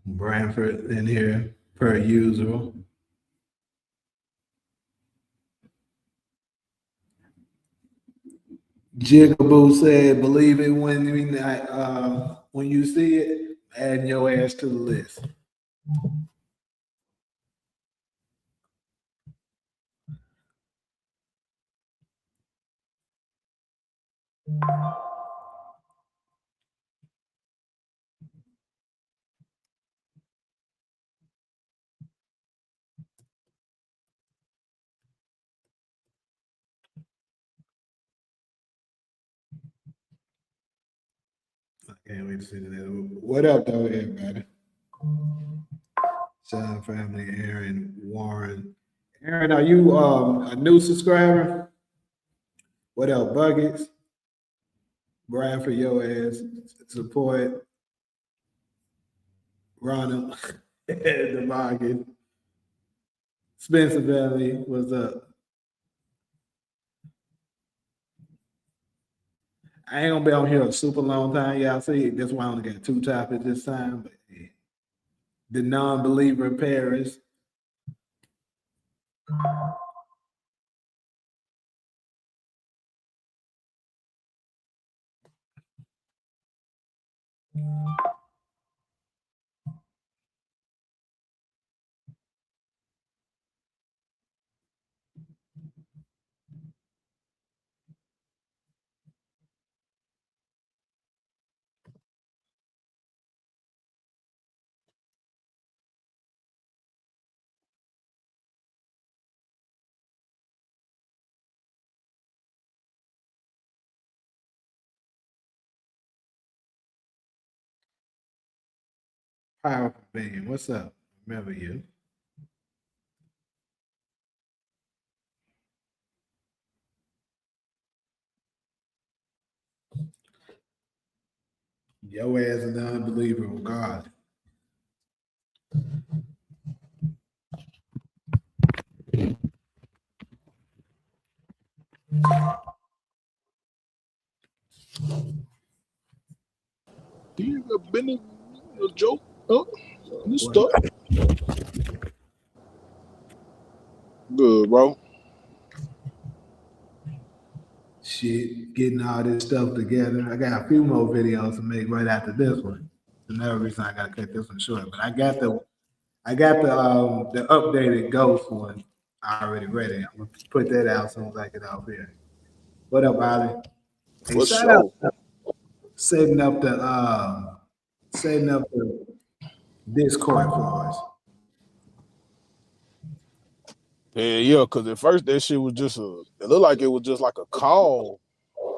Branford in here per usual. Jigaboo said, "Believe it when you see it, add your ass to the list." I can't wait to see that. What up, though, everybody? Sean family, Aaron, Warren. Aaron, are you a new subscriber? What up, Buckets? Brian for your ass. Support. Ronald. The market. Spencer Valley, what's up? I ain't gonna be on here a super long time, y'all see. That's why I only got 2 topics this time. But yeah. The non-believer in Paris. Powerful being. What's up? Remember you. Your ass is an unbeliever of God. You got been a joke? Oh, this stuff. Good, bro. Shit, getting all this stuff together. I got a few more videos to make right after this one. Another reason I gotta cut this one short. But I got the updated Ghost one already ready. I'm gonna put that out as soon as I get off here. What up, Ollie? Hey, For shout out sure. setting up the Discord for us. Yeah, because at first that shit was just it looked like it was just like a call.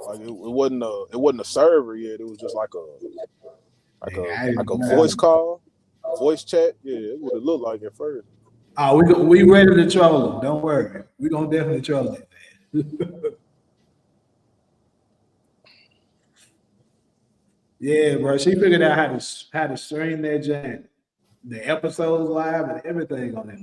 Like it wasn't a server yet. It was just like a voice call, voice chat. Yeah, it would have looked like at first. Oh, we ready to troll them. Don't worry. We gonna definitely troll it, man. Yeah, bro. She figured out how to stream that jam, the episodes live and everything on it.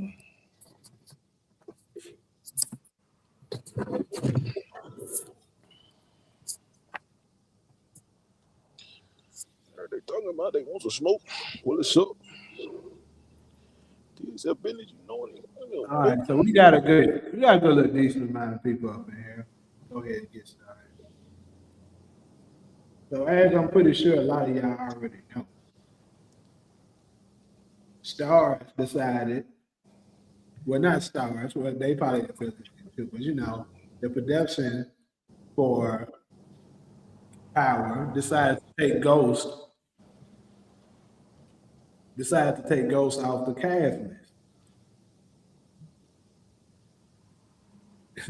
They talking about they want to smoke. Well, it's up. These have business, you know it. All right, so we got a good little decent amount of people up in here. Go ahead and get started. So as I'm pretty sure a lot of y'all already know, Stars decided, well, not Stars, well, they probably affiliated too, but you know, the production for Power decided to take Ghost off the cast list.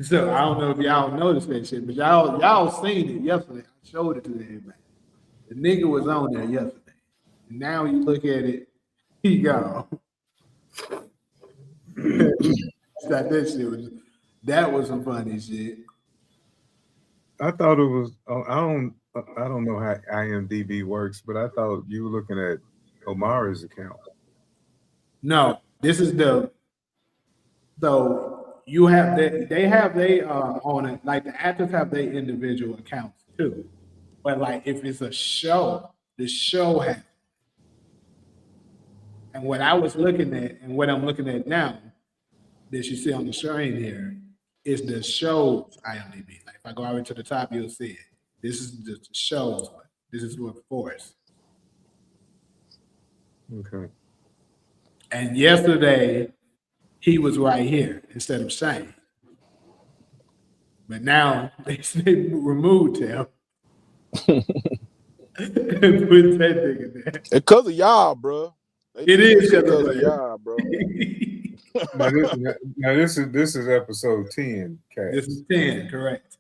So I don't know if y'all noticed that shit, but y'all seen it yesterday. I showed it to everybody. The nigga was on there yesterday. And now you look at it, he gone. That was some funny shit. I thought it was. I don't know how IMDb works, but I thought you were looking at Omari's account. No, this is so you have they have they on it, like the actors have their individual accounts too. But like if it's a show, the show has, And what I was looking at and what I'm looking at now that you see on the screen here is the show's IMDb. Like if I go over to the top, you'll see it. This is the show's one. This is what Forrest. Okay. And yesterday, he was right here instead of Shane. But now they removed him. And put that nigga there. It's because of y'all, bro. It is because of y'all, bro. Now this is episode 10, Cass. This is 10, correct.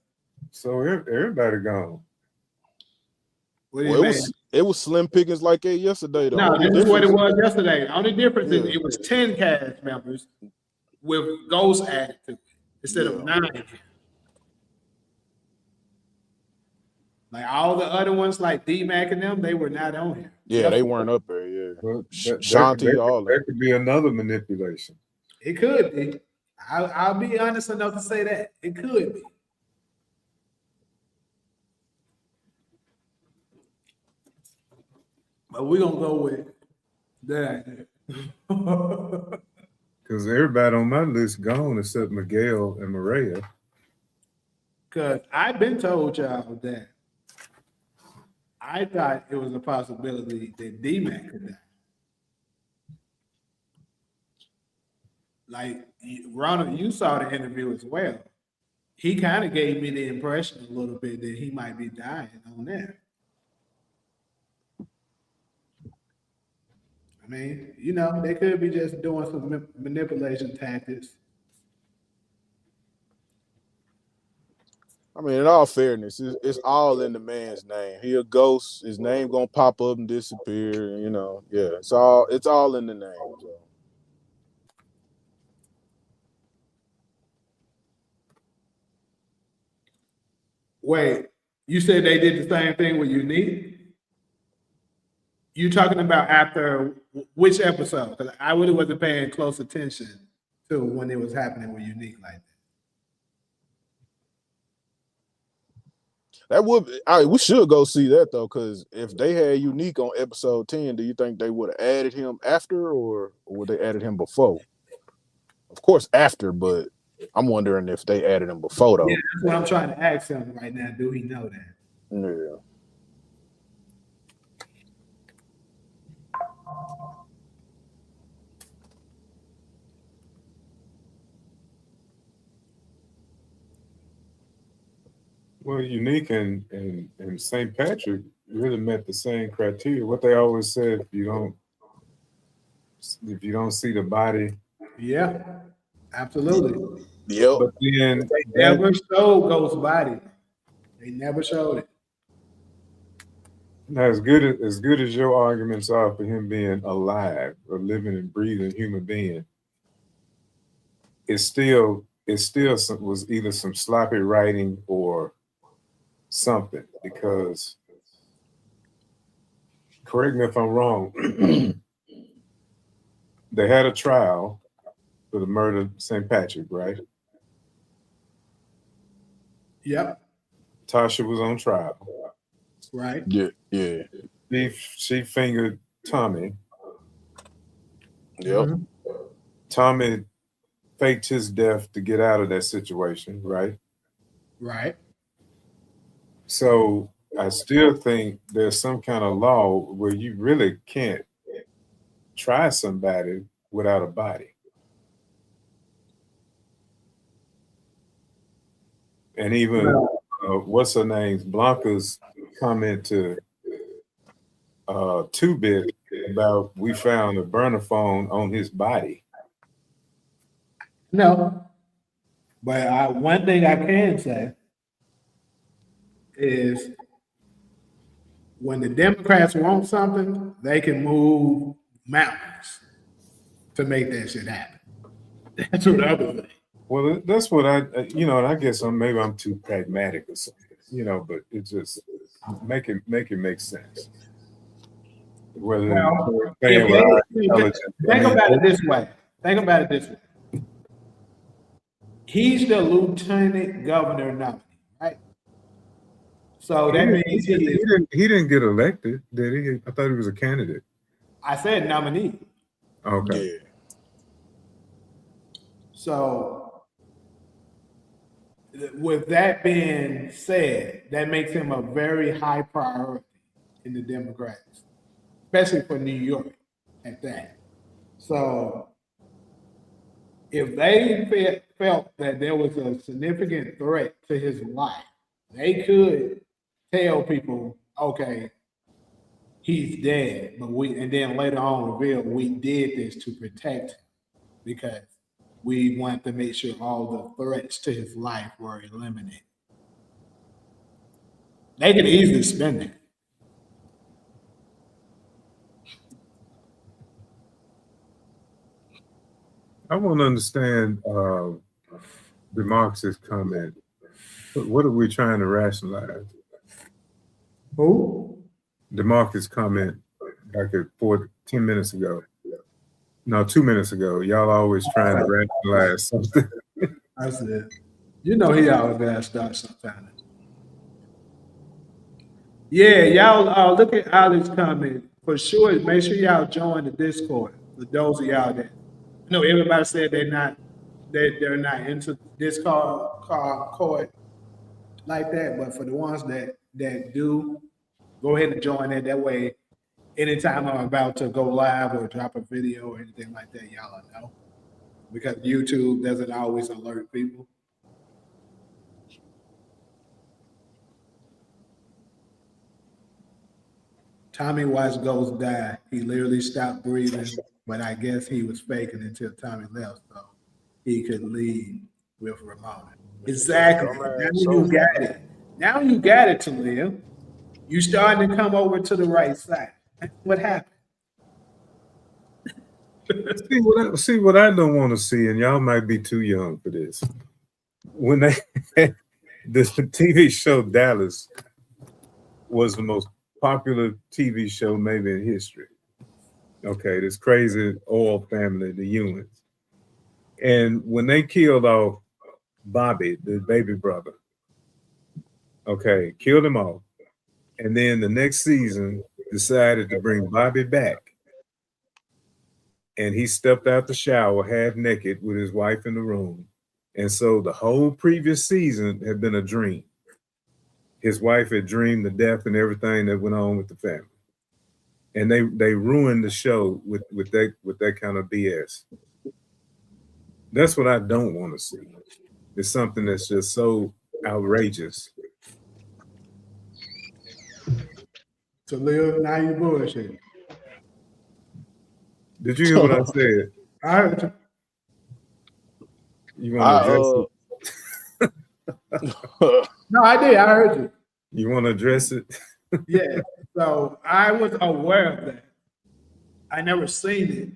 So everybody gone. What do you Well, mean? it was slim pickings like that yesterday, though. No, this is what it was yesterday. The only difference is Yeah. it was 10 cast members with ghosts added to it instead of 9. Like all the other ones, like D-Mac and them, they were not on here. Yeah, they weren't up there. Yeah, Well, Shanti, all that that. could be another manipulation. It could be. I'll be honest enough to say that it could be. But we're gonna go with that. Because everybody on my list gone except Miguel and Maria. Because I've been told y'all that I thought it was a possibility that D-Mac could die. Like Ronald, you saw the interview as well. He kind of gave me the impression a little bit that he might be dying on there. I mean, you know, they could be just doing some manipulation tactics. I mean, in all fairness, it's all in the man's name. He a ghost. His name gonna pop up and disappear. You know, yeah. It's all in the name. So. Wait, you said they did the same thing with Unique? You talking about after which episode? Because I really wasn't paying close attention to when it was happening with Unique like that. That would we should go see that though, because if they had Unique on episode 10, do you think they would have added him after or would they added him before? Of course after, but I'm wondering if they added him before though. Yeah, that's what I'm trying to ask him right now. Do he know that? Yeah. Well, Unique and St. Patrick really met the same criteria. What they always said, if you don't see the body. Yeah, absolutely. Yep. But then They never showed Ghost body. They never showed it. now, as good as your arguments are for him being alive, a living and breathing human being, it still was either some sloppy writing or something, because correct me if I'm wrong, they had a trial for the murder of St. Patrick, right? Yep. Tasha was on trial. Right. Yeah. She fingered Tommy. Yep. Tommy faked his death to get out of that situation, right? Right. So I still think there's some kind of law where you really can't try somebody without a body. And even what's her name's Blanca's comment to 2-Bit about we found a burner phone on his body. No. But one thing I can say is when the Democrats want something, they can move mountains to make that shit happen. That's what I would say. Well, that's what and I guess maybe I'm too pragmatic or something, but it just make it make sense. Whether think about it this way. He's the lieutenant governor nominee, right? So that means he didn't get elected, did he? I thought he was a candidate. I said nominee. Okay. Yeah. So, with that being said, that makes him a very high priority in the Democrats, especially for New York at that. So, if they felt that there was a significant threat to his life, they could tell people, okay, he's dead, but and then later on reveal we did this to protect him because we want to make sure all the threats to his life were eliminated. They could easily spend it. I want to understand DeMarcus's comment. What are we trying to rationalize? Who? DeMarcus' comment like 10 minutes ago. No, 2 minutes ago. Y'all always trying to rationalize something. That's it. You know he always gotta start sometime. Yeah, y'all look at Alex comment for sure. Make sure y'all join the Discord. For those of y'all that everybody said they're not into Discord like that, but for the ones that do, go ahead and join it. That way, anytime I'm about to go live or drop a video or anything like that, y'all will know. Because YouTube doesn't always alert people. Tommy watched Ghost die. He literally stopped breathing, but I guess he was faking until Tommy left, so he could leave with Ramona. Exactly. Now you got it. Now you got it, Talia. You starting to come over to the right side. That's what happened. See what I don't want to see, and y'all might be too young for this. When the TV show Dallas was the most popular TV show maybe in history. Okay, this crazy oil family, the Ewans. And when they killed off Bobby, the baby brother, okay, killed him off. And then the next season decided to bring Bobby back. And he stepped out the shower half naked with his wife in the room. And so the whole previous season had been a dream. His wife had dreamed the death and everything that went on with the family. And they ruined the show with that kind of BS. That's what I don't want to see. It's something that's just so outrageous. So Lil, now you bullshit. Did you hear what I said? I heard you. You want to address it? No, I did. I heard you. You want to address it? Yeah. So I was aware of that. I never seen it,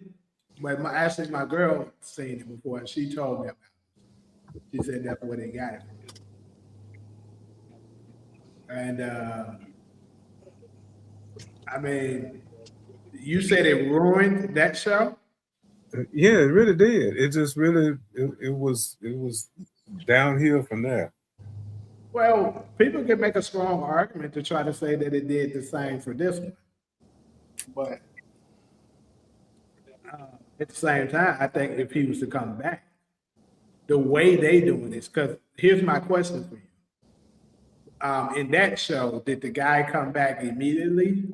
but my girl seen it before, and she told me about it. She said that's where they got it from. And I mean, you said it ruined that show? Yeah, it really did. It just really it was downhill from there. Well, people can make a strong argument to try to say that it did the same for this one, but at the same time, I think if he was to come back, the way they doing this, because here's my question for you: in that show, did the guy come back immediately?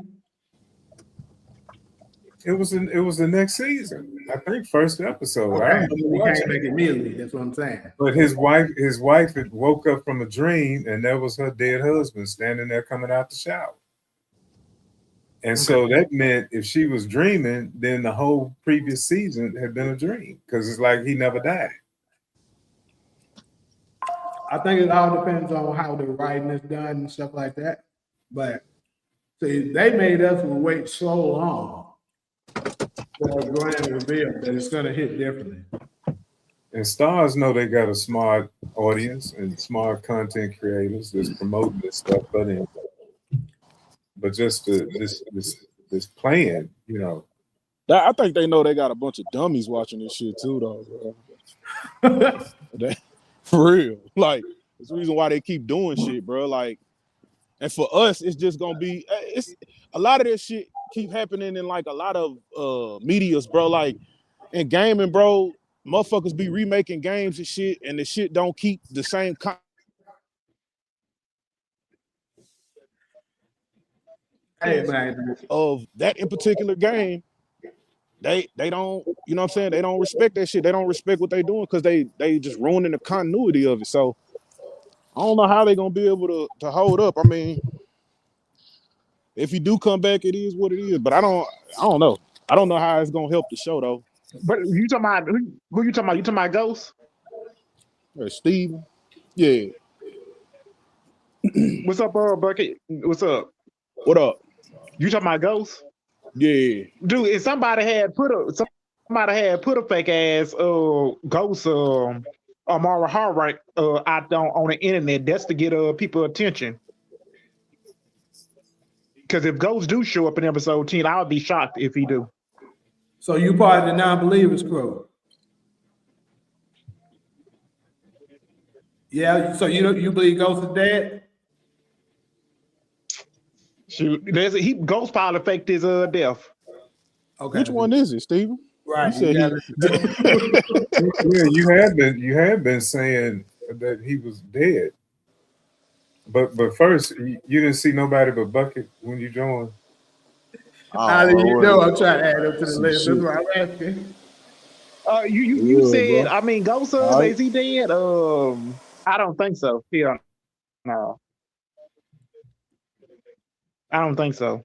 It was the next season. I think first episode. Okay. He came back immediately. That's what I'm saying. But his wife had woke up from a dream, and there was her dead husband standing there coming out the shower. And so that meant if she was dreaming, then the whole previous season had been a dream because it's like he never died. I think it all depends on how the writing is done and stuff like that. But see, they made us wait so long for a grand reveal that it's going to hit differently. And stars know they got a smart audience and smart content creators that's promoting this stuff for them. But just this playing, you know. I think they know they got a bunch of dummies watching this shit too, though, bro. For real. Like, it's the reason why they keep doing shit, bro. Like, and for us, it's just gonna be it's a lot of this shit keep happening in like a lot of medias, bro. Like in gaming, bro, motherfuckers be remaking games and shit, and the shit don't keep the same Hey, man. of that in particular game. They don't, you know what I'm saying? They don't respect that shit. They don't respect what they doing because they just ruining the continuity of it. So I don't know how they gonna be able to hold up. I mean, if you do come back, it is what it is. But I don't know. I don't know how it's gonna help the show though. But you talking about who you talking about? You talking about Ghost? Steven. Yeah. What's up, Bucket? What's up? What up? You talking about Ghost? Yeah. Dude, if somebody had put a fake ass Ghost Amara Hart out on the internet, that's to get people attention. Because if Ghost do show up in episode 10, I would be shocked if he do. So you part of the non-believers crew? Yeah. So you believe Ghost is dead? Shoot, Ghost probably faked his death. Okay. Which one is it, Steven? Right. You said Yeah, you have been saying that he was dead. But first, you didn't see nobody but Bucket when you joined. How do you know I'm trying to add up to the list? Shit. That's what I'm asking. You said, bro. I mean, Ghost, Right. is he dead? I don't think so. Yeah, no. I don't think so.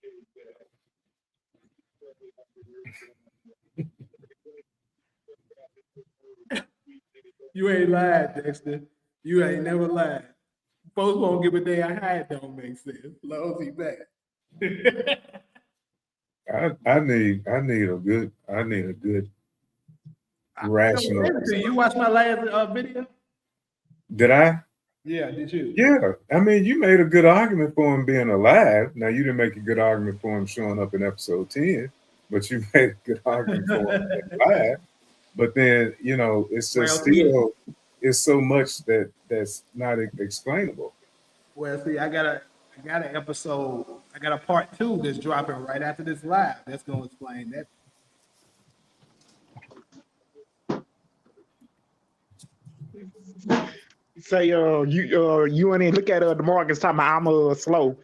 You ain't lied, Dexter. You ain't never lied. Folks won't give a damn how it don't make sense. Long as he back. I need a good rational. You watched my last video? Did I? Yeah, did you? Yeah. I mean, you made a good argument for him being alive. Now you didn't make a good argument for him showing up in episode 10, but you made a good argument for him being alive. But then, you know, it's just still it's so much that's not explainable. Well, see, I got an episode. I got a part 2 that's dropping right after this live. That's gonna explain that. Say you and then look at the Marcus talking about I'm slow.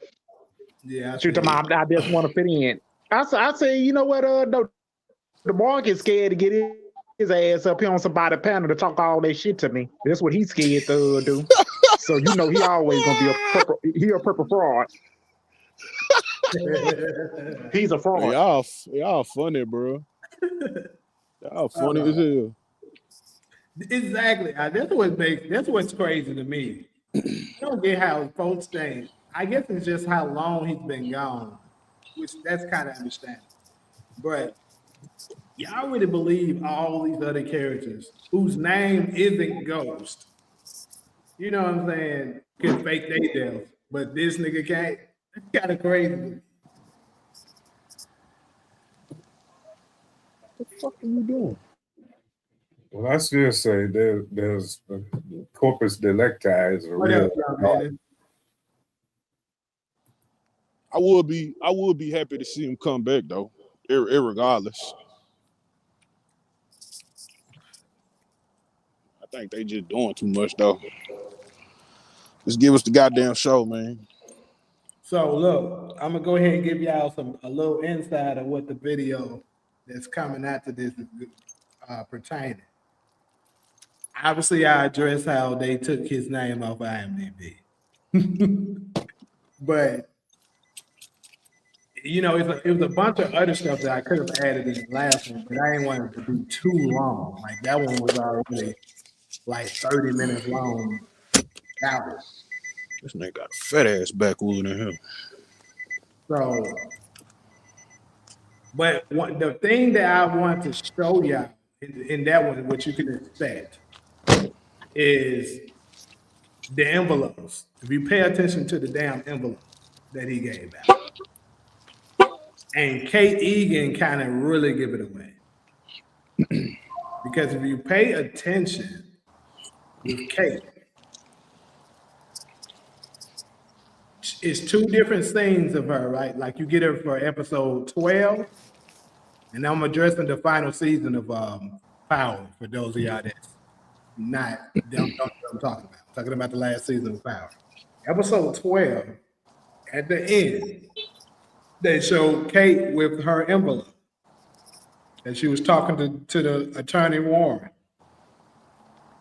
Yeah, She talking about I just want to fit in. I say, you know what, the Marcus scared to get his ass up here on somebody's panel to talk all that shit to me. That's what he's scared to do. So you know he always gonna be a purple fraud. He's a fraud. Y'all funny, bro. Y'all funny as hell. Exactly. That's what's crazy to me. I don't get how folks think. I guess it's just how long he's been gone, which that's kind of understandable. But y'all really believe all these other characters whose name isn't Ghost, you know what I'm saying, can fake their death, but this nigga can't? That's kind of crazy. What the fuck are you doing? Well, I still say there's corpus delicti is a real. I would be happy to see him come back though, irregardless. I think they just doing too much though. Just give us the goddamn show, man. So look, I'm gonna go ahead and give y'all a little insight of what the video that's coming after this is pertaining. Obviously, I address how they took his name off IMDb, but you know, it was a bunch of other stuff that I could have added in the last one, but I didn't want it to be too long. Like that one was already like 30 minutes long. This nigga got a fat ass backwood in him. So, but the thing that I want to show y'all in that one, what you can expect, is the envelopes. If you pay attention to the damn envelope that he gave out. And Kate Egan kind of really give it away. Because if you pay attention with Kate, it's two different scenes of her, right? Like you get her for episode 12, and I'm addressing the final season of Power for those of y'all that's don't know what I'm talking about. I'm talking about the last season of Power. Episode 12, at the end, they show Kate with her envelope. And she was talking to the attorney Warren.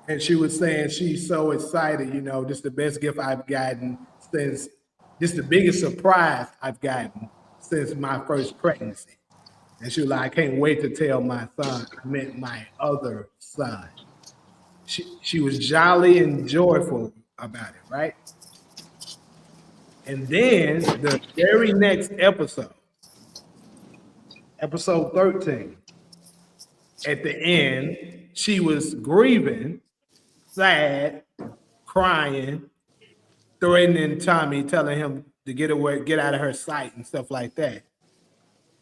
And she was saying she's so excited, you know, this is the best gift I've gotten since, this is the biggest surprise I've gotten since my first pregnancy. And she was like, I can't wait to tell my son, I meant my other son. She was jolly and joyful about it, right? And then the very next episode, episode 13, at the end, she was grieving, sad, crying, threatening Tommy, telling him to get away, get out of her sight and stuff like that.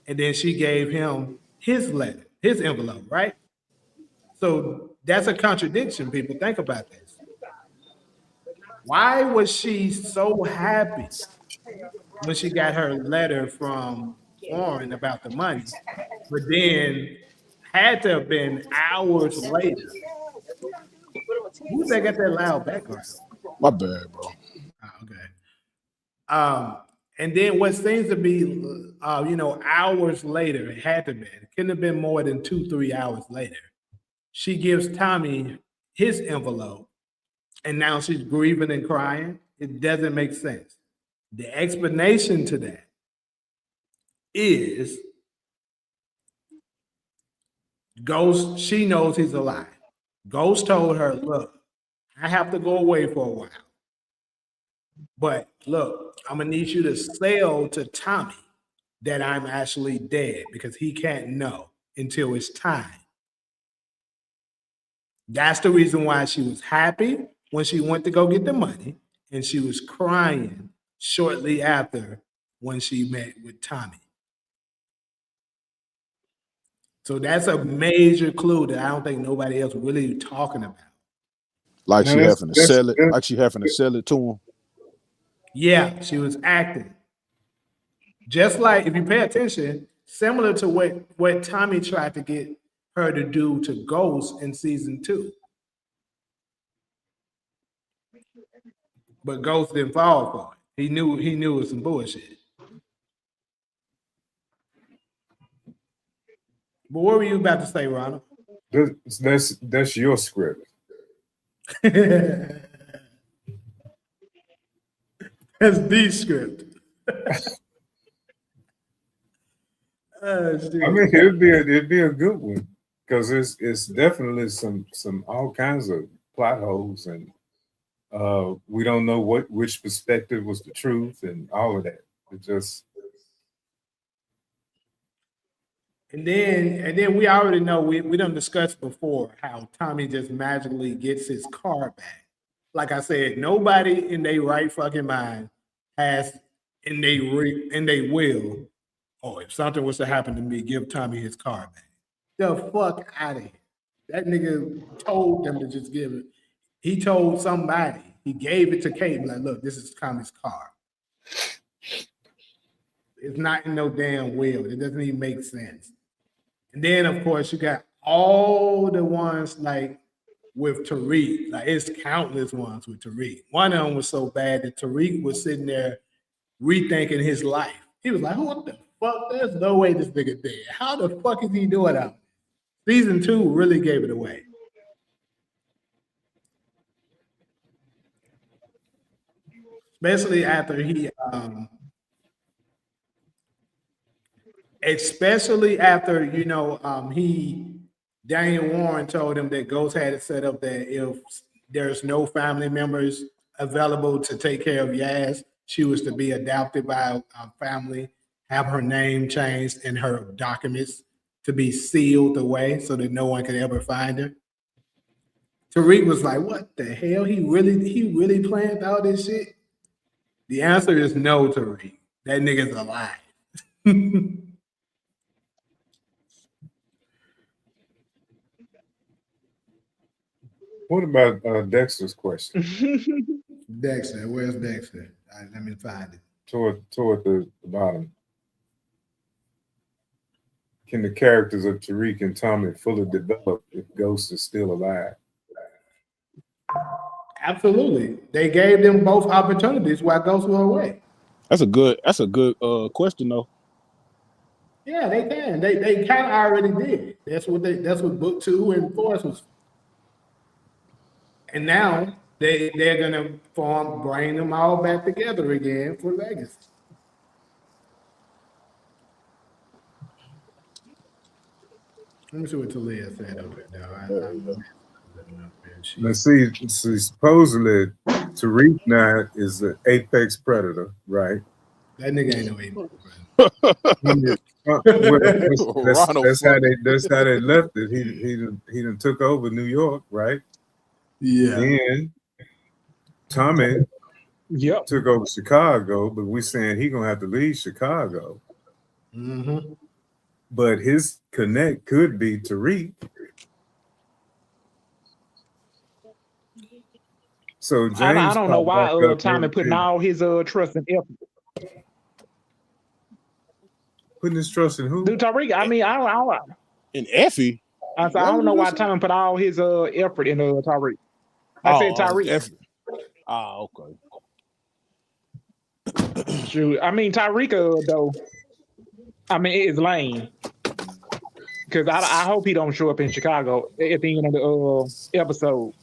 And then she gave him his letter, his envelope, right? So that's a contradiction, people. Think about this. Why was she so happy when she got her letter from Warren about the money, but then had to have been hours later? Who's that got that loud background? My bad, bro. Oh, okay. And then what seems to be, you know, hours later, it had to be. It couldn't have been more than 2-3 hours later. She gives Tommy his envelope, and now she's grieving and crying. It doesn't make sense. The explanation to that is Ghost, she knows he's alive. Ghost told her, look, I have to go away for a while. But look, I'm gonna need you to sell to Tommy that I'm actually dead because he can't know until it's time. That's the reason why she was happy when she went to go get the money, and she was crying shortly after when she met with Tommy. So that's a major clue that I don't think nobody else really talking about. Like No, she that's- having to sell it. Like she having to sell it to him. Yeah, she was acting. Just like, if you pay attention, similar to what Tommy tried to get her to do to Ghost in season 2. But Ghost didn't fall for it. He knew it was some bullshit. But what were you about to say, Ronald? That's your script. That's the script. I mean, it'd be a good one because it's definitely some all kinds of plot holes, and we don't know which perspective was the truth and all of that. It just And then we already know we done discussed before how Tommy just magically gets his car back. Like I said, nobody in their right fucking mind has in they will, oh, if something was to happen to me, give Tommy his car back. The fuck out of here. That nigga told them to just give it. He told somebody, he gave it to Kate, like, look, this is Tommy's car. It's not in no damn will. It doesn't even make sense. And then, of course, you got all the ones like with Tariq. Like, it's countless ones with Tariq. One of them was so bad that Tariq was sitting there rethinking his life. He was like, what the fuck? There's no way this nigga dead. How the fuck is he doing that? Season 2 really gave it away. Especially after he Daniel Warren told him that Ghost had it set up that if there's no family members available to take care of Yaz, she was to be adopted by a family, have her name changed and her documents to be sealed away so that no one could ever find her. Tariq was like, what the hell? He really planned all this shit? The answer is no, Tariq. That nigga's alive. What about Dexter's question? Dexter, where's Dexter? Let me find it. toward the bottom. Can the characters of Tariq and Tommy fully develop if Ghost is still alive? Absolutely. They gave them both opportunities while Ghost was away. That's a good question though. Yeah, they can. They kind of already did. That's what book 2 and 4 was. And now they're gonna bring them all back together again for Legacy. Let me see what Talia said over there. Now, see, supposedly Tariq now is the apex predator, right? That nigga ain't no apex predator. That's how they left it. He done took over New York, right? Yeah. Then Tommy took over Chicago, but we saying he gonna have to leave Chicago. Mm-hmm. But his connect could be Tariq. So James, I don't know why Tommy putting all his trust in effort. Putting his trust in who? Dude, Tariq. I mean, I don't. In Effie. I don't know why Tommy put all his effort in Tariq. I said Tariq. Okay. Shoot, I mean Tariq though. I mean it is lame because I hope he don't show up in Chicago at the end of the episode.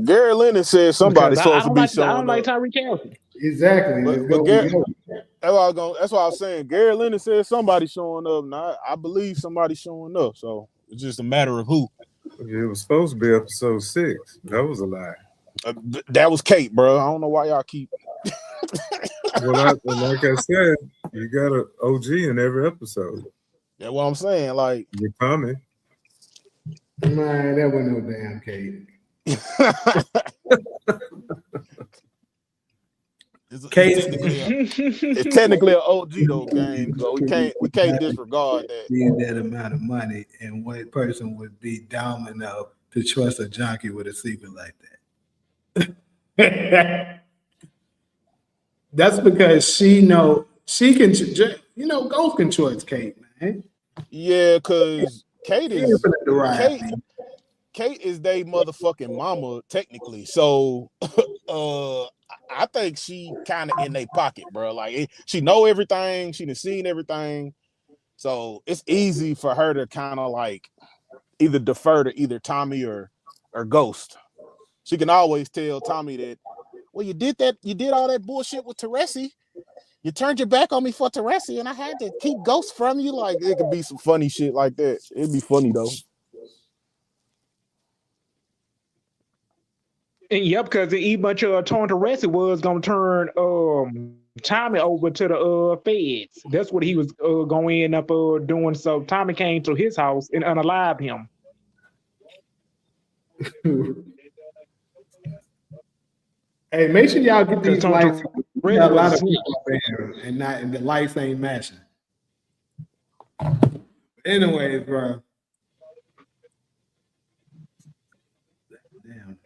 Gary Lennon said somebody's supposed to be showing up. I don't like Tyreek Kelsey. Exactly. But Gary, that's what I was saying. Gary Lennon said somebody's showing up. Now I believe somebody's showing up. So it's just a matter of who. It was supposed to be episode 6. That was a lie. That was Kate, bro. I don't know why y'all keep. Well, like I said, you got an OG in every episode. That's what I'm saying. Like you're coming. Man, that wasn't no damn Kate. It's technically an OG though game, so we can't disregard that. Need that amount of money, and what person would be dumb enough to trust a junkie with a secret like that? That's because she can, Ghost can trust Kate, man. Yeah, because Kate is Kate is they motherfucking mama technically. So I think she kind of in their pocket, bro. Like she know everything, she done seen everything, so it's easy for her to kind of like either defer to either Tommy or Ghost. She can always tell Tommy that, well, you did all that bullshit with Teresi. You turned your back on me for Teresi, and I had to keep Ghost from you. Like it could be some funny shit like that. It'd be funny though. Yep, because even much torn Teresi was gonna turn Tommy over to the feds. That's what he was going to end up doing. So Tommy came to his house and unalived him. Hey, make sure y'all get these lights. We got a lot of people up here, and the lights ain't matching. Anyways, bro. Damn.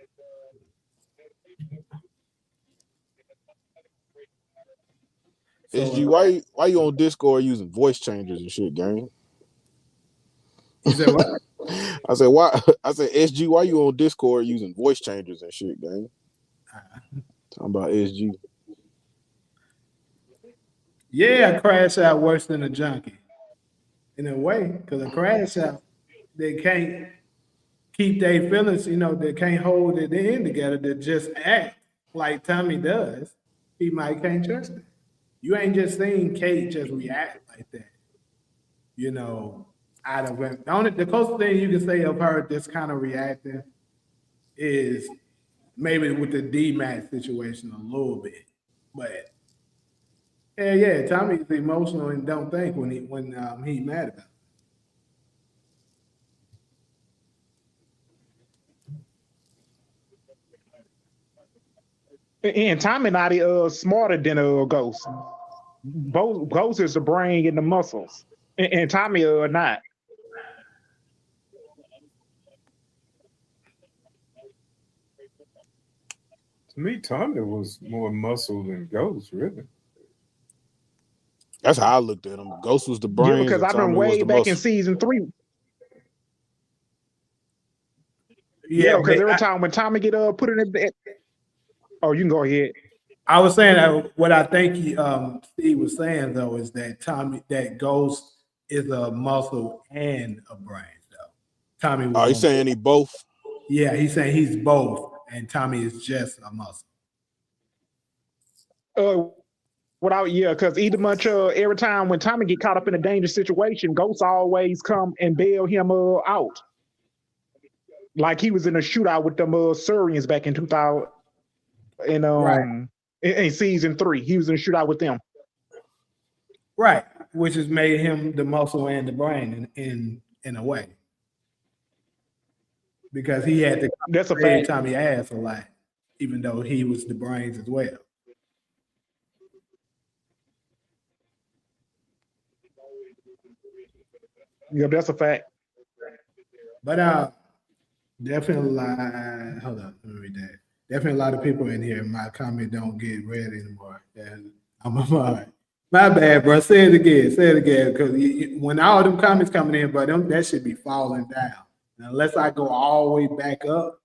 SG, why you on Discord using voice changers and shit, gang? You said what? I said SG, why you on Discord using voice changers and shit, gang? Talking about SG. Yeah, a crash out worse than a junkie. In a way, because a crash out, they can't keep their feelings, they can't hold it in together. They just act like Tommy does. He might can't trust it. You ain't just seen Kate just react like that. Out of it. The closest thing you can say of her just kind of reacting is maybe with the D-Max situation a little bit. But yeah, Tommy's emotional and don't think when he's mad about it. And Tommy not smarter than Ghost. Both Ghost is the brain and the muscles, and Tommy not. To me, Tommy was more muscle than Ghost, really. That's how I looked at him. Ghost was the Yeah, brains because and I've been Tommy was way the back in muscle. season 3. Yeah, because but every time when Tommy get put in it, oh, you can go ahead. I was saying that what I think Steve was saying though is that Ghost is a muscle and a brain though. Tommy was Oh, he's saying he both. Yeah, he's saying he's both, and Tommy is just a muscle. Because either much every time when Tommy get caught up in a dangerous situation, Ghost always come and bail him out. Like he was in a shootout with them Syrians back in 2000 in season 3. He was in a shootout with them. Right, which has made him the muscle and the brain in a way. Because he had to That's a fact. Tommy ass a lot, even though he was the brains as well. Yeah, that's a fact. But definitely, hold on, let me read that. Definitely a lot of people in here. My comment don't get read anymore. And I'm my bad, bro. Say it again, because when all them comments coming in, bro, that should be falling down. And unless I go all the way back up,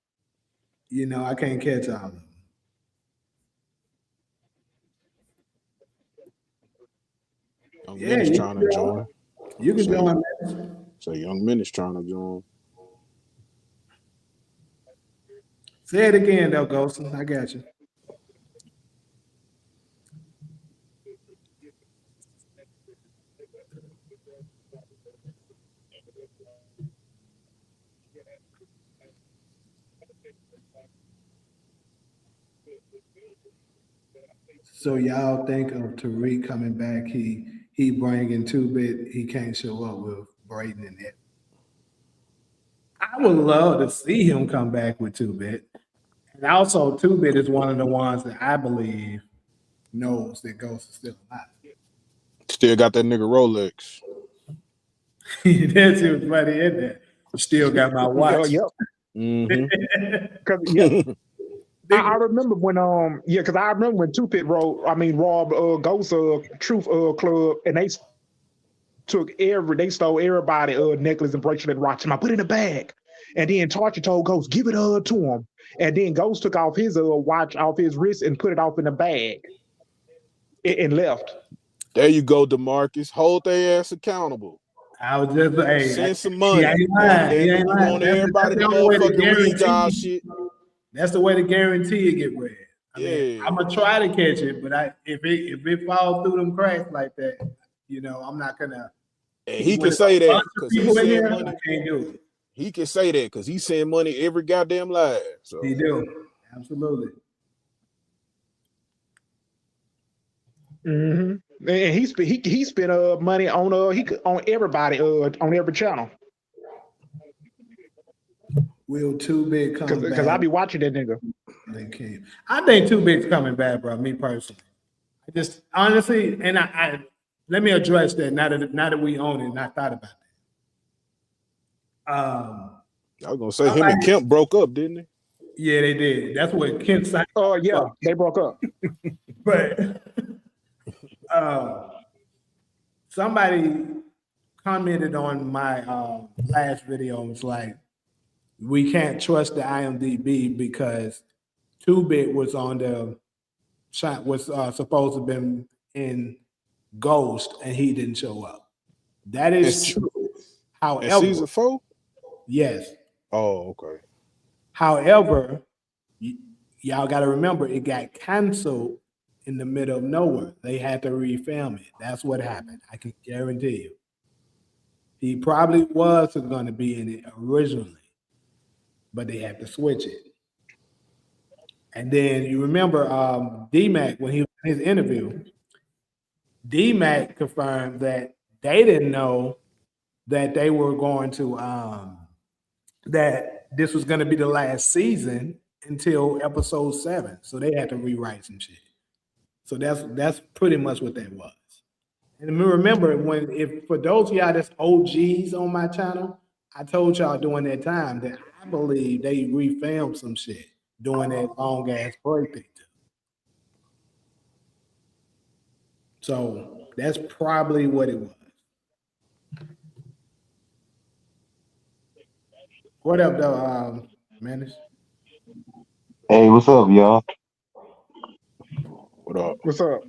I can't catch all of them. Young Minnie's trying to join. You can join. So Young Minnie's trying to join. Say it again, though, Ghost. I got you. So y'all think of Tariq coming back? He bringing 2-Bit. He can't show up with Braden in it. I would love to see him come back with 2-Bit. And also, 2-Bit is one of the ones that I believe knows that Ghost is still alive. Still got that nigga Rolex. That's it, funny, isn't it? Still got my watch. Yep. Mm-hmm. I remember when because I remember when 2-Bit robbed Ghost Truth Club, and they stole everybody necklace and bracelet and watch him. I put it in a bag, and then Torture told Ghost, give it to him, and then Ghost took off his watch off his wrist and put it off in a bag and left. There you go, DeMarcus. Hold their ass accountable. I was just send some money. He ain't lying. Want everybody to motherfucking read y'all shit. That's the way to guarantee it get read. I mean, Yeah. I'm gonna try to catch it, but if it falls through them cracks like that, I'm not gonna. And he can say that because he send money. Can't do it. He can say that because he send money every goddamn live. So he do, absolutely. Mm-hmm. And he spent money on everybody on every channel. Will 2-Bit come back? Because I be watching that nigga. They can't. I think 2-Bit's coming back, bro. Me personally, I just honestly, and I let me address that. Now that we own it, and I thought about that. I was gonna say him and Kemp broke up, didn't they? Yeah, they did. That's what Kent said. Oh yeah, they broke up. But somebody commented on my last video and was like, we can't trust the IMDb because 2-Bit was on the shot was supposed to have been in Ghost and he didn't show up. That is true. However, season 4? Yes. Oh, okay. However, y'all got to remember it got canceled in the middle of nowhere. They had to refilm it. That's what happened. I can guarantee you. He probably was going to be in it originally, but they had to switch it. And then you remember D-Mac, when he was in his interview, D-Mac confirmed that they didn't know that they were going to, that this was going to be the last season until episode 7. So they had to rewrite some shit. So that's pretty much what that was. And remember, for those of y'all that's OGs on my channel, I told y'all during that time that I believe they refilmed some shit. doing that long ass break they took. So that's probably what it was. What up, though, Menace? Hey, what's up, y'all? What up? What's up?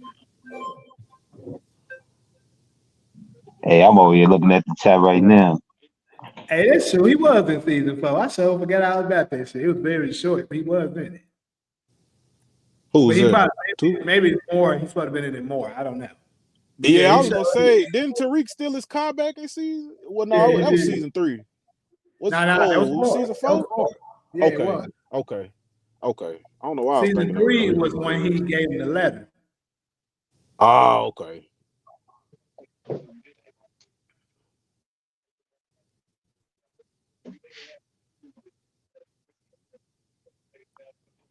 Hey, I'm over here looking at the chat right now. Hey, that's true. He was in season 4. I sure forgot all about that shit. It was very short, but he was in it. Who But was he that? probably maybe more. He's supposed to have been in it more. I don't know. But Yeah, I he was gonna showed- say, didn't Tariq steal his car back in season? Well, no, Yeah, he that was did. season 3. No, that was 4. Season That was 4? 4. Yeah, it Okay, was. okay. I don't know why I was Season thinking 3 that was when he gave him the letter. Oh, okay.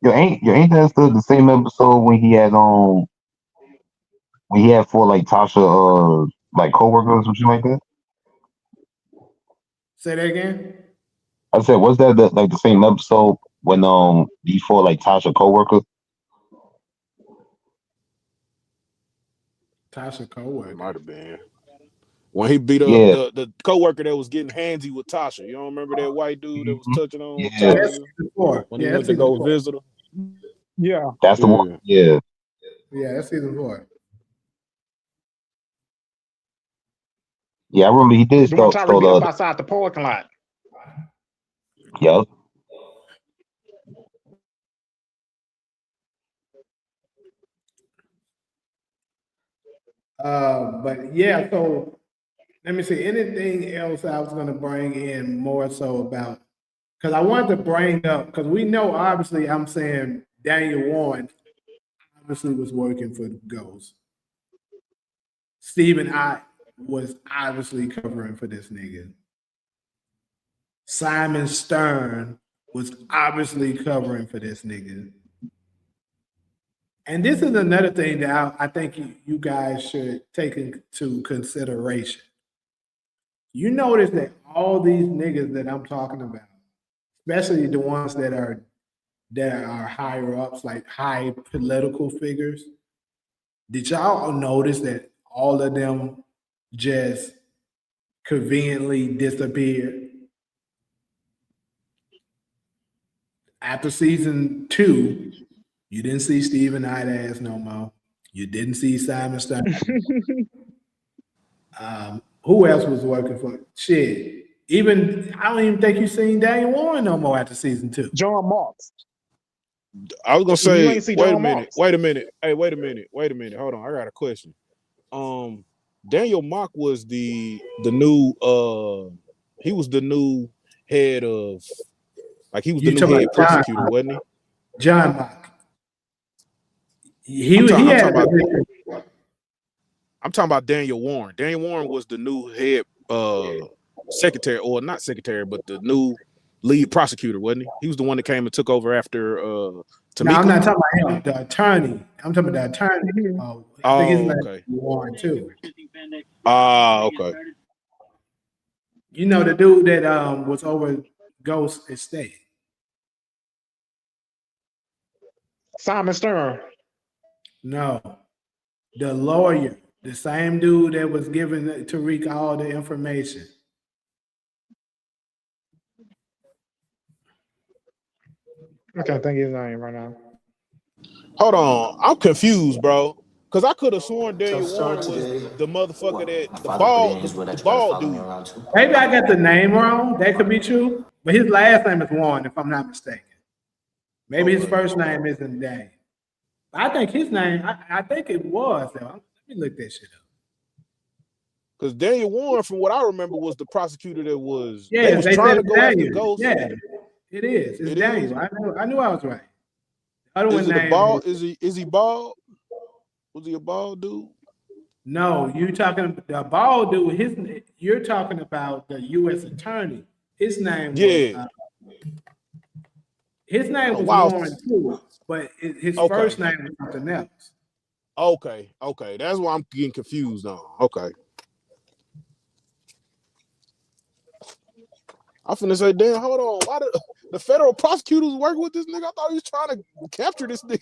Ain't that still the same episode when he had for like Tasha like coworkers or something like that? Say that again. I said, was that the same episode when he fought like Tasha coworkers? Tasha coworker. It might have been. When he beat up Yeah. the coworker that was getting handsy with Tasha. You don't remember that white dude that was touching on Yeah. Yeah, that's Tasha season 4. when Yeah, he that's went to season go 4. visit her? Yeah. That's the one. Yeah. Yeah, that's season 4. Yeah, I remember he did The one time we beat stole up outside the parking lot. Yup. But yeah, so let me see. Anything else I was going to bring in more so about, because I wanted to bring up, because we know obviously I'm saying Daniel Warren obviously was working for the Ghost. Stephen I was obviously covering for this nigga. Simon Stern was obviously covering for this nigga. And this is another thing that I think you guys should take into consideration. You notice that all these niggas that I'm talking about, especially the ones that are higher ups, like high political figures, did y'all notice that all of them just conveniently disappeared? After season 2, you didn't see Steven Ass no more. You didn't see Simon Stern. Who else was working for shit? Even I don't even think you seen Daniel Warren no more after season 2. John Marks. I was gonna You say, ain't see wait a John minute, Marks. wait a minute. Hey, wait a minute. Hold on, I got a question. Daniel Mock was the new he was the new head of, like, he was the You new talking head about John prosecutor, Mock? wasn't he? John Mock. He I'm had talking a about position. I'm talking about Daniel Warren. Daniel Warren was the new head secretary, or not secretary, but the new lead prosecutor, wasn't he? He was the one that came and took over after Tamika. No, I'm not talking about him. The attorney. I'm talking about the attorney. I think his name okay. is Warren too. Okay. You know the dude that was over Ghost Estate. Simon Stern. No, the lawyer, the same dude that was giving Tariq all the information. I can't think of his name right now. Hold on, I'm confused, bro. Cause I could have sworn Daniel Warren was the motherfucker that the bald dude. Maybe I got the name wrong. That could be true. But his last name is Warren, if I'm not mistaken. Maybe his first name isn't Daniel. I think his name, I think it was, though. Let me look that shit up. Because Daniel Warren, from what I remember, was the prosecutor that was Yeah, they was they trying said to go after Daniel. Ghost. Yeah, it is. It's It Daniel. is? I knew I was right. The other Is one it a name bald? Is he bald? Was he a bald dude? No, you talking the bald dude. You're talking about the U.S. attorney. His name Yeah. was Oh, was wow. Warren too, but his Okay. first name was something else. Okay. That's why I'm getting confused on. Okay. I'm finna say, damn, hold on. the federal prosecutors working with this nigga. I thought he was trying to capture this nigga.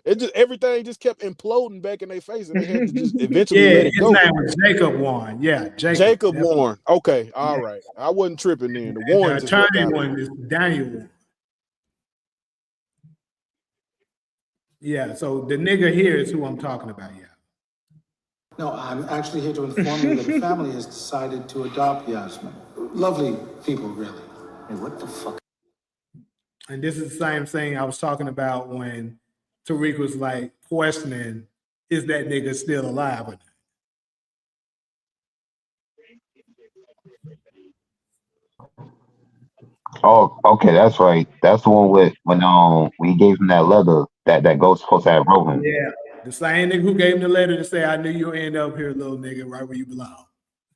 It just everything just kept imploding back in their face, and they had to just eventually Yeah, let it his go. name was Jacob Warren. Yeah, Jacob Warren. Okay, all right. I wasn't tripping then. The Warrens The is what attorney got one me. is Daniel Warren. Yeah, so the nigga here is who I'm talking about. Yeah. No, I'm actually here to inform you that a family has decided to adopt Yasmin. Lovely people, really. Hey, what the fuck? And this is the same thing I was talking about when Tariq was like questioning, is that nigga still alive or not? Oh, okay, that's right. That's the one with when we gave him that letter that ghost supposed to have wrote him. Yeah, the same nigga who gave him the letter to say, I knew you'll end up here, little nigga, right where you belong.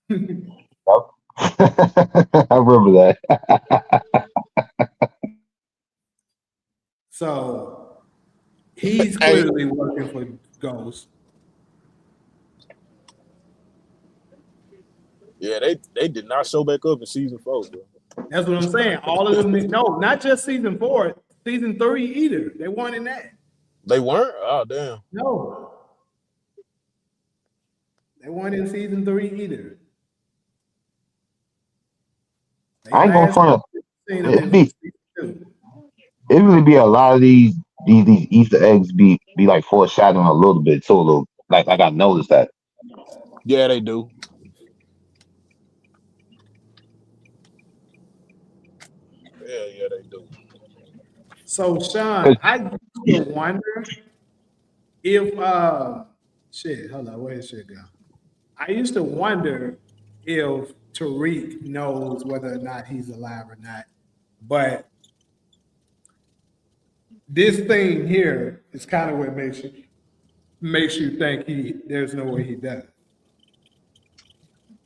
Yep. I remember that. So he's Hey, clearly working for Ghost. yeah, they did not show back up in season 4, bro. That's what I'm saying. All of them, no, not just season 4, season 3 either. They weren't in that. They weren't? Oh, damn. No. They weren't in season 3 either. I ain't gonna front. It It really be a lot of these Easter eggs be like foreshadowing a little bit too, a little like I noticed that. Yeah, they do. Yeah, they do. So Sean, I used to wonder if shit, hold on, where did shit go? I used to wonder if Tariq knows whether or not he's alive or not. But this thing here is kind of what makes you think there's no way he does.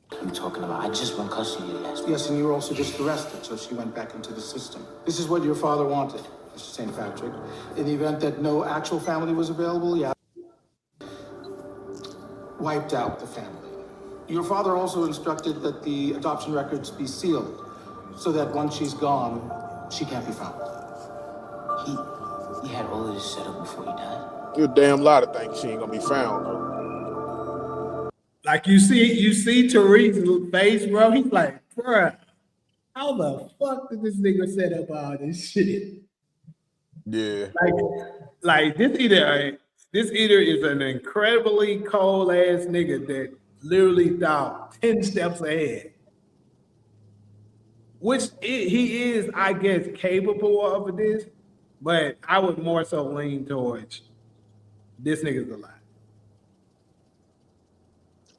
What are you talking about? I just won custody of Yasmin. Yes, and you were also just arrested, so she went back into the system. This is what your father wanted, Mr. St. Patrick. In the event that no actual family was available, Yasmin wiped out the family. Your father also instructed that the adoption records be sealed, so that once she's gone, she can't be found. He had all of this set up before he died. You're a damn lot of things she ain't gonna be found though. Like you see Tariq's face, bro. He's like, bruh, how the fuck did this nigga set up all this shit? Yeah. Like this either is an incredibly cold ass nigga that literally thought 10 steps ahead. He is, I guess, capable of this, but I would more so lean towards this nigga's alive.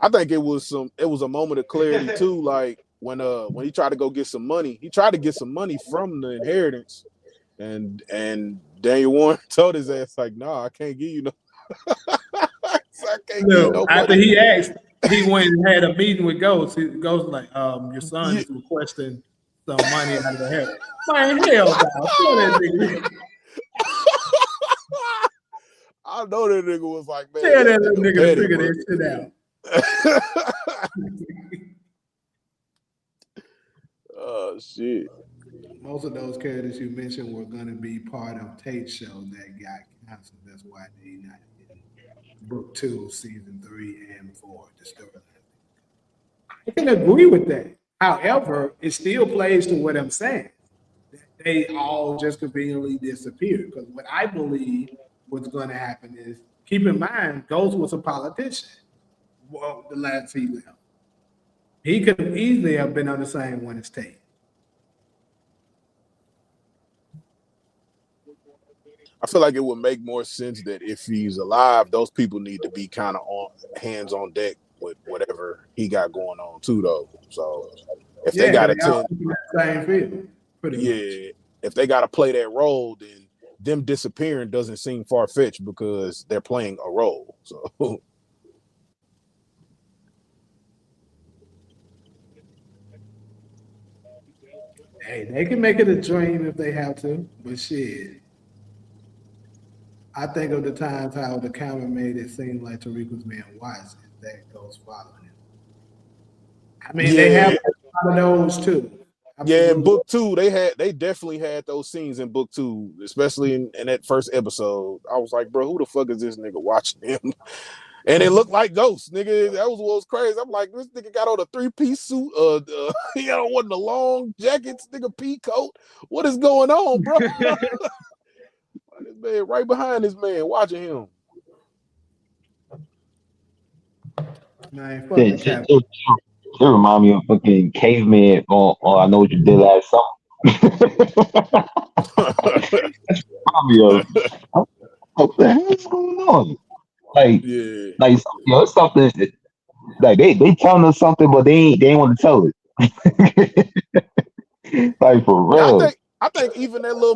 I think it was a moment of clarity too, like when he tried to go get some money. He tried to get some money from the inheritance, and Daniel Warren told his ass like, "Nah, I can't give you no." After he asked, he went and had a meeting with Ghost. Ghost was like, your son is requesting some money out of the hell. Man, hell no. I know that nigga was like, man, Tell that little nigga to figure bro. that shit out. Oh shit. Most of those characters you mentioned were going to be part of Tate's show that got canceled. That's why they not in book 2, season 3 and 4. The storyline. I can agree with that. However, it still plays to what I'm saying. They all just conveniently disappeared. Because what I believe what's going to happen is, keep in mind, Ghost was a politician. Well, the last he left. He could easily have been on the same one as Tate. I feel like it would make more sense that if he's alive, those people need to be kind of on hands on deck with whatever he got going on too, though. So if they got to same field, much. If they got to play that role, then them disappearing doesn't seem far fetched because they're playing a role. So. Hey, they can make it a dream if they have to, but shit. I think of the times how the camera made it seem like Tariq was being wise and that Ghost following him. I mean, they have a lot of those too. Yeah, in book 2, they definitely had those scenes in book 2, especially in that first episode. I was like, bro, who the fuck is this nigga watching him? And it looked like ghosts, nigga. That was what was crazy. I'm like, this nigga got on a 3-piece suit. He got on one of the long jackets, nigga, pea coat. What is going on, bro? This man right behind this man, watching him. Man, fuck the cat. It remind me of fucking caveman on I Know What You Did Last Summer. Remind me of what the hell is going on? Like, yeah. like it's something like they telling us something, but they ain't want to tell it. Like for real. Yeah, I think even that little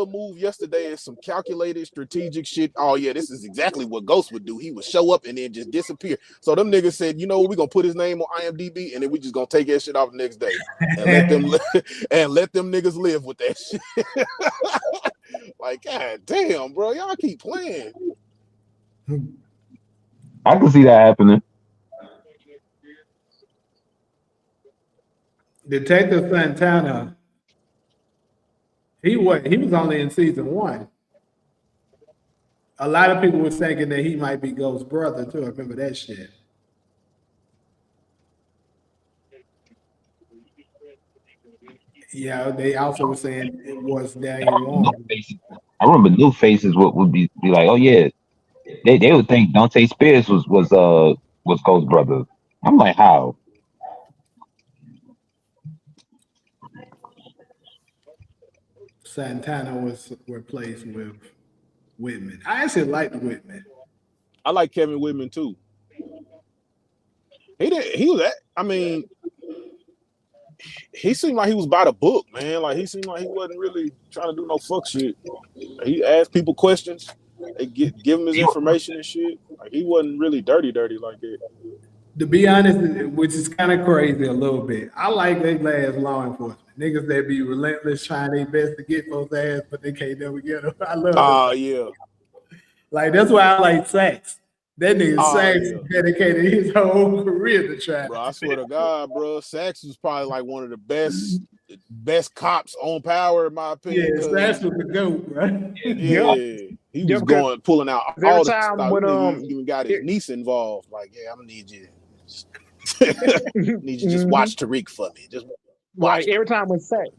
move yesterday is some calculated strategic shit. Oh yeah, this is exactly what Ghost would do. He would show up and then just disappear. So them niggas said, you know what, we're gonna put his name on IMDb and then we just gonna take that shit off the next day and let them niggas live with that shit. Like, god damn, bro, y'all keep playing. I can see that happening. Detective Santana, he was only in season 1. A lot of people were thinking that he might be Ghost's brother too. I remember that shit. Yeah, they also were saying it was Daniel Warren. I remember New Faces would be like, oh yeah, they would think Dante Spears was Ghost's brother. I'm like, how? Santana was replaced with Whitman. I actually liked Whitman. I like Kevin Whitman too. He seemed like he was by the book, man. Like he seemed like he wasn't really trying to do no fuck shit. He asked people questions. They give him his information and shit. Like he wasn't really dirty like that. To be honest, which is kind of crazy a little bit. I like they last law enforcement. Niggas that be relentless trying their best to get folks' ass, but they can't never get them. I love yeah. Like that's why I like Sax. That nigga Sax dedicated his whole career to try. Bro, I swear to God, bro, Sax was probably like one of the best cops on Power, in my opinion. Yeah, Sax was the GOAT, bro. Yeah, he was pulling out all the stuff. He even got his niece involved. Like, yeah, I'm gonna need you. Need you just watch Tariq for me. Just watch. Like every time with Sax.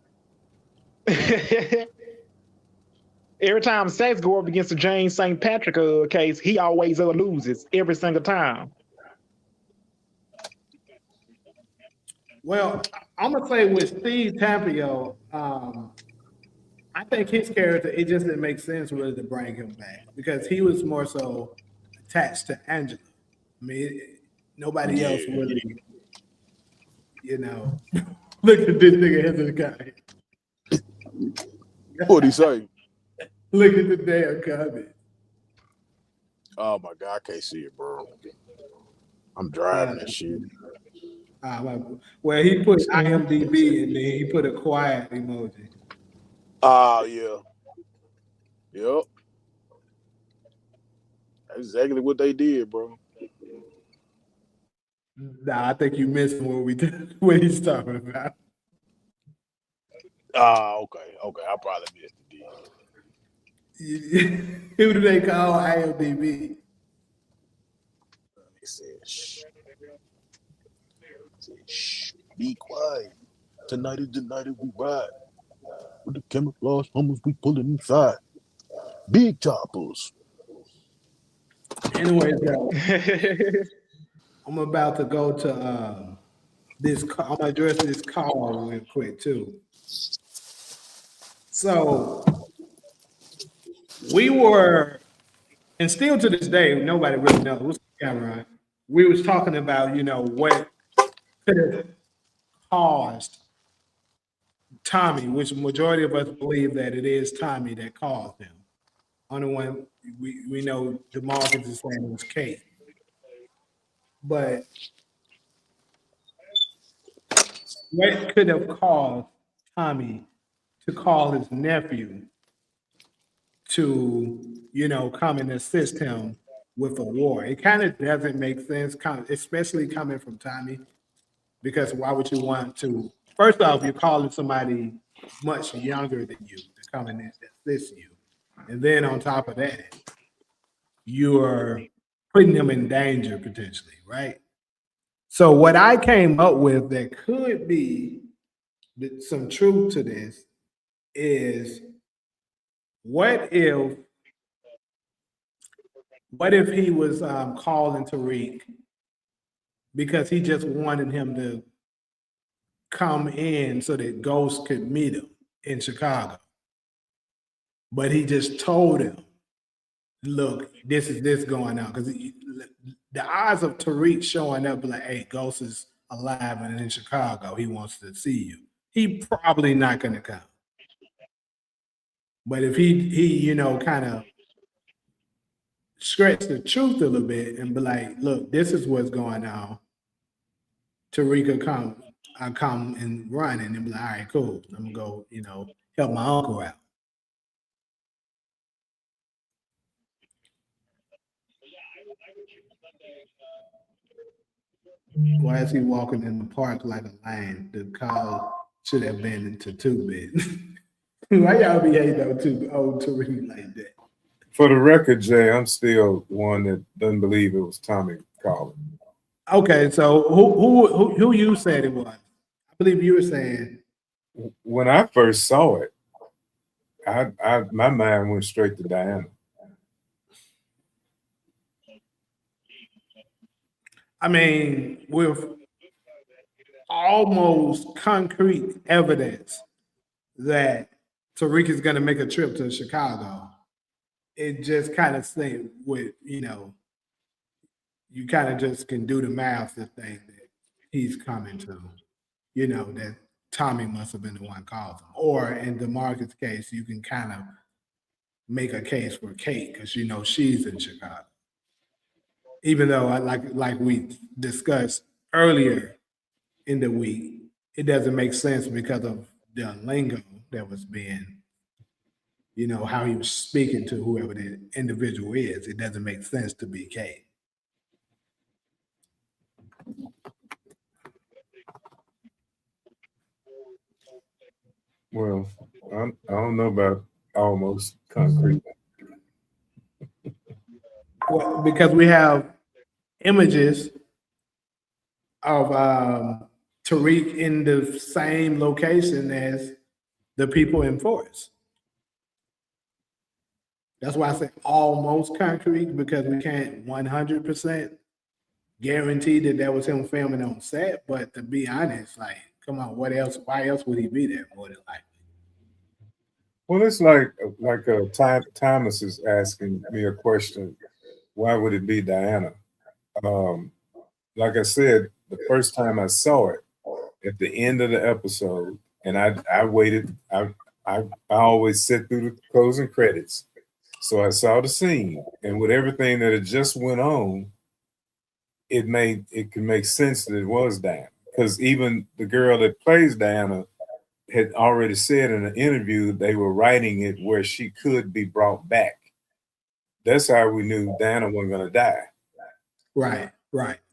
Every time Sax go up against the James St. Patrick case, he always loses every single time. Well, I'm gonna say with Steve Tapio, I think his character, it just didn't make sense really to bring him back because he was more so attached to Angela. I mean, nobody else really, you know. Look at this nigga as a guy. What'd he say? Look at the damn comment. Oh my God, I can't see it, bro. I'm driving that shit. Well, he put IMDb and then he put a quiet emoji. Yeah. Yep. That's exactly what they did, bro. Nah, I think you missed what he's talking about. Okay. I probably missed it. Who do they call IMDb? They said, shh, be quiet. Tonight is the night that we ride. With the camouflage hummers we pulling inside. Big choppers. Anyway, I'm about to go to this. I'm gonna address this call real quick too. So we were, and still to this day, nobody really knows. What's the camera on? We was talking about, what could have caused Tommy, which majority of us believe that it is Tommy that caused him. Only one we know DeMarcus is saying was Kate. But what could have caused Tommy to call his nephew to, come and assist him with a war? It kind of doesn't make sense, especially coming from Tommy, because why would you want to? first off, you're calling somebody much younger than you to come in and assist you. And then on top of that, you're putting them in danger potentially, right? So what I came up with that could be some truth to this is what if he was calling Tariq because he just wanted him to come in so that Ghost could meet him in Chicago. But he just told him, look, this is this going on. Because the odds of Tariq showing up like, hey, Ghost is alive and in Chicago, he wants to see you. He probably not going to come. But if he you know, kind of stretch the truth a little bit and be like, look, this is what's going on. Tariq will come, I come and run and be like, all right, cool. I'm gonna go, you know, help my uncle out. Why is he walking in the park like a lion? The call should have been into 2-bit. Why y'all be hating on old Tariq like that? For the record, Jay, I'm still one that doesn't believe it was Tommy calling. Okay, so who you said it was? I believe you were saying. When I first saw it, my mind went straight to Diana. I mean, with almost concrete evidence that Tariq is going to make a trip to Chicago, it just kind of seemed with, you know, you kind of just can do the math to think that he's coming to, you know, that Tommy must have been the one calling him. Or in DeMarcus' case, you can kind of make a case for Kate because you know she's in Chicago. Even though, like we discussed earlier in the week, it doesn't make sense because of the lingo that was being, you know, how he was speaking to whoever the individual is. It doesn't make sense to be Kate. Well, I don't know about almost concrete. Well, because we have images of Tariq in the same location as the people in Forest. That's why I say almost concrete, because we can't 100% guarantee that was him filming on set. But to be honest, like, come on, what else? Why else would he be there more than likely? Well, it's like Thomas is asking me a question. Why would it be Diana? Like I said, the first time I saw it, at the end of the episode, and I waited. I always sit through the closing credits, so I saw the scene, and with everything that had just went on, it could make sense that it was Diana, because even the girl that plays Diana had already said in an interview they were writing it where she could be brought back. That's how we knew Diana wasn't going to die. Right.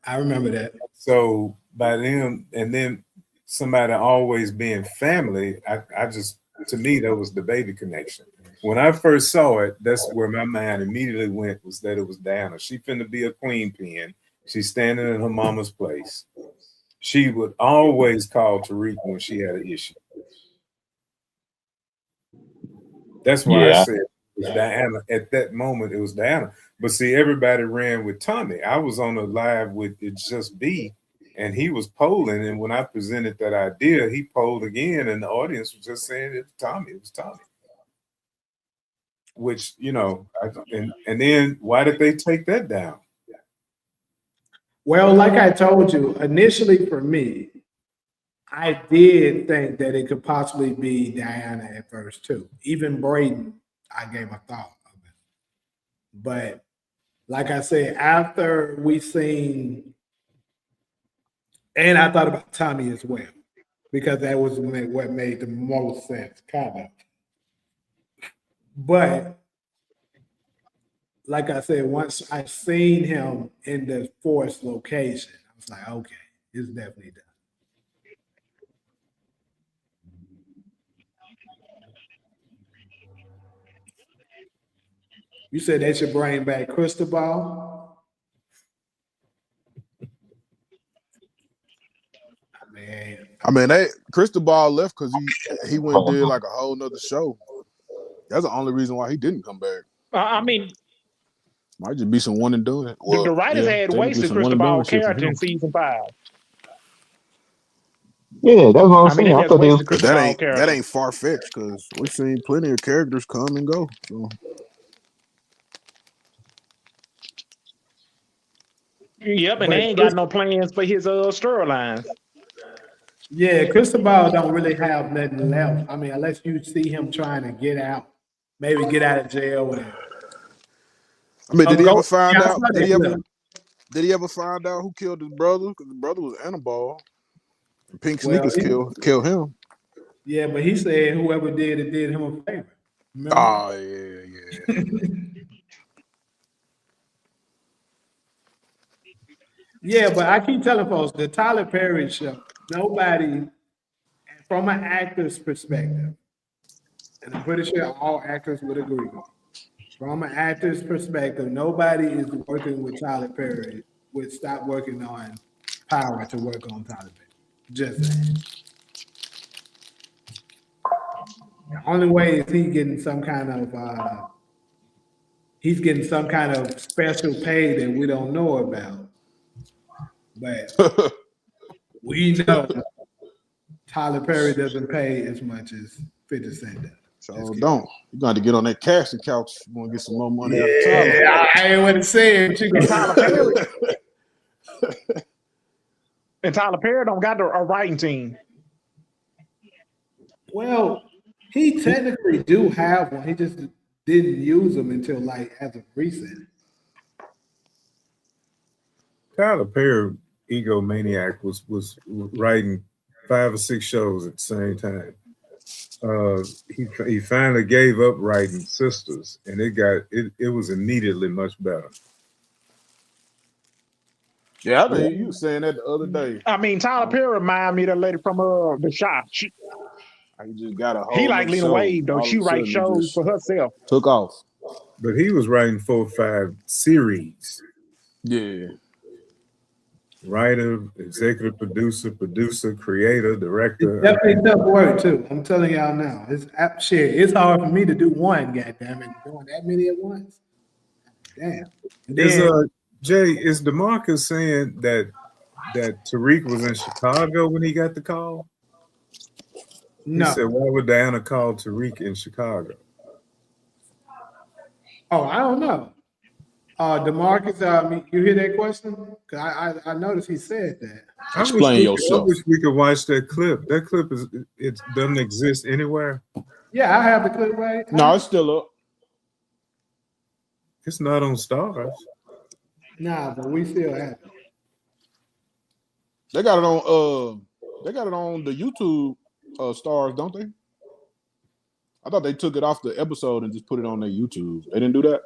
I remember that. So by them, and then somebody always being family, I just, to me, that was the baby connection. When I first saw it, that's where my mind immediately went, was that it was Diana. She finna be a queen pin. She's standing in her mama's place. She would always call Tariq when she had an issue. That's why I said it was Diana. At that moment, it was Diana. But see, everybody ran with Tommy. I was on a live with It's Just B, and he was polling. And when I presented that idea, he polled again, and the audience was just saying it was Tommy. It was Tommy. Which, you know, and then why did they take that down? Well, like I told you, initially for me, I did think that it could possibly be Diana at first too. Even Braden, I gave a thought of it. But like I said, after we seen, and I thought about Tommy as well, because that was what made the most sense, kind of. But like I said, once I seen him in the Forest location, I was like, okay, it's definitely done. You said they should bring back Cristobal. I mean, Cristobal left because he went and did like a whole nother show. That's the only reason why he didn't come back. I mean, might just be some one and done. Well, the writers had wasted Cristobal character in season 5. Yeah, that's what I'm saying. They I just thought they was. wasted Cristobal character. That ain't far fetched because we've seen plenty of characters come and go. So. Yep, and they ain't got no plans for his storylines. Yeah, Cristobal don't really have nothing left. I mean, unless you see him trying to get out, maybe get out of jail. I mean, did he ever find out? Did he ever find out who killed his brother? Because his brother was Annabelle. Pink Sneakers killed him. Yeah, but he said whoever did it did him a favor. Remember? Oh, yeah. Yeah, but I keep telling folks, the Tyler Perry show, nobody, from an actor's perspective, and I'm pretty sure all actors would agree, from an actor's perspective, nobody is working with Tyler Perry would stop working on Power to work on Tyler Perry. Just saying. The only way is he's getting some kind of special pay that we don't know about. But we know Tyler Perry doesn't pay as much as 50 Cent does. So don't. You're going to get on that casting couch if you want to get some more money out of Tyler. I ain't want to say it. You Tyler Perry. And Tyler Perry don't got a writing team. Well, he technically do have one. He just didn't use them until like as of recent. Tyler Perry, egomaniac, was writing 5 or 6 shows at the same time. He finally gave up writing Sisters, and it was immediately much better. Yeah, I think you were saying that the other day. I mean, Tyler Perry reminded me of that lady from The Shop. He just got a whole He like Lena Waithe, though. She writes shows for herself. Took off. But he was writing 4 or 5 series. Yeah. Writer, executive producer, creator, director. It's definitely tough work too. I'm telling y'all now. It's hard for me to do one, goddamn it. Doing that many at once. Damn. Jay, is DeMarcus saying that Tariq was in Chicago when he got the call? No. He said, why would Diana call Tariq in Chicago? Oh, I don't know. DeMarcus, you hear that question? Because I noticed he said that. Explain yourself. I wish we could watch that clip. That clip doesn't exist anywhere. Yeah, I have the clip right. No, it's still up. It's not on Stars. Nah, but we still have it. They got it on the YouTube Stars, don't they? I thought they took it off the episode and just put it on their YouTube. They didn't do that?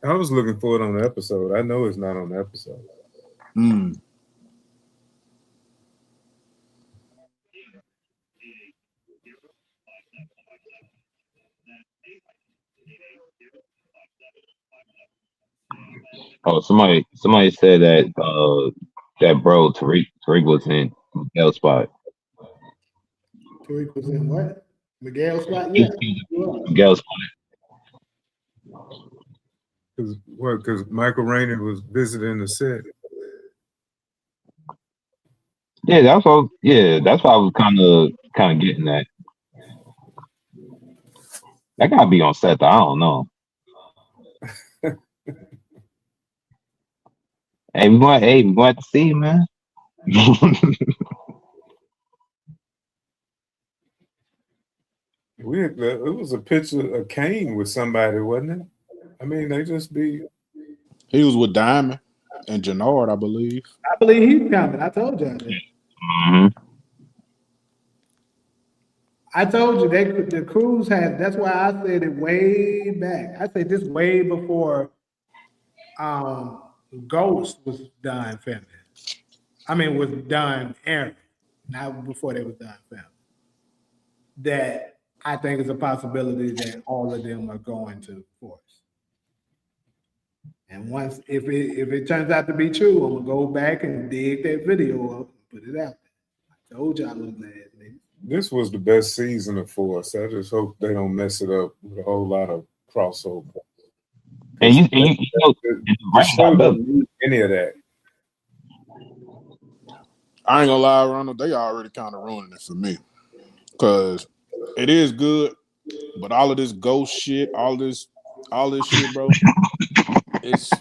I was looking for it on the episode. I know it's not on the episode. Oh, somebody said that that bro Tariq was in Miguel's spot. Tariq was in what? Miguel's spot? Yeah. Miguel's spot. Because Michael Raynor was visiting the set. Yeah, that's why I was kind of getting that. That gotta be on set, though. I don't know. Hey, we going to see, man. It was a picture of Kane with somebody, wasn't it? I mean, they just be. He was with Diamond and Jannard, I believe. I believe he's coming. I told you that. Mm-hmm. I told you the cruise had. That's why I said it way back. I said this way before Ghost was done filming. I mean, was done airing, not before they was done filming. That I think it's a possibility that all of them are going to force. And once, if it turns out to be true, I'm gonna go back and dig that video up and put it out there. I told y'all little ass niggas. This was the best season of Force. I just hope they don't mess it up with a whole lot of crossover. And you know, The show doesn't need any of that. I ain't gonna lie, Ronald. They already kind of ruining it for me, cause it is good, but all of this ghost shit, all this shit, bro. That's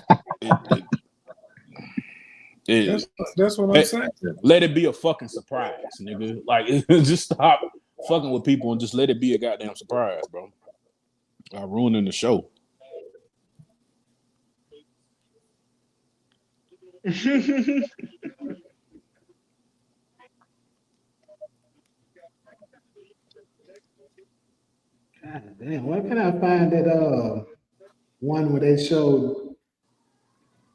what I'm saying. Let it be a fucking surprise, nigga. Like, just stop fucking with people and just let it be a goddamn surprise, bro. Ruining the show. God damn, where can I find that one where they showed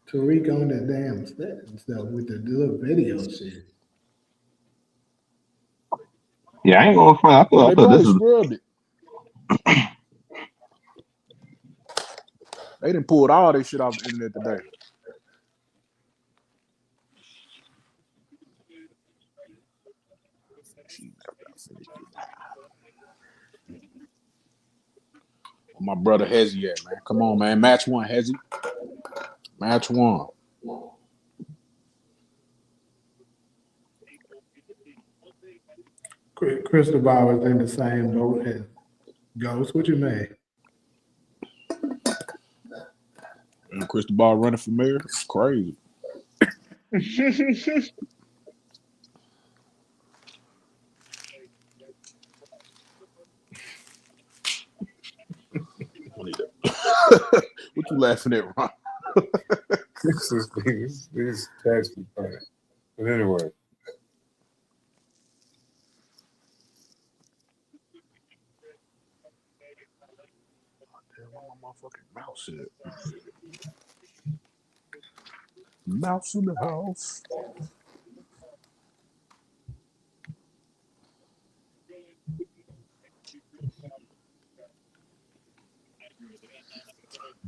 Tariq on the damn set and stuff with the little video shit? Yeah, I ain't gonna front. I thought this was scrubbed it. They done pulled all this shit off the internet today. My brother Hezzy at, man. Come on, man. Match one, Hezzy. Match one. Cristobal was in the same boat as Ghost. What you mean? And Cristobal running for mayor? It's crazy. What you laughing at, Ron? These cats be funny. But anyway. Where my motherfucking mouse at? Mouse in the house.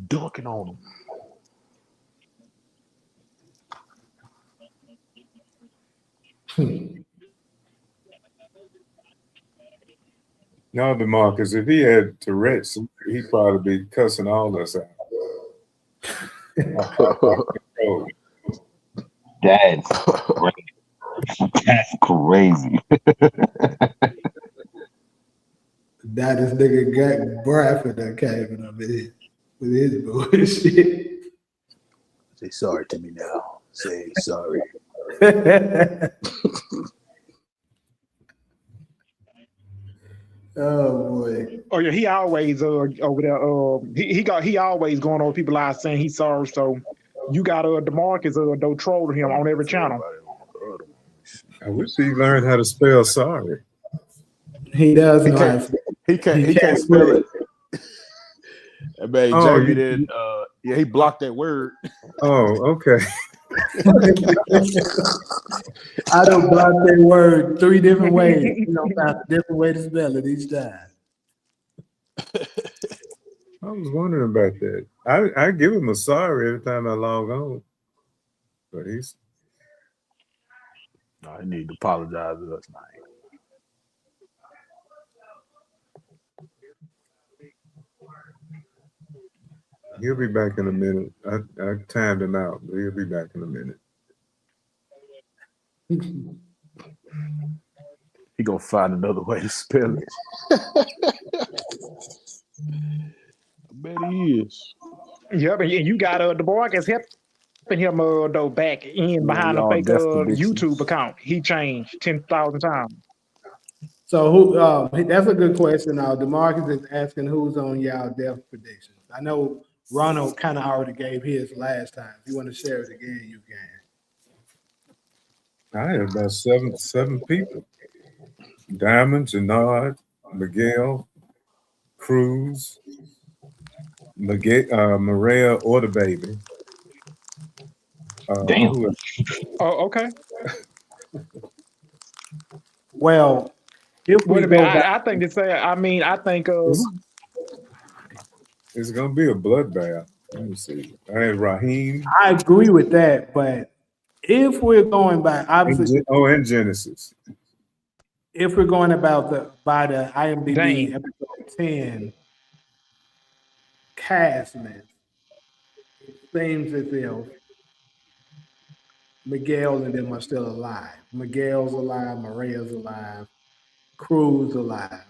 Dunking on him. No, DeMarcus, if he had Tourette's, he'd probably be cussing all us out. That's crazy. That's crazy. That this nigga got Bradford that came in up with his bullshit. Say sorry to me now. Say sorry. Oh boy. Oh yeah, he always over there. He always going over people out saying he's sorry. So you got DeMarcus don't troll him on every channel. I wish he learned how to spell sorry. He does. He can't spell it. That man Jamie did. Yeah, he blocked that word. Oh, okay. I don't block that word 3 different ways. You know, find a different way to spell it each time. I was wondering about that. I give him a sorry every time I log on. But he's No, he need to apologize to us, man. He'll be back in a minute. I timed him out, but he'll be back in a minute. He gonna find another way to spell it. I bet he is. Yep, and you got DeMarcus helping him though back in behind a fake YouTube account. He changed 10,000 times. So who? That's a good question. DeMarcus is asking who's on y'all death predictions. I know Ronald kind of already gave his last time. If you want to share it again, you can. I had about seven people. Diamond, Jannard, Miguel, Cruz, Maria, or the baby. Damn. Oh, okay. Well, if we Wait a minute. go back, I think it's. I think. It's gonna be a bloodbath. Let me see. And Raheem I agree with that, but if we're going back, obviously, and Genesis. if we're going about by the IMDb Dang. episode 10 cast list, it seems as if Miguel and them are still alive. Miguel's alive, Maria's alive, Cruz alive.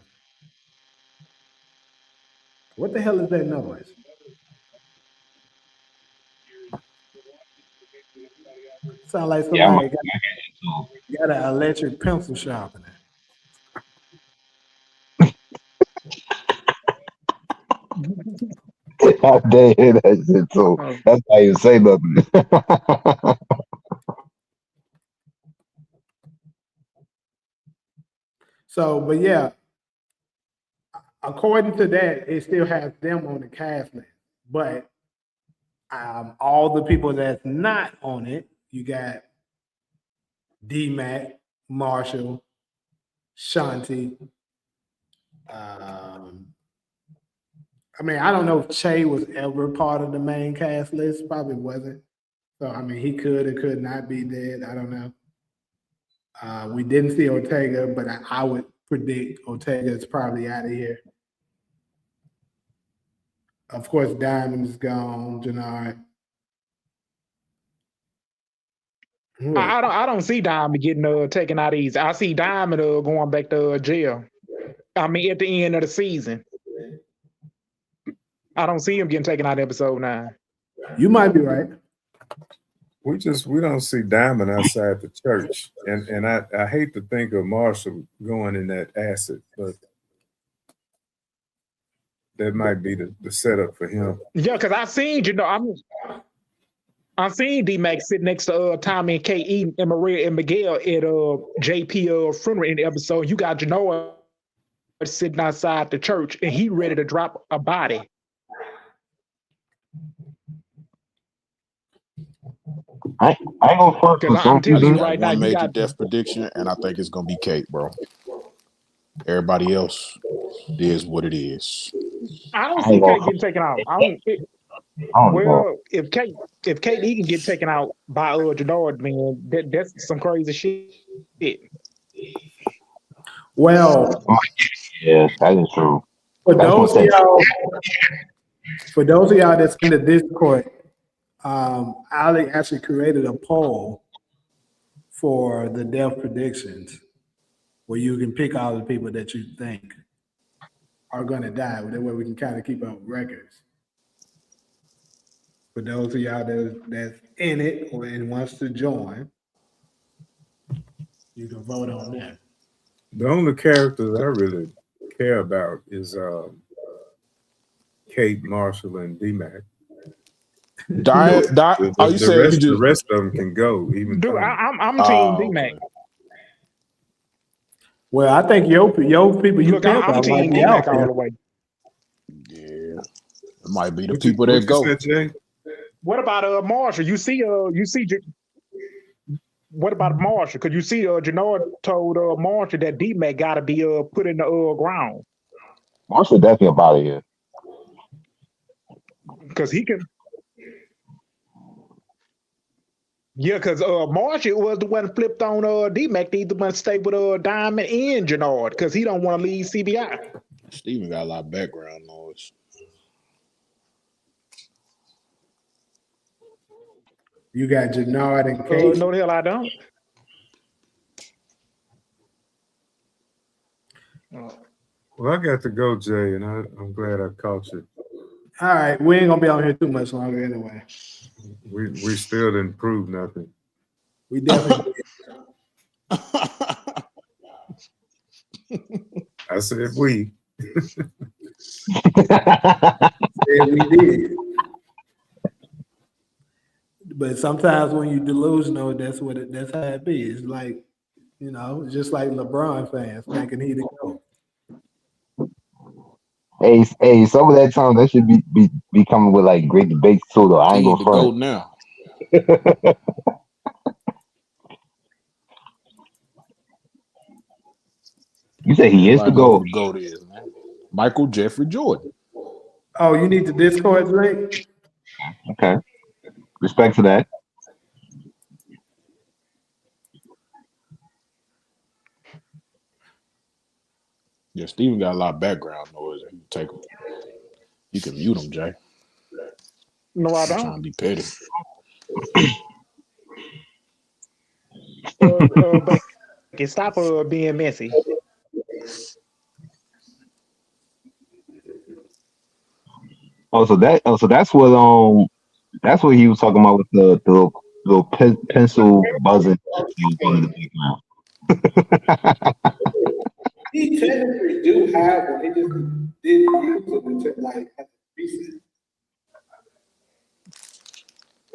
What the hell is that noise? Sound like Yeah, somebody got an electric pencil sharpener. I dare hear that shit too. Oh. That's why you say nothing. So, but yeah, according to that, it still has them on the cast list. But all the people that's not on it, you got D-Mac, Marshall, Shanti. I don't know if Che was ever part of the main cast list. Probably wasn't. So, he could or could not be dead. I don't know. We didn't see Ortega, but I would predict Ortega is probably out of here. Of course, Diamond is gone. Jannard. I don't see Diamond getting taken out easy. I see Diamond going back to jail. At the end of the season. I don't see him getting taken out episode 9. You might be right. We don't see Diamond outside the church. And I hate to think of Marshall going in that acid, but that might be the setup for him. Yeah, because I seen, I seen D-Mac sitting next to Tommy and K.E. and Maria and Miguel at JP funeral in the episode. You got Genoa sitting outside the church and he ready to drop a body. I go first. Because I'm telling you right now, one you major got death prediction, and I think it's gonna be Kate, bro. Everybody else is what it is. I don't see Kate getting taken out. Well, if Kate can get taken out by Jadard, man, that's some crazy shit. Well, yes, that is true. for those of y'all that's in the Discord, Ali actually created a poll for the death predictions where you can pick all the people that you think are going to die. That way we can kind of keep up records. For those of y'all that's in it or wants to join, you can vote on that. The only characters I really care about is Kate, Marshall, and D-Mac. The rest of them can go. Even dude, I'm team D-Mac. Well, I think your people you look, I'm team D-Mac all the way. Yeah, it might be the people that go. What about Marshall? What about Marshall? Because you see, Jannard told Marshall that D-Mac got to be put in the ground. Marshall definitely about it here. Because he can. Yeah, because Marshall was the one flipped on D-Mac. He the one to stay with Diamond and Jannard because he don't want to leave CBI. Steven got a lot of background noise. You got Jannard and Kate. No, the hell I don't. Well, I got to go, Jay, and I'm glad I caught you. All right, we ain't gonna be on here too much longer anyway. We still didn't prove nothing. We definitely. I said we. Yeah, we did. But sometimes when you delusional, that's how it be. It's like, just like LeBron fans thinking he the GOAT. Hey, some of that time that should be coming with like great debates too, though. I ain't gonna front. Now. You say he is the Everybody know who GOAT. the GOAT is, man. Michael Jeffrey Jordan. Oh, you need the Discord link? Okay. Respect to that. Yeah, Steven got a lot of background noise. You can mute him, Jay. No, I I'm trying don't. to be petty. But stop being messy. So that's what he was talking about with the little pencil buzzing he was doing in the background. He technically do have one. He just didn't use it until like recent.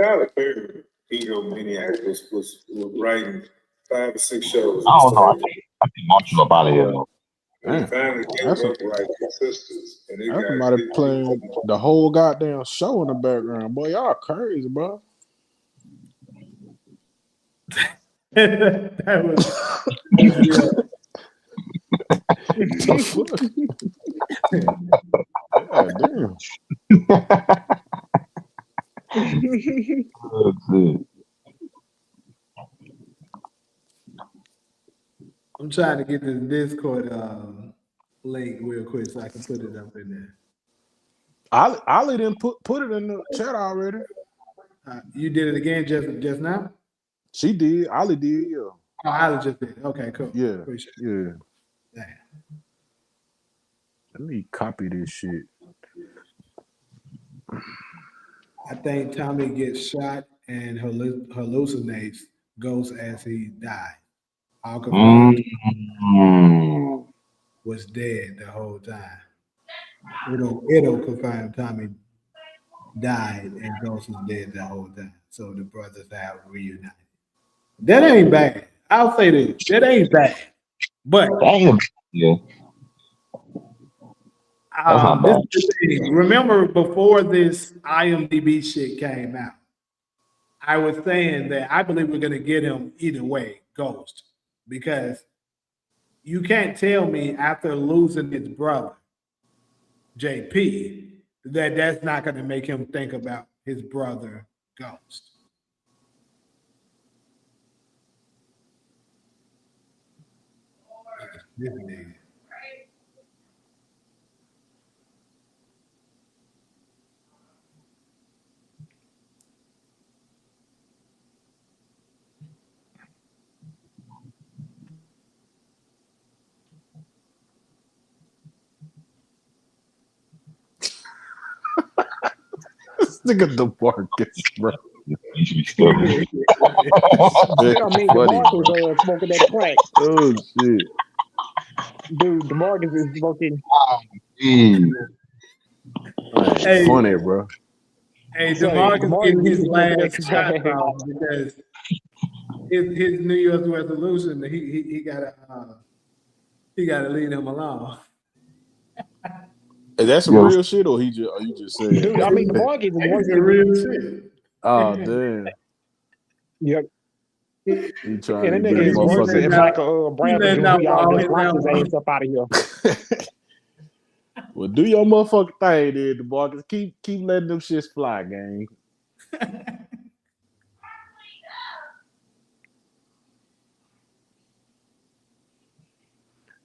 Tyler Perry, egomaniac, was writing 5 or 6 shows I and don't know. started. I think Marshall up out of here though. And he Damn, finally gave that's up writing Sisters. And it that's got somebody playing the whole goddamn show in the background. Boy, y'all crazy, bro. That was The fuck? God damn. That's it. I'm trying to get the Discord link real quick so I can put it up in there. Ali didn't put it in the chat already. You did it again just now? She did. Ali did, yeah. Oh, I just did. Okay, cool. Yeah. Appreciate it. Yeah. Damn. Let me copy this shit. I think Tommy gets shot and hallucinates ghosts as he died. All confirmed was dead the whole time. It'll confirm Tommy died and Ghost was dead the whole time. So the brothers have reunited. That ain't bad. I'll say this. That ain't bad. But Damn. Yeah, that's not this bad. is the thing. Remember before this IMDb shit came out, I was saying that I believe we're gonna get him either way, Ghost, because you can't tell me after losing his brother, JP, that that's not gonna make him think about his brother, Ghost. This nigga. This nigga the Marcus, bro. You should be stupid. I mean, Funny, DeMarcus bro. smoking that crack. Oh shit. Dude, DeMarcus is smoking. Jeez. Man, Hey, funny, bro. hey, Say, DeMarcus getting DeMarcus his is smoking last that shot crack. off because his New Year's resolution he gotta leave him alone. Is that some Yo, real shit or you just saying Dude, I that? mean, DeMarcus is It's a working. real shit. Oh damn. Yeah. He And trying that to get nigga a is worse letting than motherfucker. out- Michael he Bradford, letting who out y'all all just his locked his ammo. ass up out of here. Well, do your motherfucking thing, then, the Marcus. Keep letting them shits fly, gang.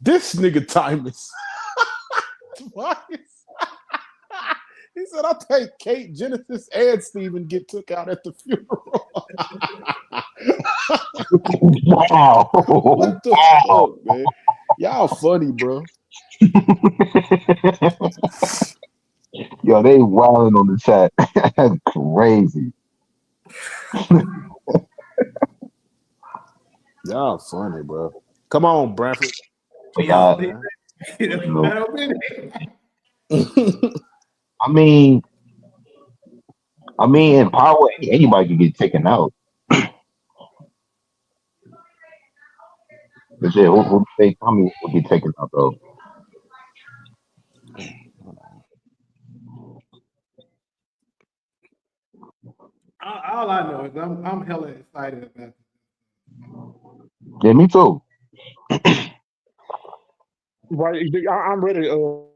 This nigga Timus. Marcus. He said, I think Kate, Genesis, and Steven get took out at the funeral. wow. What the Wow. fuck, man? Y'all funny, bro. Yo, they wilding on the chat. That's crazy. Y'all funny, bro. Come on, Bradford. But Come on, y'all, man. I mean, in power, anybody can get taken out. But yeah, who say Tommy will get taken out though? All I know is I'm hella excited about it. Yeah, me too. Right, I'm ready for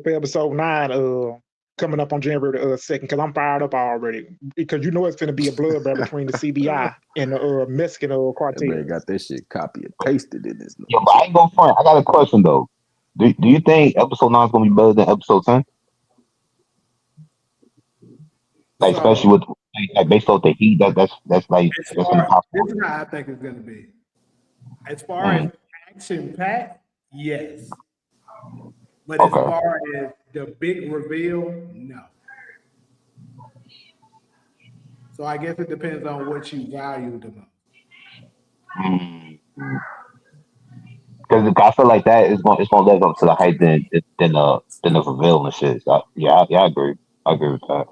episode 9. Coming up on January 2nd, because I'm fired up already. Because you know it's going to be a bloodbath between the CBI and the Mexican That cartel. man got that shit copy and pasted in his. Yeah, but I ain't gonna front. I got a question though. Do you think episode 9 is gonna be better than episode 10? Like especially So with like based off the heat that's like as that's in the far top. this is how I think it's gonna be. As far as action packed, yes. But as Okay. far as the big reveal, no. So I guess it depends on what you value the most. Because I feel like that is going it's gonna live up to the hype than the reveal and shit. So, I agree. I agree with that.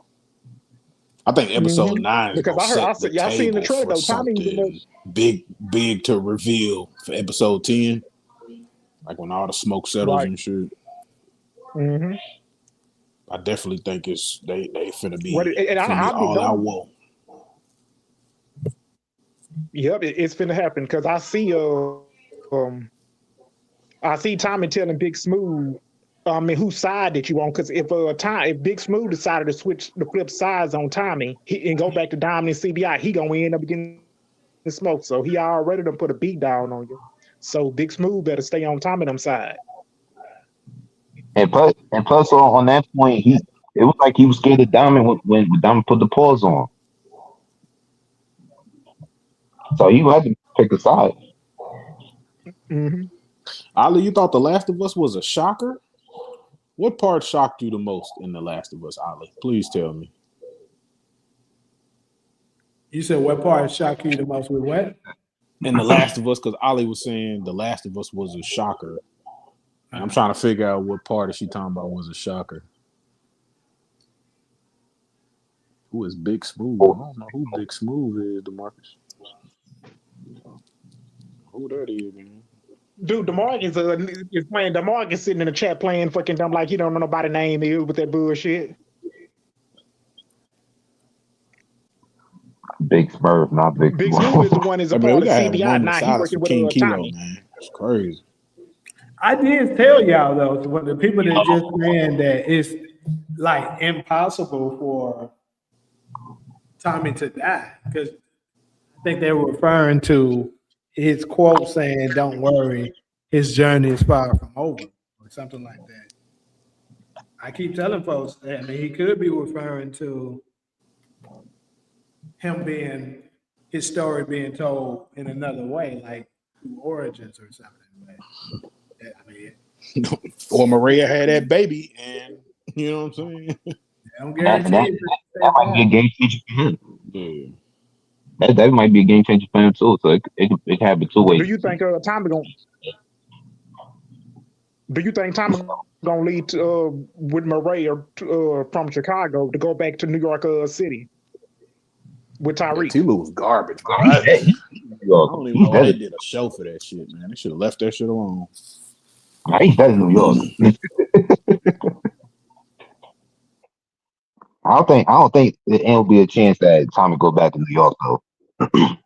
I think episode 9 is Because gonna set the y'all seen the table trailer for though. Tommy even something big to reveal for episode 10. Like when all the smoke settles Right. and shit. Mm-hmm. I definitely think it's they finna be I'll be all out war. Yep, it's finna happen because I see Tommy telling Big Smooth, whose side that you on? Because if Big Smooth decided to switch the flip sides on Tommy and go back to Diamond and CBI, he gonna end up getting the smoke. So he already done put a beat down on you. So Big Smooth better stay on Tommy them side. And plus on that point, it was like he was scared of Diamond when Diamond put the paws on. So he had to pick a side. Mm-hmm. Ali, you thought The Last of Us was a shocker? What part shocked you the most in The Last of Us, Ali? Please tell me. You said what part shocked you the most with what? In The Last of Us, because Ali was saying The Last of Us was a shocker. And I'm trying to figure out what part is she talking about was a shocker. Who is Big Smooth? I don't know who Big Smooth is, DeMarcus. Who that is, man? Dude, DeMarcus is playing. DeMarcus sitting in the chat playing fucking dumb like he don't know nobody's name is with that bullshit. Big Smurf, not Big Big Smurf. Smooth is the one that's a Man, part we of gotta have a CBI. moment Now of he silence working for King with Kilo, Tommy. man. It's crazy. I did tell y'all though, so when the people that just ran that it's like impossible for Tommy to die because I think they were referring to his quote saying, "Don't worry, his journey is far from over," or something like that. I keep telling folks that he could be referring to him being his story being told in another way, like through origins or something. But, Or Maria had that baby, and you know what I'm saying? I don't guarantee that might be a game changer for him. Yeah. That might be a game changer for him too. So it could happen two ways. Do you think Tommy gonna? Do you think Tommy gonna lead with Maria from Chicago to go back to New York City with Tyreek? Tilo was garbage, bro. He's I don't even know why they dead. did a show for that shit, man. They should have left that shit alone. He's dead in New York. I don't think there'll be a chance that Tommy go back to New York though.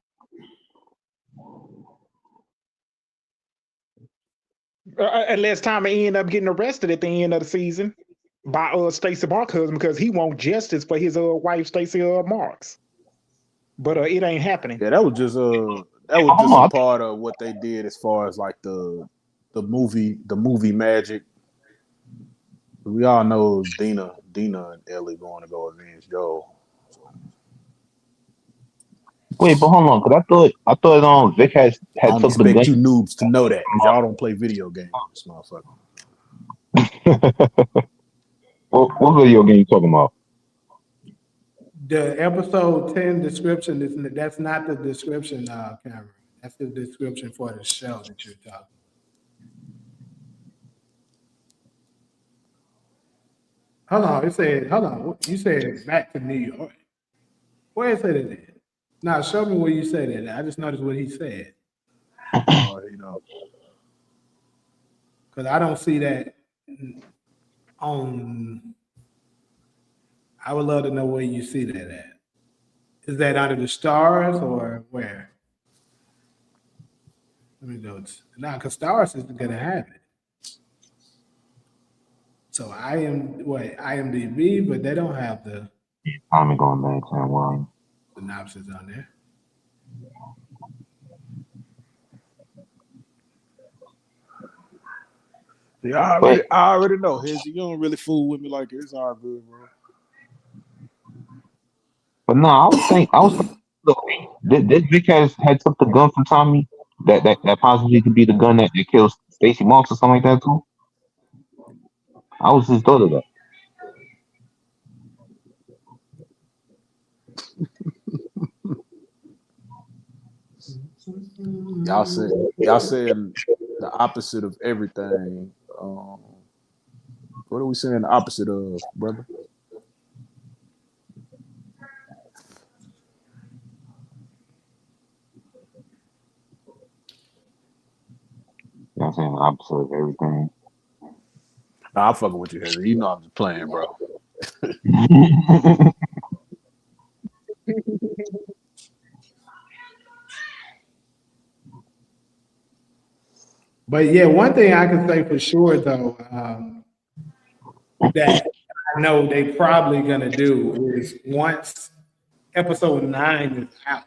Unless Tommy end up getting arrested at the end of the season by Stacey Marks' husband because he wants justice for his wife Stacey Marks. But it ain't happening. Yeah, that was just a part of what they did as far as like the movie magic. We all know Dina and Ellie going to go avenge Joel. Wait, but hold on, because I thought Vic had I don't took the expect gun. you noobs to know that because y'all don't play video games, motherfucker. What video game you talking about? The episode 10 description that's not the description, Cameron. That's the description for the show that you're talking. Hold on. You said back to New York. Where is it at? Now show me where you said it. I just noticed what he said. Because I don't see that on. I would love to know where you see that at. Is that under the stars or where? Let me go. Now, because stars is gonna have it. So IMDb, but they don't have the Tommy going back to one. synopsis on there. Yeah, I already know. You don't really fool with me like it. It's all good, bro. But no, I was thinking, look, this Vic had took the gun from Tommy. That possibly could be the gun that kills Stacy Marks or something like that too. I was just thought of that. Y'all saying the opposite of everything. What are we saying the opposite of, brother? You know what I'm saying? The opposite of everything. Nah, I'm fucking with you, Henry. You know I'm just playing, bro. But yeah, one thing I can say for sure though, that I know they probably gonna do is once episode 9 is out,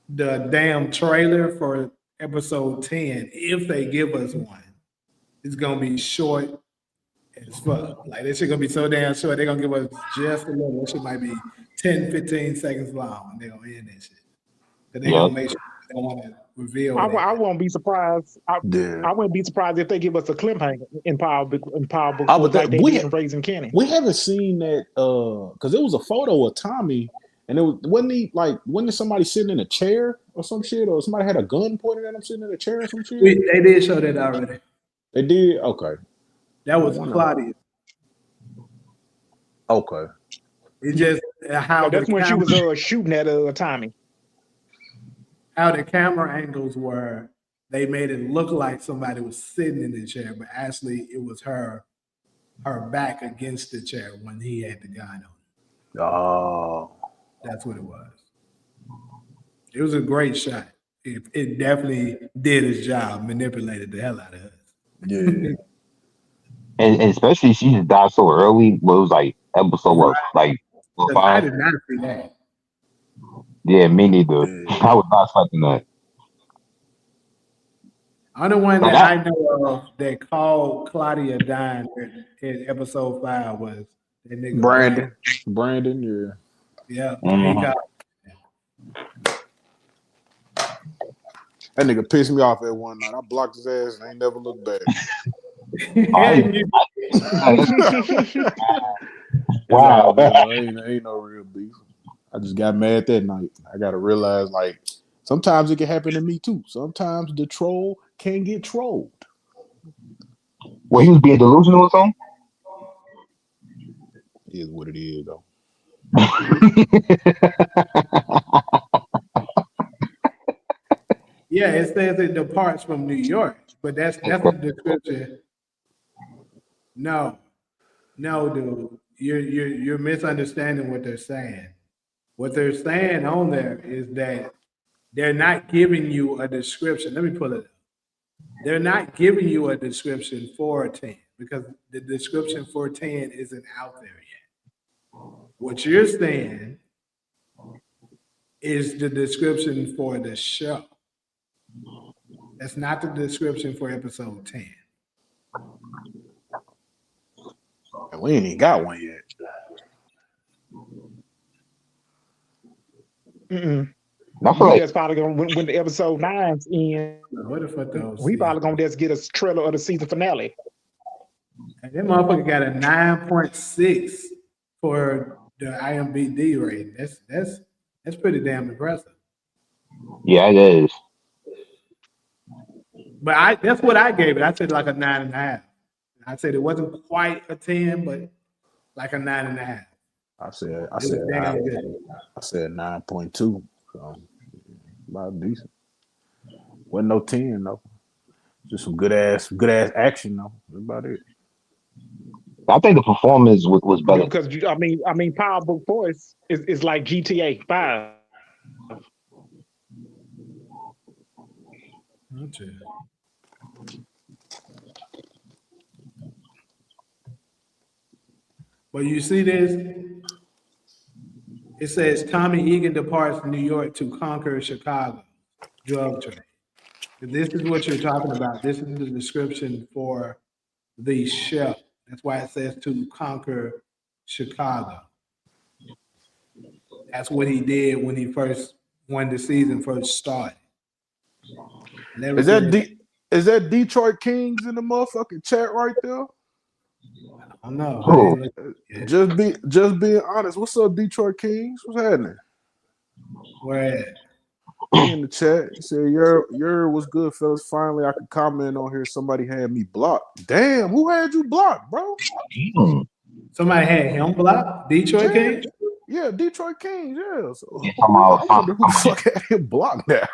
the damn trailer for episode 10, if they give us one, is gonna be short as fuck. Like this shit gonna be so damn short, they're gonna give us just a little. That shit might be 10, 15 seconds long, and they're gonna end that shit. But they're Yeah. gonna make sure they don't want to reveal it. I won't be surprised. I wouldn't be surprised if they give us a cliffhanger in Power Book but like they did in Raising Kenny. We haven't seen that because it was a photo of Tommy, and wasn't somebody sitting in a chair or some shit, or somebody had a gun pointed at him sitting in a chair or some shit? They did show that already. They did? Okay. That was Claudia. Okay. It just how that's the when camera, she was shooting at Tommy. How the camera angles were, they made it look like somebody was sitting in the chair, but actually it was her back against the chair when he had the gun on. Oh. That's what it was. It was a great shot. It definitely did its job, manipulated the hell out of us. Yeah. And especially she just died so early. What it was like episode what? Like I 5? did not see that. Yeah, me neither. Yeah. I was not expecting that. Other one Like that I know of that called Claudia dying in episode 5 was that nigga Brandon, yeah. Yeah, Mhm. he got. That nigga pissed me off at one night. I blocked his ass and I ain't never looked back. Wow. Ain't no real beef. I just got mad that night. I gotta realize, like, sometimes it can happen to me too. Sometimes the troll can get trolled. Well, he was being delusional or something? It is what it is, though. Yeah, it says it departs from New York, but that's the description. No, dude, you're misunderstanding what they're saying. What they're saying on there is that they're not giving you a description. Let me pull it up. They're not giving you a description for a 10 because the description for 10 isn't out there yet. What you're saying is the description for the show. That's not the description for episode 10. And we ain't even got one yet. That's probably gonna when the episode 9's in. What the fuck those? We probably gonna just get a trailer of the season finale. And that motherfucker got a 9.6 for the IMDb rating. That's pretty damn impressive. Yeah, it is. But that's what I gave it. I said like a 9.5. I said it wasn't quite a 10, but like a 9.5. I said 9.2. So about decent. Wasn't no 10 though. Just some good ass action though. That's about it. I think the performance was better. Because I mean, Power Book Force is like GTA 5. But you see this? It says Tommy Egan departs New York to conquer Chicago drug trade. If this is what you're talking about, this is the description for the show. That's why it says to conquer Chicago. That's what he did when the season first started. Is that Detroit Kings in the motherfucking chat right there? I don't know. Who? Just being honest. What's up, Detroit Kings? What's happening? Where at? He in the chat. He said, "Your was good, fellas. Finally, I could comment on here. Somebody had me blocked. Damn, who had you blocked, bro? Somebody had him blocked? Detroit Kings? Yeah, Detroit Kings. Yeah. So, Yeah, talking I wonder who the fuck had him blocked now.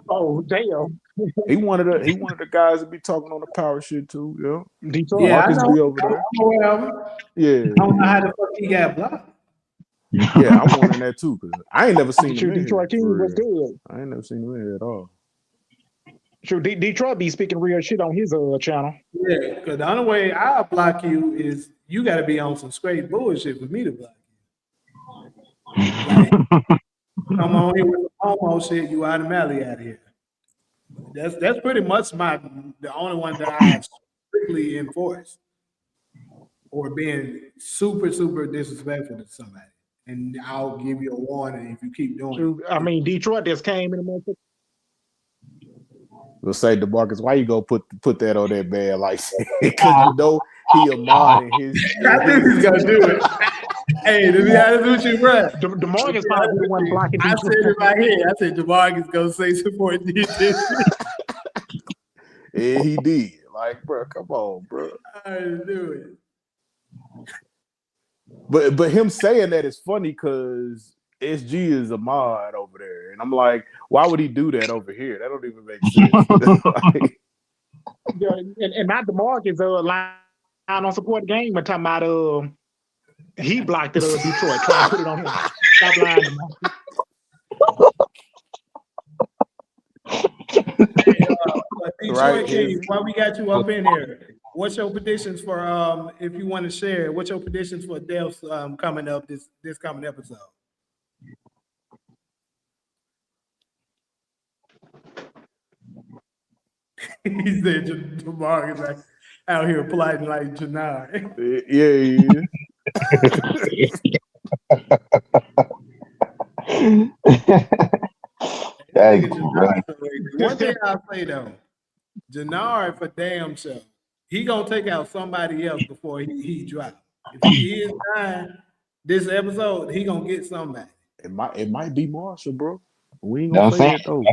Oh damn! He wanted the guys to be talking on the power shit too. Yeah. Detroit. Yeah, Marcus I know. be over there. I Yeah. don't know how the fuck he got blocked. Yeah, I'm wondering that too because I ain't never seen him Sure, in here. Detroit Kings For was real. good. I ain't never seen him in here at all. Sure, Detroit be speaking real shit on his channel. Yeah, because the only way I'll block you is you got to be on some straight bullshit for me to block you. Like, come on here with the homo shit, you automatically out of here. That's pretty much the only one that I strictly enforce, or being super, super disrespectful to somebody. And I'll give you a warning if you keep doing Sure, it. I mean, Detroit just came in the month. We'll say DeMarcus, why you go put that on that man like because you know he a mod in his. I knew he was gonna do it. Hey, to be honest with you, bro. DeMarcus probably the one blocking I Detroit. said in my head, I said DeMarcus gonna say support did this shit. And he did. Like, bro, come on, bro. I knew it. But him saying that is funny because SG is a mod over there, and I'm like, why would he do that over here? That don't even make sense. Like, Yeah, and not DeMarcus line on support game and talking about he blocked it Detroit, trying to put it on him. Stop lying, DeMarcus. Detroit Right, Kings, while we got you up in here, what's your predictions for if you want to share? What's your predictions for Delph's coming up this coming episode? He said Jamar is like out here plotting like Janai. yeah. One thing I'll say though, Jannar for damn sure, he gonna take out somebody else before he drops. If he is dying this episode, he gonna get somebody. It might be Marshall, bro. We ain't You know gonna what I'm say saying? that though.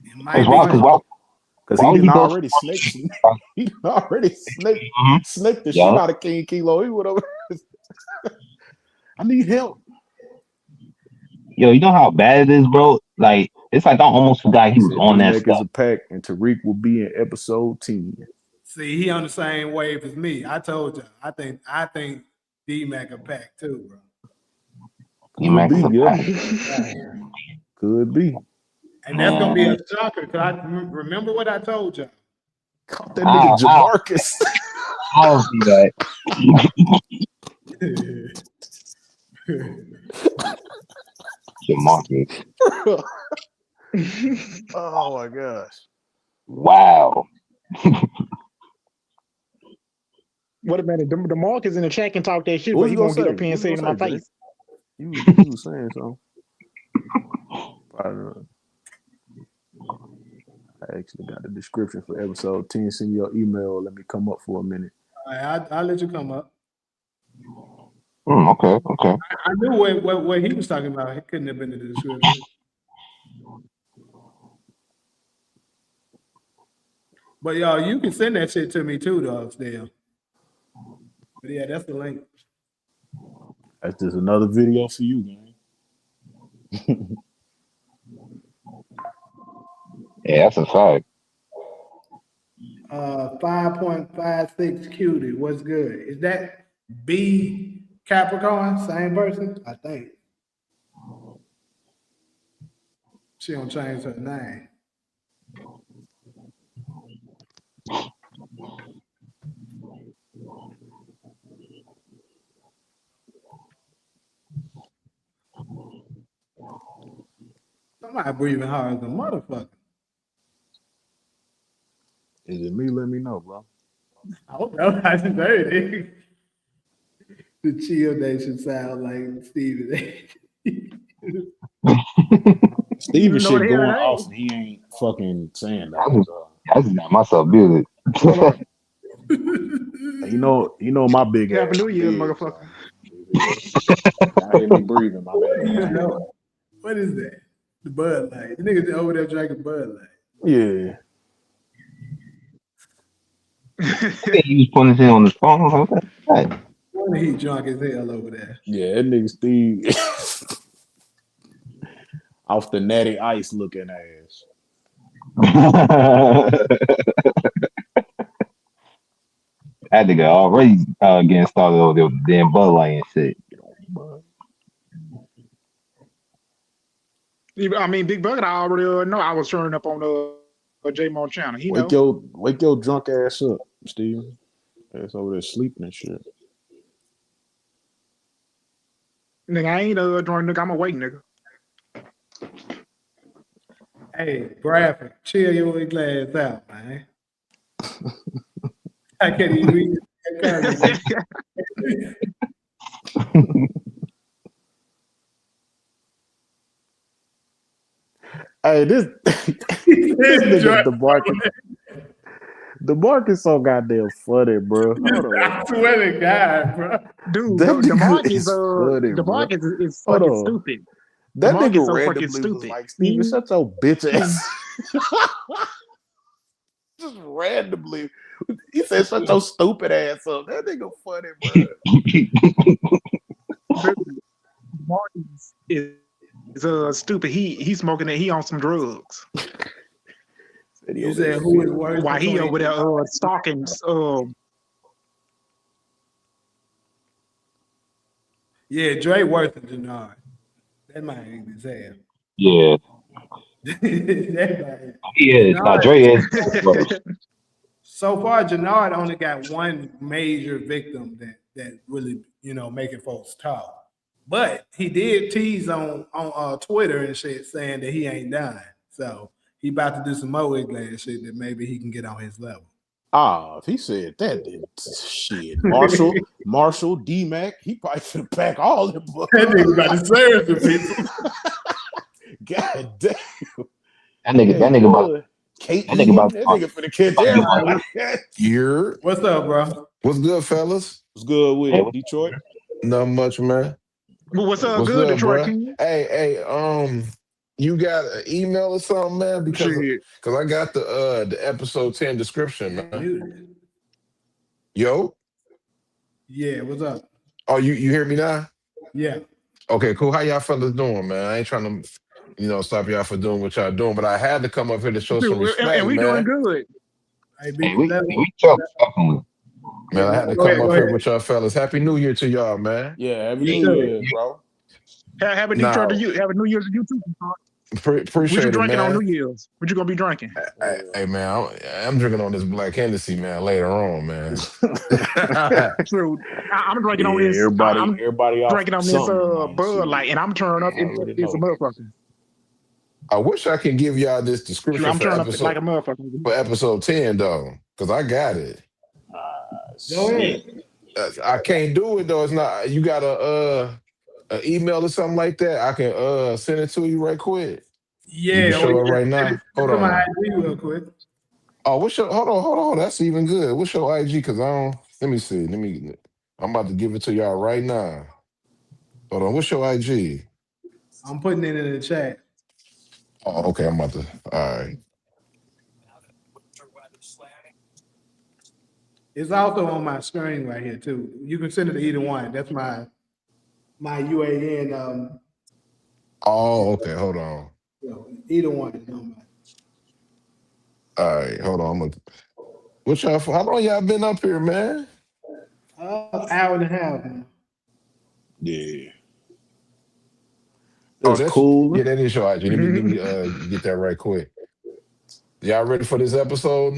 It might be Because Why he would didn't he go- already snake. He done already snake the shit out of King Kilo. He went over. I need help. Yo, you know how bad it is, bro? Like, it's like I almost forgot he was on that D-Mac is stuff. a pack, and Tariq will be in episode 10. See, he on the same wave as me. I told you. I think D-Mac a pack too, bro. Could be, yeah. Could be. And that's gonna be a shocker because I remember what I told you. Caught that nigga Jamarcus. I'll see that. Jamarcus. Oh my gosh. Wow. What a minute. DeMarcus in the chat can talk that shit, What but he was gonna you get up gonna here and say? say it in my Jay? face. You was saying something. I actually got the description for episode 10. Send your email. Let me come up for a minute. All right, I'll let you come up. Okay. I knew what he was talking about. It couldn't have been in the description. But y'all, you can send that shit to me too, though, still. But yeah, that's the link. That's just another video for you, man. Yeah, that's a fact. 5.56 cutie. What's good? Is that B Capricorn? Same person? I think. She don't change her name. Somebody breathing hard as a motherfucker. Is it me? Let me know, bro. I don't know. I just heard it. The chill nation sound like Steven. Steven know shit the hell going it off is. and he ain't fucking saying I nothing. just, So. I just got myself muted. You know my big Happy ass New is Year's, big. motherfucker. So. Y'all hear me breathing, my bad. What is that? The Bud Light. The niggas over there drinking Bud Light. Yeah. He was putting it on his phone. I was like, what the Wonder he drunk as hell over there. Yeah, that nigga Steve off the natty ice looking ass. heck? That nigga already getting started over there with the damn Bud Light and shit. I mean, Big Bucket, I already know I was turning up on J Mo channel. He Wake know. your drunk ass up, Steven. Ass over there sleeping and shit. Nigga, I ain't drunk, nigga. I'm awake, nigga. Hey, Bradford, chill your ugly ass out, man. I can't even read that comment. Hey, this nigga DeMarcus so goddamn funny, bro. Hold on. I swear to God, bro. Dude, That nigga DeMarcus is funny, bro. is Hold fucking on. stupid. That DeMarcus nigga so fucking randomly was stupid. like, Steven, shut your bitch ass. Just randomly. He said, shut your stupid ass up. That nigga funny, bro. DeMarcus is stupid. He smoking it. He on some drugs. You said who is worse? Why he over there stalking? Yeah, Dre worse than Jannard. That might even say him. Yeah, That might. he is. Now Dre is worse. So far, Jannard only got one major victim that really, making folks talk. But he did tease on Twitter and shit saying that he ain't done. So he about to do some more ugly shit that maybe he can get on his level. If he said that, then shit. Marshall, D-Mac, he probably finna pack all them books. That nigga about to serve the people. God damn. That nigga about. Kate That nigga about. that nigga finna catch everybody. You're What's up, bro? what's good, fellas? What's good with Hey, it, Detroit? Not much, man. What's up? What's Good, good, Detroit bro? King. Hey, you got an email or something, man? Because I got the episode 10 description, man. Yo, Yeah, what's up? oh, you hear me now? Yeah. Okay, cool. How y'all fellas doing, man? I ain't trying to, stop y'all for doing what y'all doing, but I had to come up here to show some respect, And we doing man. good. Hey, we talk definitely. Man, I had to come up here with y'all fellas. Happy New Year to y'all, man. Yeah, Happy New Year, bro. Have a Now, New Year's to you too. What appreciate you it, drinking on man. New Year's? What you gonna be drinking? Hey, man, I'm drinking on this Black Hennessy, man, later on, man. True. I'm drinking on this. Everybody off drinking on this something tonight, Bud Light, and I'm turning up it's a motherfucker. I wish I could give y'all this True, description I'm for turning up like a motherfucker. episode 10, though, because I got it. Go ahead. I can't do it, though. It's not, you got an email or something like that. I can send it to you right quick. Yeah. You can show it right now. Hold on. My IG real quick. Oh, hold on. That's even good. What's your IG? Because let me see. I'm about to give it to y'all right now. Hold on. What's your IG? I'm putting it in the chat. Oh, okay. I'm about to. All right. It's also on my screen right here too. You can send it to either one. That's my UAN. Oh, okay. Hold on. Either one. All right. Hold on. What y'all? How long y'all been up here, man? Hour and a half. Man. Yeah. Oh, That's cool. Yeah, that is your IG. Let me get that right quick. Y'all ready for this episode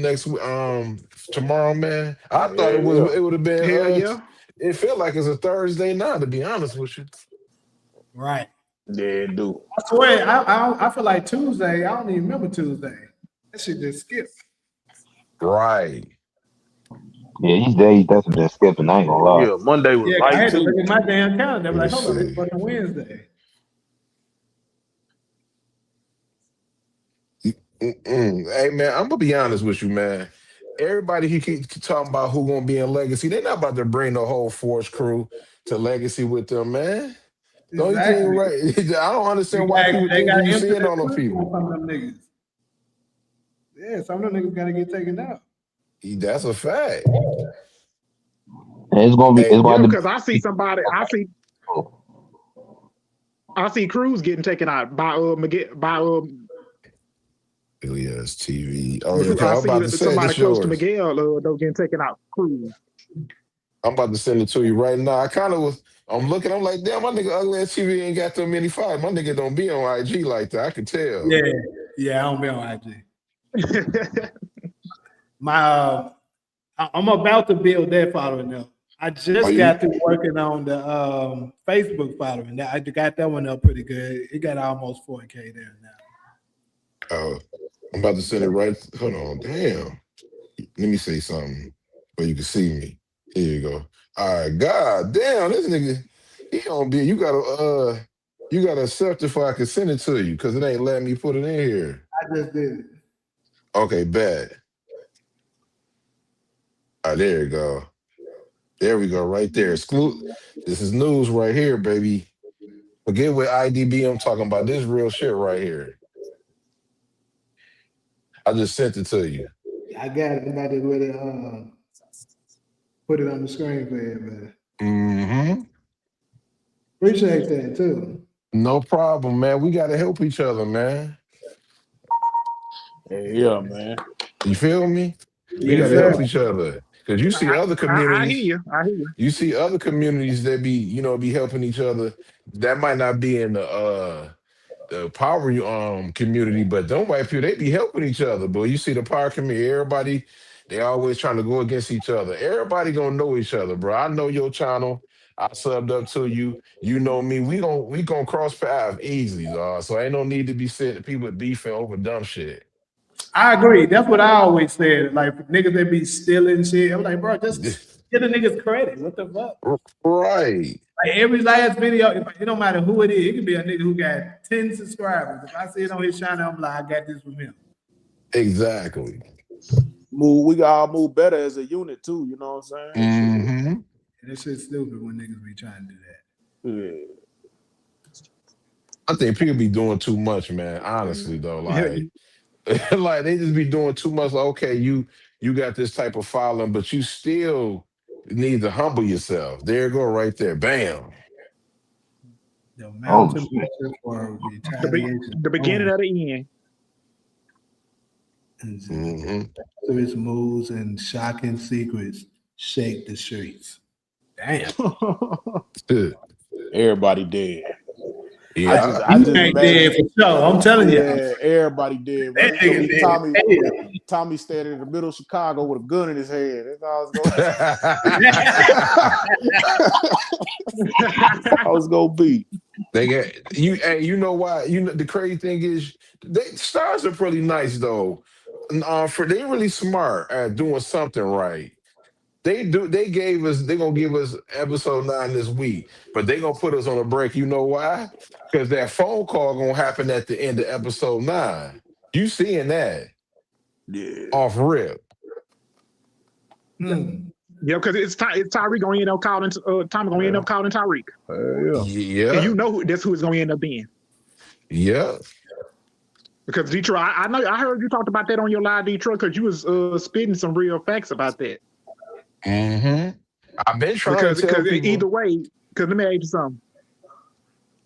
tomorrow, man? I thought it would have been Hell yeah. it felt like it's a Thursday now, to be honest with you. Right. Yeah, do. I swear, I feel like Tuesday. I don't even remember Tuesday. That shit just skipped. Right. Yeah, these days that's just skipping. I ain't gonna lie. Yeah, Monday was Yeah, I light had to too. look at my damn calendar. I'm Let me like, hold on, it's see. fucking Wednesday. Hey man, I'm gonna be honest with you, man. Everybody he keep talking about who gonna be in Legacy, they're not about to bring the whole Force crew to Legacy with them, man. The only thing, Exactly. right? I don't understand why people They got thinking you seeing infinite on them clips on people. some of them niggas. Yeah, some of them niggas gotta get taken out. That's a fact. And it's gonna be. Hey, It's Yeah, gonna have to because I see somebody. I see Cruz getting taken out by Miguel, by UglyAzzTV. Oh yeah, okay. I I'm about see to say somebody this close to yours. Miguel though getting taken out. Cruz. I'm about to send it to you right now. I kind of was. I'm looking. I'm like, damn, my nigga UglyAzzTV ain't got that many fights. My nigga don't be on IG like that. I can tell. Yeah, I don't be on IG. I'm about to build that following up. I Are just you? got through working on the Facebook following. I got that one up pretty good. It got almost 4K there now. Oh, I'm about to send it right. Hold on. Damn. Let me say something where you can see me. Here you go. All right. God damn, this nigga, he don't be. You gotta accept it before I can send it to you because it ain't letting me put it in here. I just did it. Okay, bad. All right, there you go. There we go, right there. This is news right here, baby. Forget what IDB I'm talking about. This real shit right here. I just sent it to you. I got it. I'm about to really put it on the screen for everybody. Mm-hmm. Appreciate that too. No problem, man. We gotta help each other, man. Yeah, man. You feel me? We Yes, gotta sir. help each other. Because you see other I hear communities, you. I hear you. you see other communities that be helping each other. That might not be in the power community, but them white people, they be helping each other. But you see the power community, everybody, they always trying to go against each other. Everybody gonna know each other, bro. I know your channel. I subbed up to you. You know me. We gonna cross paths easily, dog. So ain't no need to be sitting people beefing over dumb shit. I agree. That's what I always said. Like niggas that be stealing shit. I'm like, bro, just get a niggas credit. What the fuck? Right. Like every last video, it don't matter who it is. It could be a nigga who got 10 subscribers. If I see it on his channel, I'm like, I got this from him. Exactly. We got all move better as a unit too. You know what I'm saying? Mm-hmm. And that shit's stupid when niggas be trying to do that. Yeah. I think people be doing too much, man. Honestly, though, like, like they just be doing too much. Like, okay, you got this type of following, but you still need to humble yourself. There you go, right there. Bam. The Oh mountain shit. pressure for retaliation. The beginning of the end. Mm-hmm. Mysterious moves and shocking secrets shake the streets. Damn. Everybody dead. Yeah. I just ain't imagine. dead for sure. I'm telling you. Yeah, everybody dead. That It's gonna nigga be dead. Tommy standing in the middle of Chicago with a gun in his head. That's how I was gonna be. They get you, and you know why? You know the crazy thing is, stars are pretty nice though. They really smart at doing something right. They gave us. They're gonna give us episode 9 this week, but they gonna put us on a break. You know why? Because that phone call gonna happen at the end of episode 9. You seeing that? Yeah. Off rip. Yeah, because it's Tyreek gonna end up calling. Tommy gonna end up calling Tyreek. Yeah. And you know that's who it's gonna end up being. Yeah. Because Detroit, I know I heard you talked about that on your live, Detroit, because you was spitting some real facts about that. Mm-hmm. I've been trying to tell people. Either way, because let me ask you something.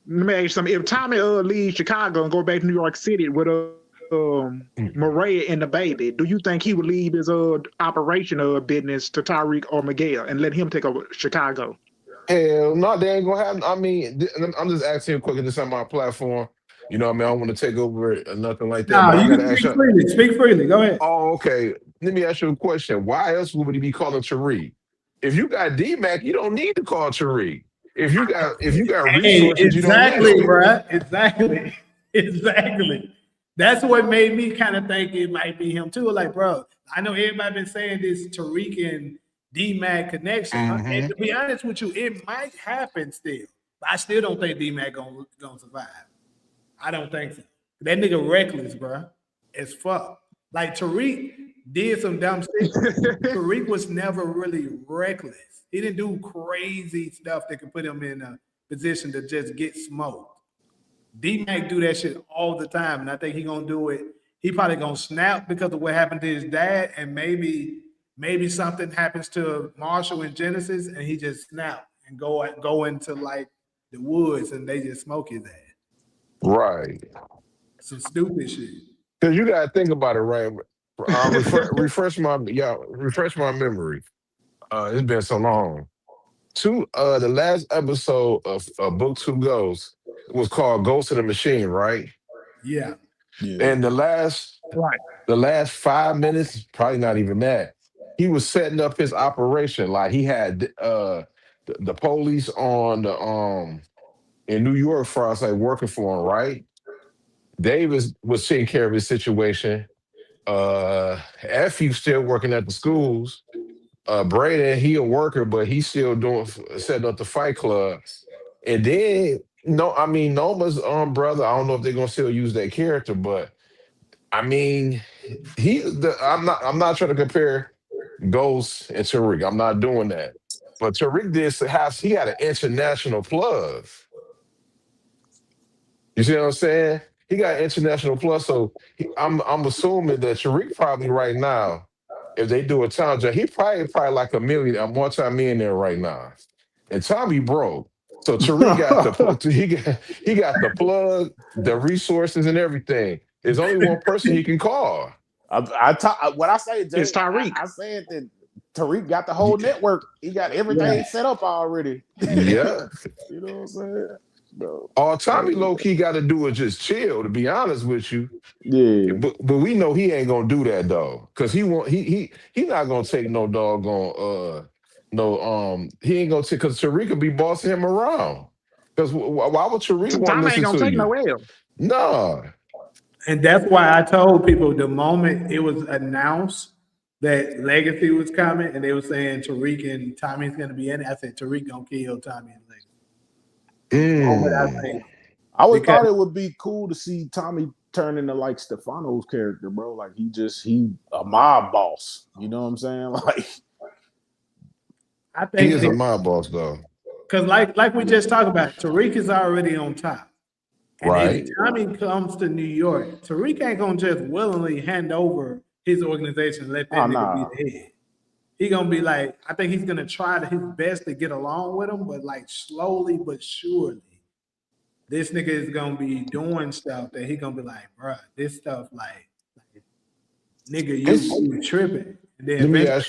If Tommy leaves Chicago and go back to New York City with Maria and the baby, do you think he would leave his operation business to Tyreek or Miguel and let him take over Chicago? Hell no, they ain't gonna have. I mean, I'm just asking you quickly. This on my platform. You know what I mean? I don't want to take over it or nothing like that. No, but I you gotta can ask you. freely. Speak freely. Go ahead. Oh, okay. Let me ask you a question. Why else would he be calling Tariq? If you got D-Mac, you don't need to call Tariq. if you got Hey, resources, you don't need exactly, them. bruh. Exactly. Exactly. That's what made me kind of think it might be him too. Like, bro, I know everybody been saying this Tariq and D-Mac connection. And to be honest with you, it might happen still. But I still don't think D-Mac gonna survive. I don't think so. That nigga reckless, bro. As fuck. Like Tariq did some dumb shit. Tariq was never really reckless. He didn't do crazy stuff that could put him in a position to just get smoked. D-Mac do that shit all the time, and I think he gonna do it. He probably gonna snap because of what happened to his dad, and maybe something happens to Marshall and Genesis, and he just snap and go into like the woods, and they just smoke his ass. Right. Some stupid shit. Because you gotta think about it, right? Refresh my memory. It's been so long. The last episode of Book 2 Ghosts was called Ghost in the Machine, right? Yeah. And the last 5 minutes, probably not even that, he was setting up his operation. Like he had the police on the in New York for us, like working for him, right? Davis was taking care of his situation. Effie still working at the schools. Braden, he a worker, but he's still setting up the Fight Club. And then Noma's brother, I don't know if they're gonna still use that character, but I mean, I'm not trying to compare Ghost and Tariq. I'm not doing that. But Tariq he had an international plug. You see what I'm saying? He got international plus, so I'm assuming that Tariq probably right now, if they do a time jump, he probably like a multi-millionaire right now. And Tommy broke. So Tariq got he got the plug, the resources, and everything. There's only one person he can call. When I say Jay, It's Tyreek. I said that Tariq got the whole network. He got everything set up already. Yeah. You know what I'm saying? No. All Tommy low key got to do is just chill. To be honest with you, Yeah. But we know he ain't gonna do that though, because he not gonna take no doggone he ain't gonna take, because Tariq will be bossing him around. Because why would Tariq want to Tom ain't listen gonna to take you? no L. Nah. And that's why I told people the moment it was announced that Legacy was coming, and they were saying Tariq and Tommy's gonna be in it, I said Tariq gonna kill Tommy and Legacy. I always thought it would be cool to see Tommy turn into like Stefano's character, bro. Like he a mob boss. You know what I'm saying? Like I think he is a mob boss though. Because like we just talked about, Tariq is already on top. And right. if Tommy comes to New York, Tariq ain't gonna just willingly hand over his organization and let that nigga be the head. He gonna be like, I think he's gonna try his best to get along with him, but like slowly but surely, this nigga is gonna be doing stuff that he gonna be like, bruh, this stuff like nigga, you tripping. And then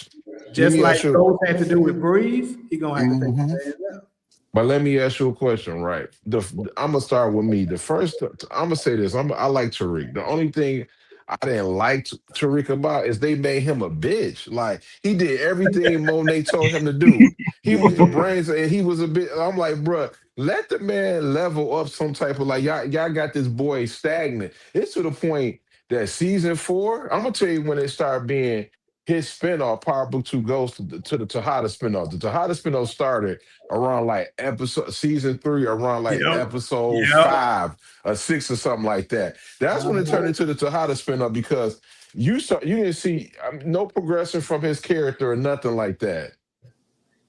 just like Ghost had to do with Breeze, he gonna have to take his ass out. But let me ask you a question, right? I'm gonna start with me. The first, I'm gonna say this. I like Tariq. The only thing I didn't like Tariq about is they made him a bitch. Like he did everything Monet told him to do. He was the brains, and he was a bit. I'm like, bruh, let the man level up some type of like y'all got this boy stagnant. It's to the point that season 4. I'm gonna tell you when it started being his spinoff, Power Book 2 goes to the Tejada spinoff. The Tejada spinoff started around like season 3, around like episode 5 or 6 or something like that. That's when it turned into the Tejada spinoff, because you didn't see no progression from his character or nothing like that.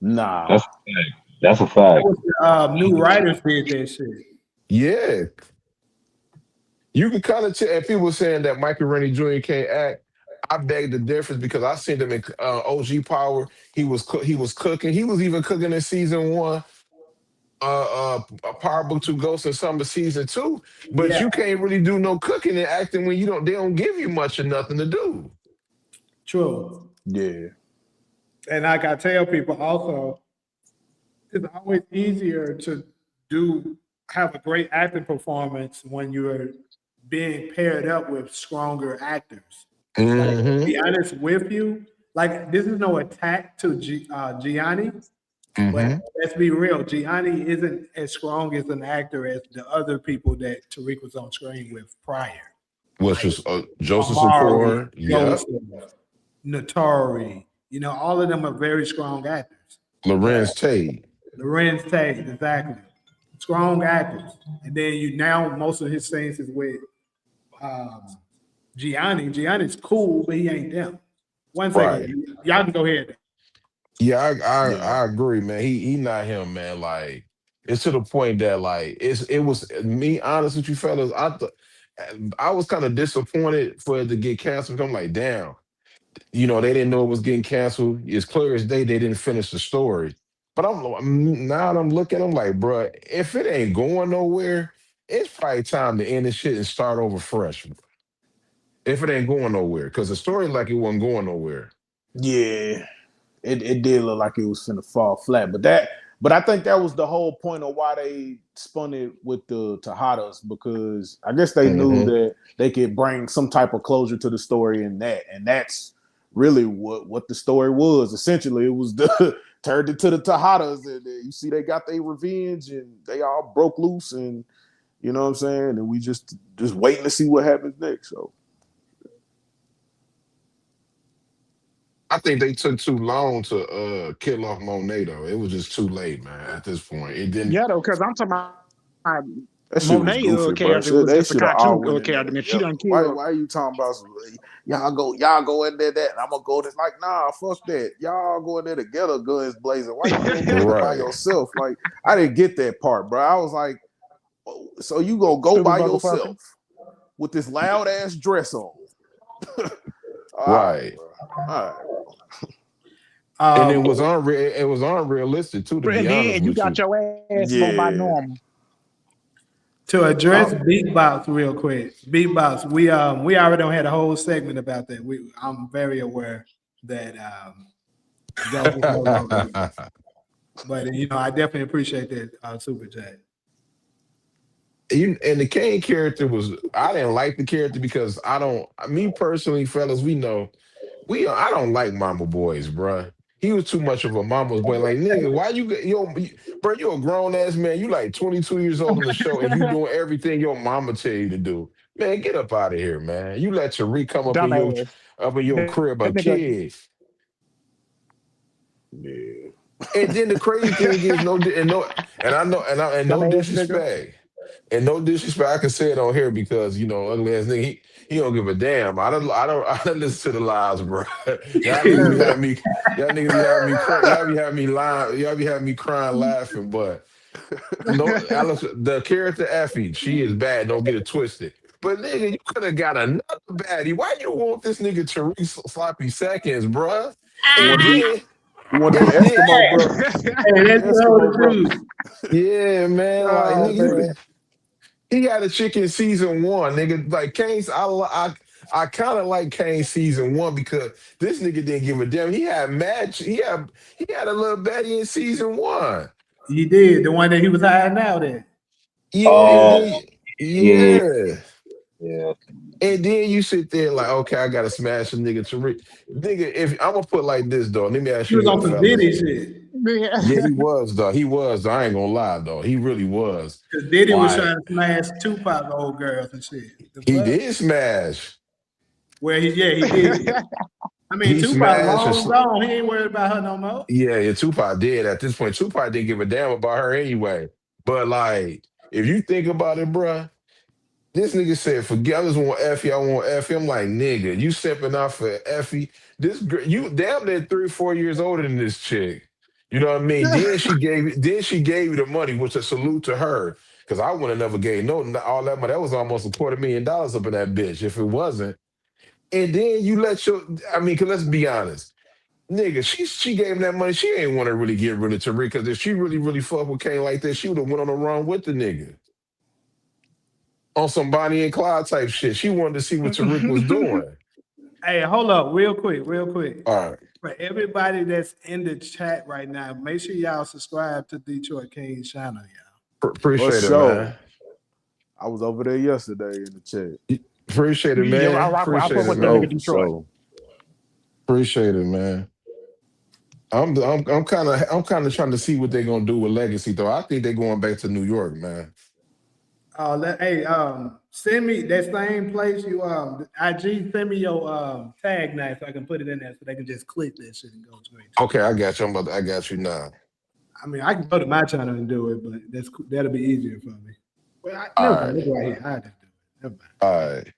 Nah, that's a fact. New writers did that shit. Yeah, you can kind of tell. And people saying that Michael Rennie Jr. can't act. I beg the difference, because I seen him in OG Power. He was cooking. He was even cooking in season 1. Power Book 2 Ghosts and some of season 2. But you can't really do no cooking and acting when they don't give you much or nothing to do. True. Yeah. And like I tell people also, it's always easier to have a great acting performance when you're being paired up with stronger actors. Like, to be honest with you, like this is no attack to Gianni, But Mm-hmm. let's be real, Gianni isn't as strong as an actor as the other people that Tariq was on screen with prior. Which Like was Joseph Amari, Secor. Yep. Joseph, Natari. All of them are very strong actors. But Lorenz Tate. Lorenz Tate, exactly. Strong actors. And then now most of his scenes is with um, Gianni. Gianni's cool, but he ain't them. One Right. second. Y'all can go ahead. Yeah, Yeah. I agree, man. He not him, man. Like it's to the point that like it was me honest with you fellas. I was kind of disappointed for it to get canceled. I'm like, damn, they didn't know it was getting canceled. It's clear as day they didn't finish the story. But I'm looking, I'm like, bruh, if it ain't going nowhere, it's probably time to end this shit and start over fresh. If it ain't going nowhere, because the story like it wasn't going nowhere. Yeah. It did look like it was finna fall flat, but I think that was the whole point of why they spun it with the Tejadas, because I guess they knew Mm-hmm. that they could bring some type of closure to the story and that's really what the story was. Essentially, it was the turned into the Tejadas, and you see they got their revenge and they all broke loose, and you know what I'm saying, and we just waiting to see what happens next. So. I think they took too long to kill off Monet though. It was just too late, man. At this point, it didn't. Yeah, though, because I'm talking about That shit was Monet goofy, bro. character was They just a should have all cartoon went in there character, man. She together. done Why killed. are you talking about some, y'all go in there that and I'm gonna go this like nah, fuck that. Y'all go in there together, guns blazing. Why you don't go in there by Right. yourself? Like I didn't get that part, bro. I was like, oh, so you gonna go Stupid by motherfucker. yourself with this loud ass dress on? All Right. right, bro. All right. And it was unrealistic too, to And be honest then you with got you. your ass smoked by Yeah. normal. To address beatbox real quick, beatbox. We already had a whole segment about that. I'm very aware that that was no longer. But I definitely appreciate that super chat. And the Kane character I didn't like the character because me personally, fellas, I don't like mama boys, bruh. He was too much of a mama's boy. Like, nigga, why bro, you're a grown ass man. You like 22 years old in the show and you doing everything your mama tell you to do. Man, get up out of here, man. You let Tariq come up in Dumbass. your crib, a That nigga. kid. Yeah. And then the crazy thing is no Dumbass nigga. disrespect. And no disrespect, I can say it on here because ugly ass nigga, he don't give a damn. I don't listen to the lies, bro. Y'all niggas be having me cry, y'all be having me lying, y'all be having me crying laughing. But no, Alice, the character Effie, she is bad. Don't get it twisted. But nigga, you could have got another baddie. Why you want this nigga Tariq sloppy seconds, bruh? You And then want them Eskimo, bro? Hey, that's Eskimo, bro. true. yeah, man, like Oh, nigga, man. he had a chick in season one, nigga. Like Kane's, I kind of like Kane season one because this nigga didn't give a damn. He had a little baddie in season one. He did the one that he was hiding out in. Yeah, and then Yeah, yeah, yeah. and then you sit there like, okay, I gotta smash a nigga to nigga. If I'm gonna put it like this though, let me ask He you was on this, some fellas. Diddy shit. Yeah, he was though. He was. Though. I ain't gonna lie though. He really was. Because Diddy was Like trying to smash Tupac old girls and shit. The he fuck? did smash. Where he did. I mean, He Tupac smashed. long gone. He ain't worried about her no more. Yeah, Tupac did. At this point, Tupac didn't give a damn about her anyway. But like, if you think about it, bruh, this nigga said, "Forget, I just want Effie. I want Effie." I'm like, nigga, you stepping out for Effie. This girl, you damn near 3-4 years older than this chick. You know what I mean? Then she gave you the money, which a salute to her. Because I would have never gave all that money. That was almost $250,000 up in that bitch. If it wasn't, and then you because let's be honest. Nigga, she gave him that money. She ain't want to really get rid of Tariq because if she really, really fuck with Kane like that, she would have went on the run with the nigga. On some Bonnie and Clyde type shit. She wanted to see what Tariq was doing. Hey, hold up, real quick. All right. For everybody that's in the chat right now, make sure y'all subscribe to Detroit King's channel, y'all. Appreciate it, sure. man. I was over there yesterday in the chat. Appreciate it, Yeah, man. I Appreciate fuck it, with that man. nigga Detroit. Appreciate it, man. I'm kind of trying to see what they're gonna do with Legacy though. I think they're going back to New York, man. Hey, send me that same place you IG. Send me your tag name so I can put it in there so they can just click that shit and go straight. Okay, I got you. I got you now. I mean, I can go to my channel and do it, but that'll be easier for me. Well, All never mind. right. Look right here. I just do it. Never mind. All right.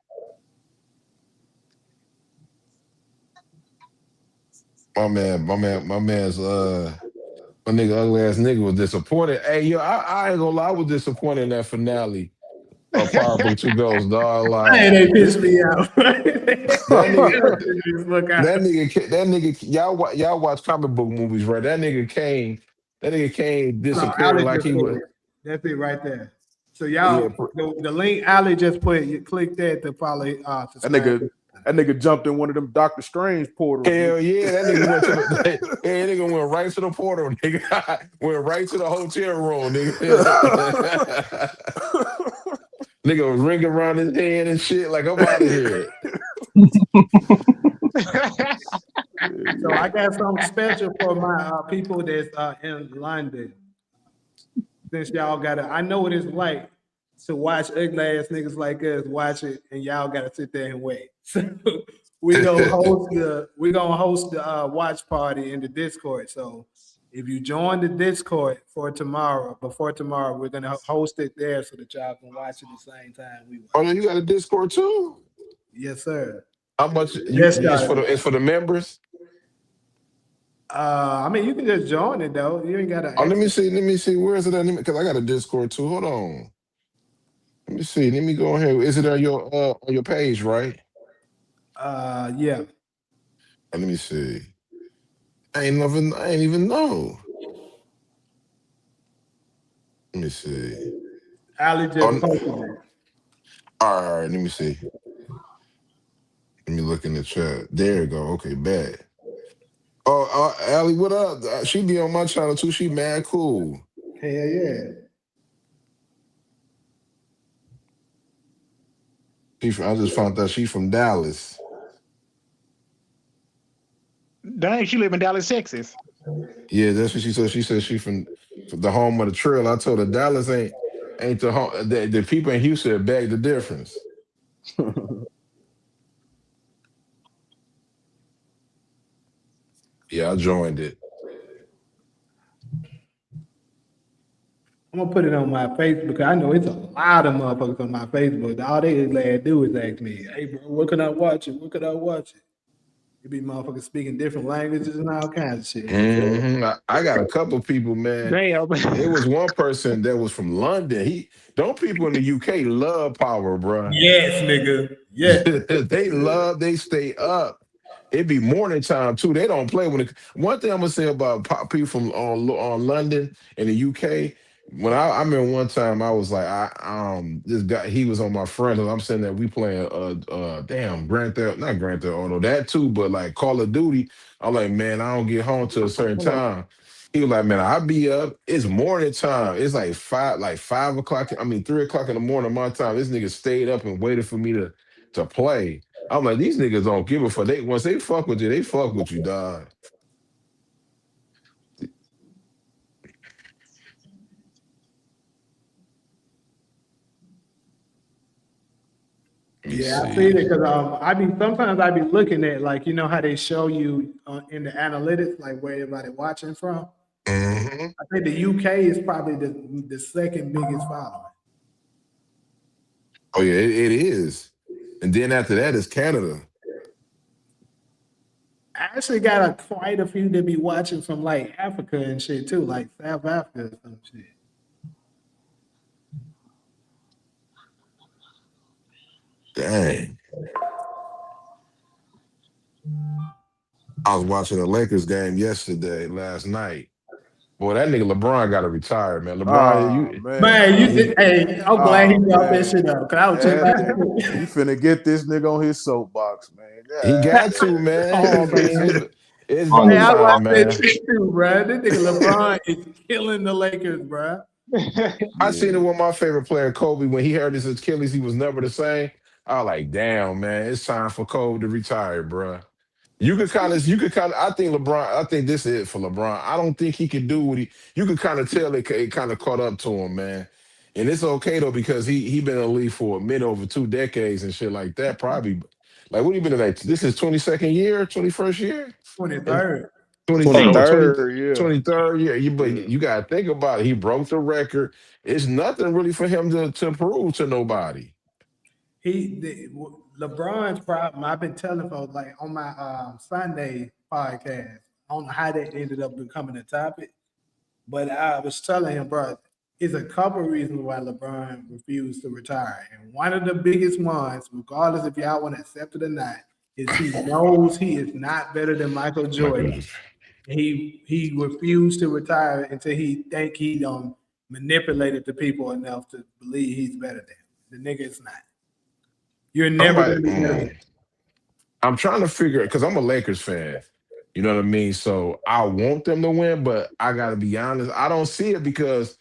My man's my nigga ugly ass nigga was disappointed. Hey yo, I ain't gonna lie, I was disappointed in that finale of Power Book 2 Ghosts, dog. Like Man, they this, pissed me out. that nigga, y'all watch comic book movies, right? That nigga came No, disappeared Ali like just he put was. it. That's it right there. So Yeah, y'all, the link Ali just put, you click that to follow, That subscribe. nigga jumped in one of them Doctor Strange portals. hell yeah, that nigga went to the yeah, nigga went right to the portal, nigga. Went right to the hotel room, nigga. Nigga was ringing around his head and shit, like I'm out of here. So I got something special for my people that's in London. Since y'all I know what it's like to watch ugly ass niggas like us watch it, and y'all gotta sit there and wait. So we gonna host the watch party in the Discord. So if you join the Discord before tomorrow, we're gonna host it there so that y'all can watch it at the same time we watch. Oh, no, you got a Discord too? Yes, sir. How much Yes, it's for the members? I mean, you can just join it though. You ain't gotta. Oh, let me see. Where is it at? Because I got a Discord too. Hold on. Let me see. Let me go ahead. Is it on your page, right? Yeah. Let me see. I ain't even know. Let me see. Ali just posted it. All right, let me see. Let me look in the chat. There you go. Okay, bad. Oh, Allie, what up? She be on my channel too. She mad cool. Hell yeah. I just found out she's from Dallas. Dang, she live in Dallas, Texas. Yeah, that's what she said. She said she from the home of the trail. I told her Dallas ain't the home. The people in Houston beg the difference. Yeah, I joined it. I'm gonna put it on my Facebook. I know it's a lot of motherfuckers on my Facebook. All they glad do is ask me, "Hey, bro, what can I watch it? What can I watch it?" It be motherfuckers speaking different languages and all kinds of shit. I got a couple people, man. Damn. There was one person that was from London. Don't people in the UK love Power, bro? Yes, nigga. Yes. They stay up. It be morning time too. They don't play one thing I'm gonna say about people from on London and the UK. When I remember one time I was like, this guy, he was on my friend, and I'm saying that we playing damn Grand Theft, not Grand Theft Auto, that too, but like Call of Duty. I'm like, man, I don't get home till a certain time. He was like, man, I'll be up. It's morning time. It's like 5 o'clock. I mean, 3 o'clock in the morning my time. This nigga stayed up and waited for me to play. I'm like, these niggas don't give a fuck. Once they fuck with you, they fuck with you, dog. Yeah, I see it because sometimes I be looking at, like, you know how they show you in the analytics, like where everybody watching from. Mm-hmm. I think the UK is probably the second biggest following. Oh yeah, it is. And then after that is Canada. I actually got quite a few that be watching from like Africa and shit too, like South Africa or some shit. Dang. I was watching a Lakers game last night. Boy, that nigga LeBron got to retire, man. LeBron, hey, I'm glad he brought that shit up. Cause I was just about to You finna get this nigga on his soapbox, man. he got to, man. Oh, man. It's Hey, I time, watched man. that shit too, bro. This nigga LeBron is killing the Lakers, bro. I seen it with my favorite player, Kobe. When he hurt his Achilles, he was never the same. I was like, damn, man, it's time for Kobe to retire, bro. You could kind of, I think LeBron, I think this is it for LeBron. I don't think he can do what you could kind of tell it kind of caught up to him, man. And it's okay though, because he been in the league for a minute, over 2 decades and shit like that. Probably, like, what he been in, like, this is 22nd year, 21st year? 23rd. 23rd, yeah. 23rd year. But you got to think about it. He broke the record. It's nothing really for him to prove to nobody. LeBron's problem, I've been telling folks, like on my Sunday podcast, I don't know how that ended up becoming a topic, but I was telling him, bro, it's a couple of reasons why LeBron refused to retire. And one of the biggest ones, regardless if y'all want to accept it or not, is he knows he is not better than Michael Jordan. He refused to retire until he think he manipulated the people enough to believe he's better than him. The nigga is not. You're never going to be better. I'm trying to figure it, because I'm a Lakers fan. You know what I mean? So I want them to win, but I got to be honest, I don't see it, because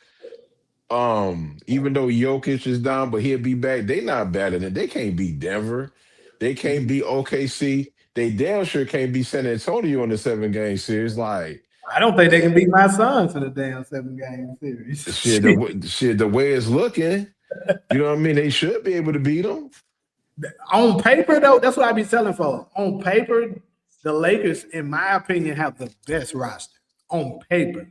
even though Jokic is down, but he'll be back, they not better than, they can't beat Denver. They can't beat OKC. They damn sure can't beat San Antonio in the 7-game series. Like, I don't think they can beat my Suns in the damn 7-game series. Shit, the way it's looking, you know what I mean? They should be able to beat them. On paper, though, that's what I be telling folks. On paper, the Lakers, in my opinion, have the best roster. On paper.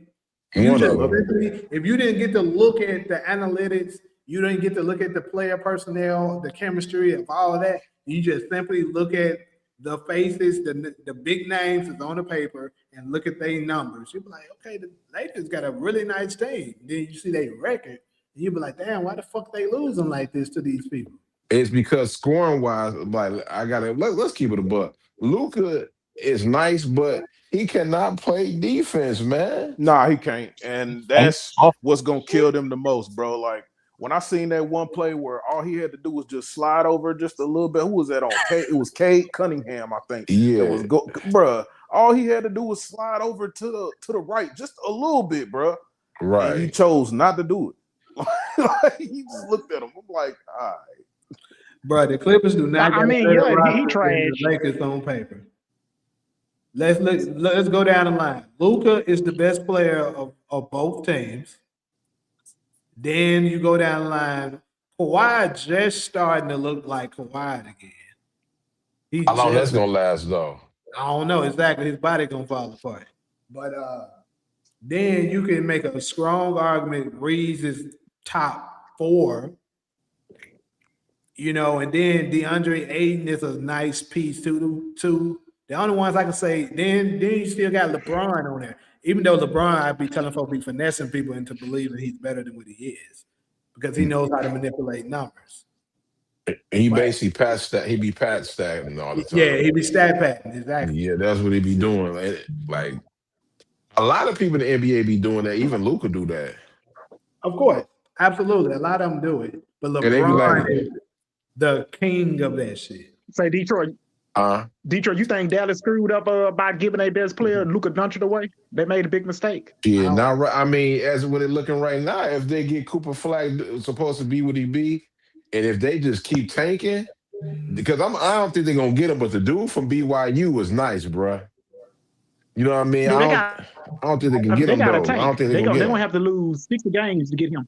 If you didn't get to look at the analytics, you didn't get to look at the player personnel, the chemistry of all of that, you just simply look at the faces, the big names that's on the paper, and look at their numbers. You'll be like, okay, the Lakers got a really nice team. Then you see their record, and you'll be like, damn, why the fuck they losing like this to these people? It's because scoring wise, like, let's keep it a buck. Luka is nice, but he cannot play defense, man. Nah, he can't. And that's what's gonna kill them the most, bro. Like, when I seen that one play where all he had to do was just slide over just a little bit. Who was that on? It was Cade Cunningham, I think. Yeah. It was bruh. All he had to do was slide over to the right just a little bit, bruh. Right. And he chose not to do it. Like, he just looked at him. I'm like, all right. Bro, the Clippers do not. I mean, he trash. The Lakers on paper. Let's go down the line. Luka is the best player of both teams. Then you go down the line. Kawhi just starting to look like Kawhi again. How long that's gonna last, though? I don't know exactly. His body gonna fall apart. But then you can make a strong argument. Reeves is top 4. You know, and then DeAndre Ayton is a nice piece too. The only ones I can say, then you still got LeBron on there. Even though LeBron, I'd be telling folks, be finessing people into believing he's better than what he is, because he knows how to manipulate numbers. He basically he be pat stacking all the time. Yeah, he be stat patting, exactly. Yeah, that's what he be doing. Like, a lot of people in the NBA be doing that. Even Luka do that. Of course, absolutely. A lot of them do it, but LeBron is the king of that shit. Say Detroit. Detroit, you think Dallas screwed up by giving their best player Luka Doncic away? They made a big mistake. Yeah, not right. I mean, as what it looking right now, if they get Cooper Flag supposed to be what he be, and if they just keep tanking, because I don't think they're gonna get him. But the dude from BYU was nice, bro. You know what I mean? I don't think they can get him though. I don't think they're gonna have to lose 60 games to get him.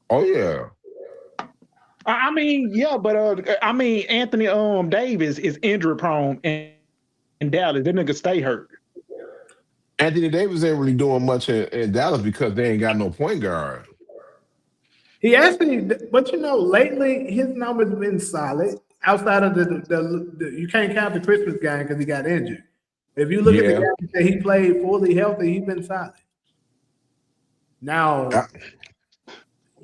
Oh yeah. I mean, yeah, but Anthony Davis is injury prone in Dallas. That nigga stay hurt. Anthony Davis ain't really doing much in Dallas because they ain't got no point guard. He actually, but you know, lately his numbers have been solid. Outside of the you can't count the Christmas game because he got injured. If you look at the games that he played fully healthy, he's been solid. Now.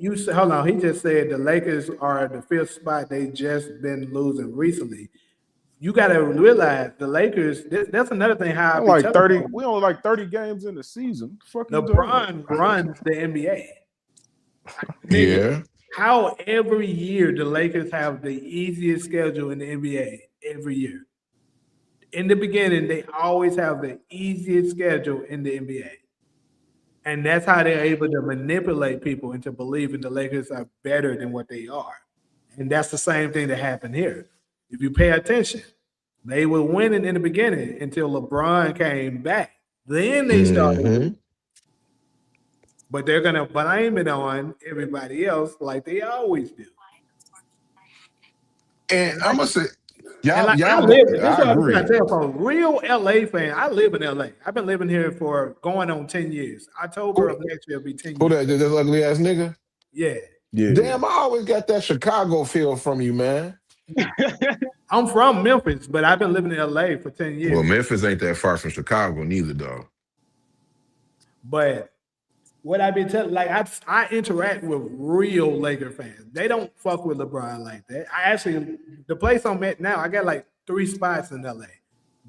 Hold on. He just said the Lakers are the 5th spot. They just been losing recently. You got to realize the Lakers. That's another thing. How like 30. We only like 30 games in the season. LeBron runs the NBA. Yeah. How every year the Lakers have the easiest schedule in the NBA every year. In the beginning, they always have the easiest schedule in the NBA. And that's how they're able to manipulate people into believing the Lakers are better than what they are. And that's the same thing that happened here. If you pay attention, They were winning in the beginning until LeBron came back. Then they started Mm-hmm. losing. But they're gonna blame it on everybody else like they always do. And And I'm like, gonna say, and like I y'all go. live, this is I what I'm trying agree. to tell for a real LA fan. I live in LA. I've been living here for going on 10 years. October Who, of next year will be 10 who years. that ugly ass nigga? Yeah. Yeah. Damn, I always got that Chicago feel from you, man. I'm from Memphis, but I've been living in LA for 10 Well, years. Memphis ain't that far from Chicago, neither, though. But what I been telling, like I interact with real Laker fans. They don't fuck with LeBron like that. I actually, the place I'm at now, I got like 3 spots in LA.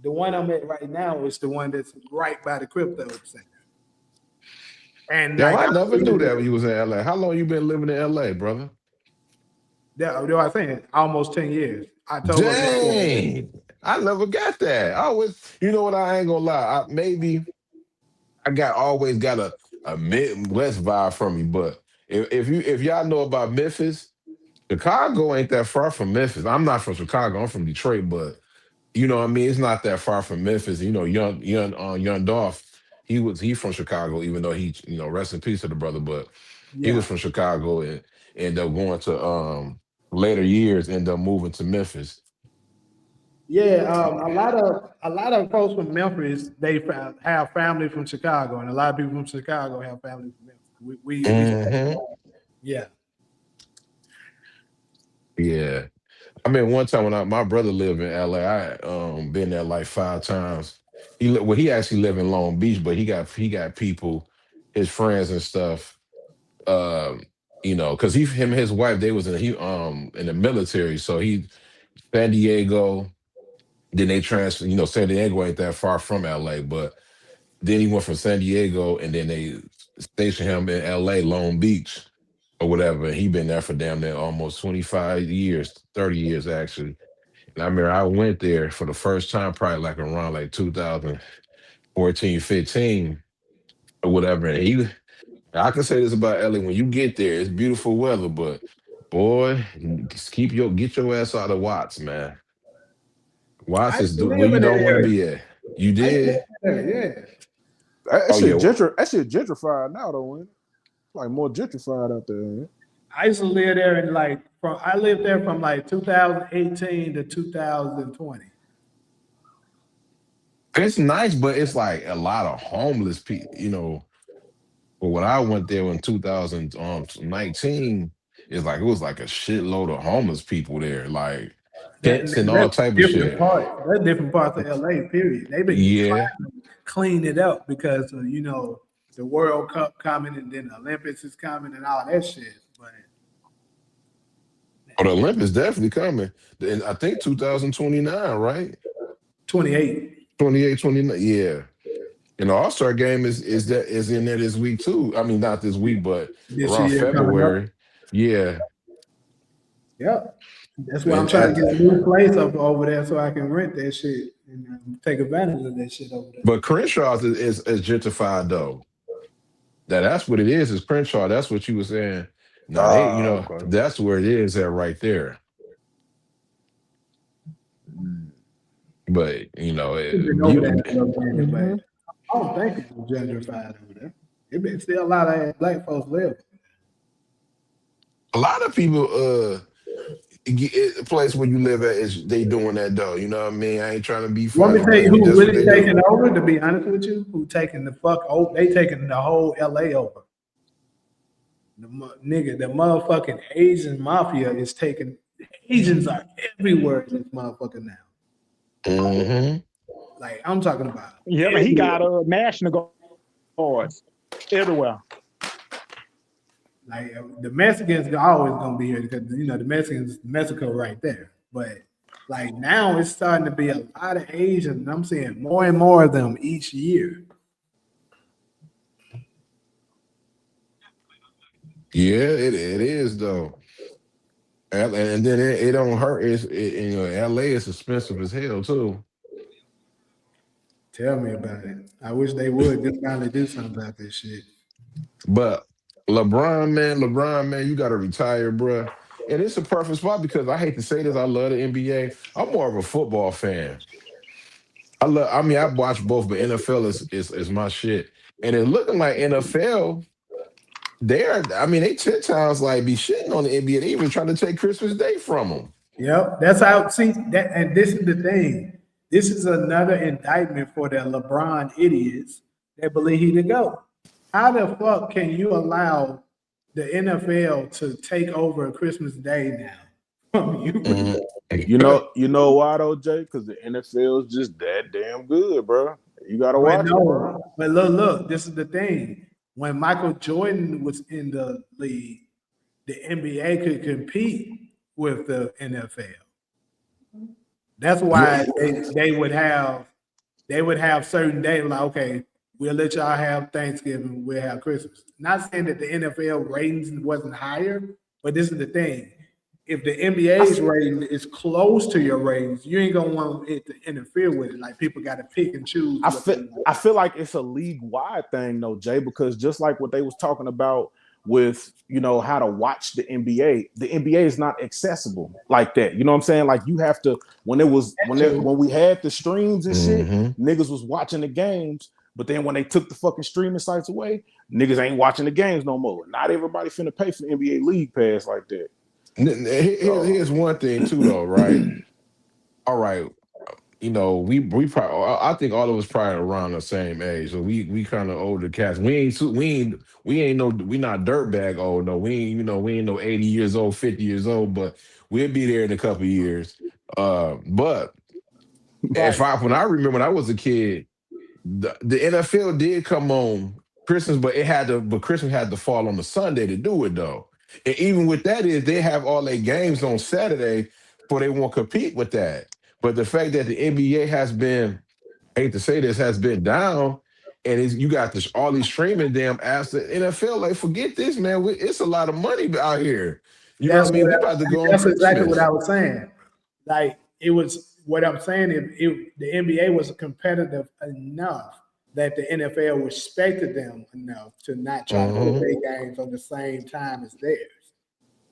The one I'm at right now is the one that's right by the crypto center. And Damn, like I I never knew that when you was in LA. How long you been living in LA, brother? do I saying almost 10 years. October of next year. Dang, I never got that. I always, you know what? I ain't gonna lie. Maybe I always got a Midwest vibe from you, but if y'all know about Memphis, Chicago ain't that far from Memphis. I'm not from Chicago. I'm from Detroit, but you know what I mean. It's not that far from Memphis. You know, young Dolph. He from Chicago, even though he rest in peace to the brother, but he was Yeah. from Chicago and ended up going to later years, end up moving to Memphis. Yeah, a lot of folks from Memphis have family from Chicago, and a lot of people from Chicago have family from Memphis. We Hmm. yeah. Yeah. I mean, one time when my brother lived in LA, I been there like 5 times. He actually lived in Long Beach, but he got people, his friends and stuff. Um, because him and his wife, they was in the military, so he San Diego. Then they transferred. San Diego ain't that far from LA, but then he went from San Diego, and then they stationed him in LA, Long Beach, or whatever. And he been there for damn near almost 25 years, 30 years actually. And I remember I went there for the first time, probably like around like 2014, 15, or whatever. And I can say this about LA: when you get there, it's beautiful weather, but boy, just get your ass out of Watts, man. I Watts used is to where live you in that don't want to area. be at. You I used to live did? in there, That Oh shit yeah. gentrified now though, ain't it? Like more gentrified out there. Ain't it? I used to live there in I lived there from like 2018 to 2020. It's nice, but it's like a lot of homeless people, But when I went there in 2019, it was like a shitload of homeless people there, like tents and all That's type of different shit. parts. That's different parts of LA. Period. They've been Yeah. trying to clean it up because of, the World Cup coming and then the Olympics is coming and all that shit. But Oh, the Olympics definitely coming. And I think 2029, right? 28 28, 29. Yeah. And the All-Star game is in there this week too. I mean, not this week, but this around year coming up. February. Yeah. Yep. That's why I'm And trying to get a new place up over there so I can rent that shit and take advantage of that shit over there. but Crenshaw's is gentrified though. That's what it is Crenshaw. That's what you were saying. Now Okay. that's where it is at right there. Mm. But I've been over there a little bit, Mhm. but I don't think it's gentrified over there. It been still a lot of black folks live. A lot of people a place where you live at is they doing that though. You know what I mean? I ain't trying to be Want me funny, to tell you but who that's what really they taking do. over? To be honest with you, who taking the fuck over? They taking the whole LA over. The motherfucking Asian mafia is taking. Asians are everywhere in this motherfucker now. Hmm. Like I'm talking about Yeah, but he everywhere. got national guards everywhere. Like the Mexicans are always gonna be here because the Mexicans, Mexico, right there. But like now, it's starting to be a lot of Asians. And I'm seeing more and more of them each year. Yeah, it is though. And then it don't hurt. LA is expensive as hell too. Tell me about it. I wish they would just finally do something about this shit. But LeBron, man, you got to retire, bruh. and it's a perfect spot because I hate to say this, I love the NBA. I'm more of a football fan. I mean, I watch both, but NFL is my shit. And it looking like NFL, I mean, they 10 times like be shitting on the NBA. They even trying to take Christmas Day from them. Yep, that's how. See that, and this is the thing. This is another indictment for the LeBron idiots that believe he to go. How the fuck can you allow the NFL to take over Christmas Day now from you? Mhm. You know why though, Jay? Because the NFL is just that damn good, bro. You gotta But watch it, bro. no, but look, this is the thing. When Michael Jordan was in the league, the NBA could compete with the NFL. That's Yeah, why they would have certain days like, okay, we'll let y'all have Thanksgiving, we'll have Christmas. Not saying that the NFL ratings wasn't higher, but this is the thing. If the NBA's rating is close to your ratings, you ain't gonna want it to interfere with it. Like people got to pick and choose. I feel like it's a league wide thing though, Jay, because just like what they was talking about with how to watch the NBA is not accessible like that. You know what I'm saying? Like you have to when we had the streams and shit, hmm niggas was watching the games, but then when they took the fucking streaming sites away, niggas ain't watching the games no more. Not everybody finna pay for the NBA League Pass like that. Here's one thing too, though, right? All right, we probably I think all of us probably around the same age, so we kind of older cats. We not dirtbag old. No, we ain't no 80 years old, 50 years old, but we'll be there in a couple of years. But when I remember when I was a kid, the NFL did come on Christmas, but Christmas had to fall on the Sunday to do it though. And even with that is they have all their games on Saturday, for they won't compete with that. But the fact that the NBA has been, I hate to say this, has been down, and you got all these streaming damn apps. The NFL, like, forget this, man. It's a lot of money out here. You know what I mean? We about to go on That's exactly what Christmas. I was saying. Like it was what I'm saying. If the NBA was competitive enough that the NFL respected them enough to not try to put Mhm. their games on the same time as theirs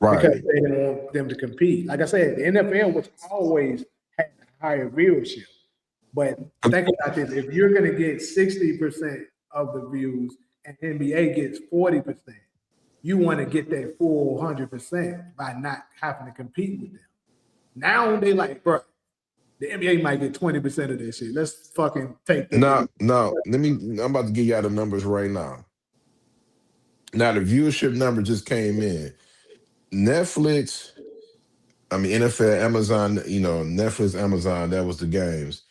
because Right. they didn't want them to compete. Like I said, the NFL was always had a higher viewership. But think about this: if you're going to get 60% of the views and NBA gets 40%, you want to get that full 100% by not having to compete with them. Now they like, bro, the NBA might get 20% of this shit. Let's fucking take the. Now, I'm about to give y'all the numbers right now. Now, the viewership number just came in. Netflix, I mean, NFL, Amazon, Netflix, Amazon, that was the games.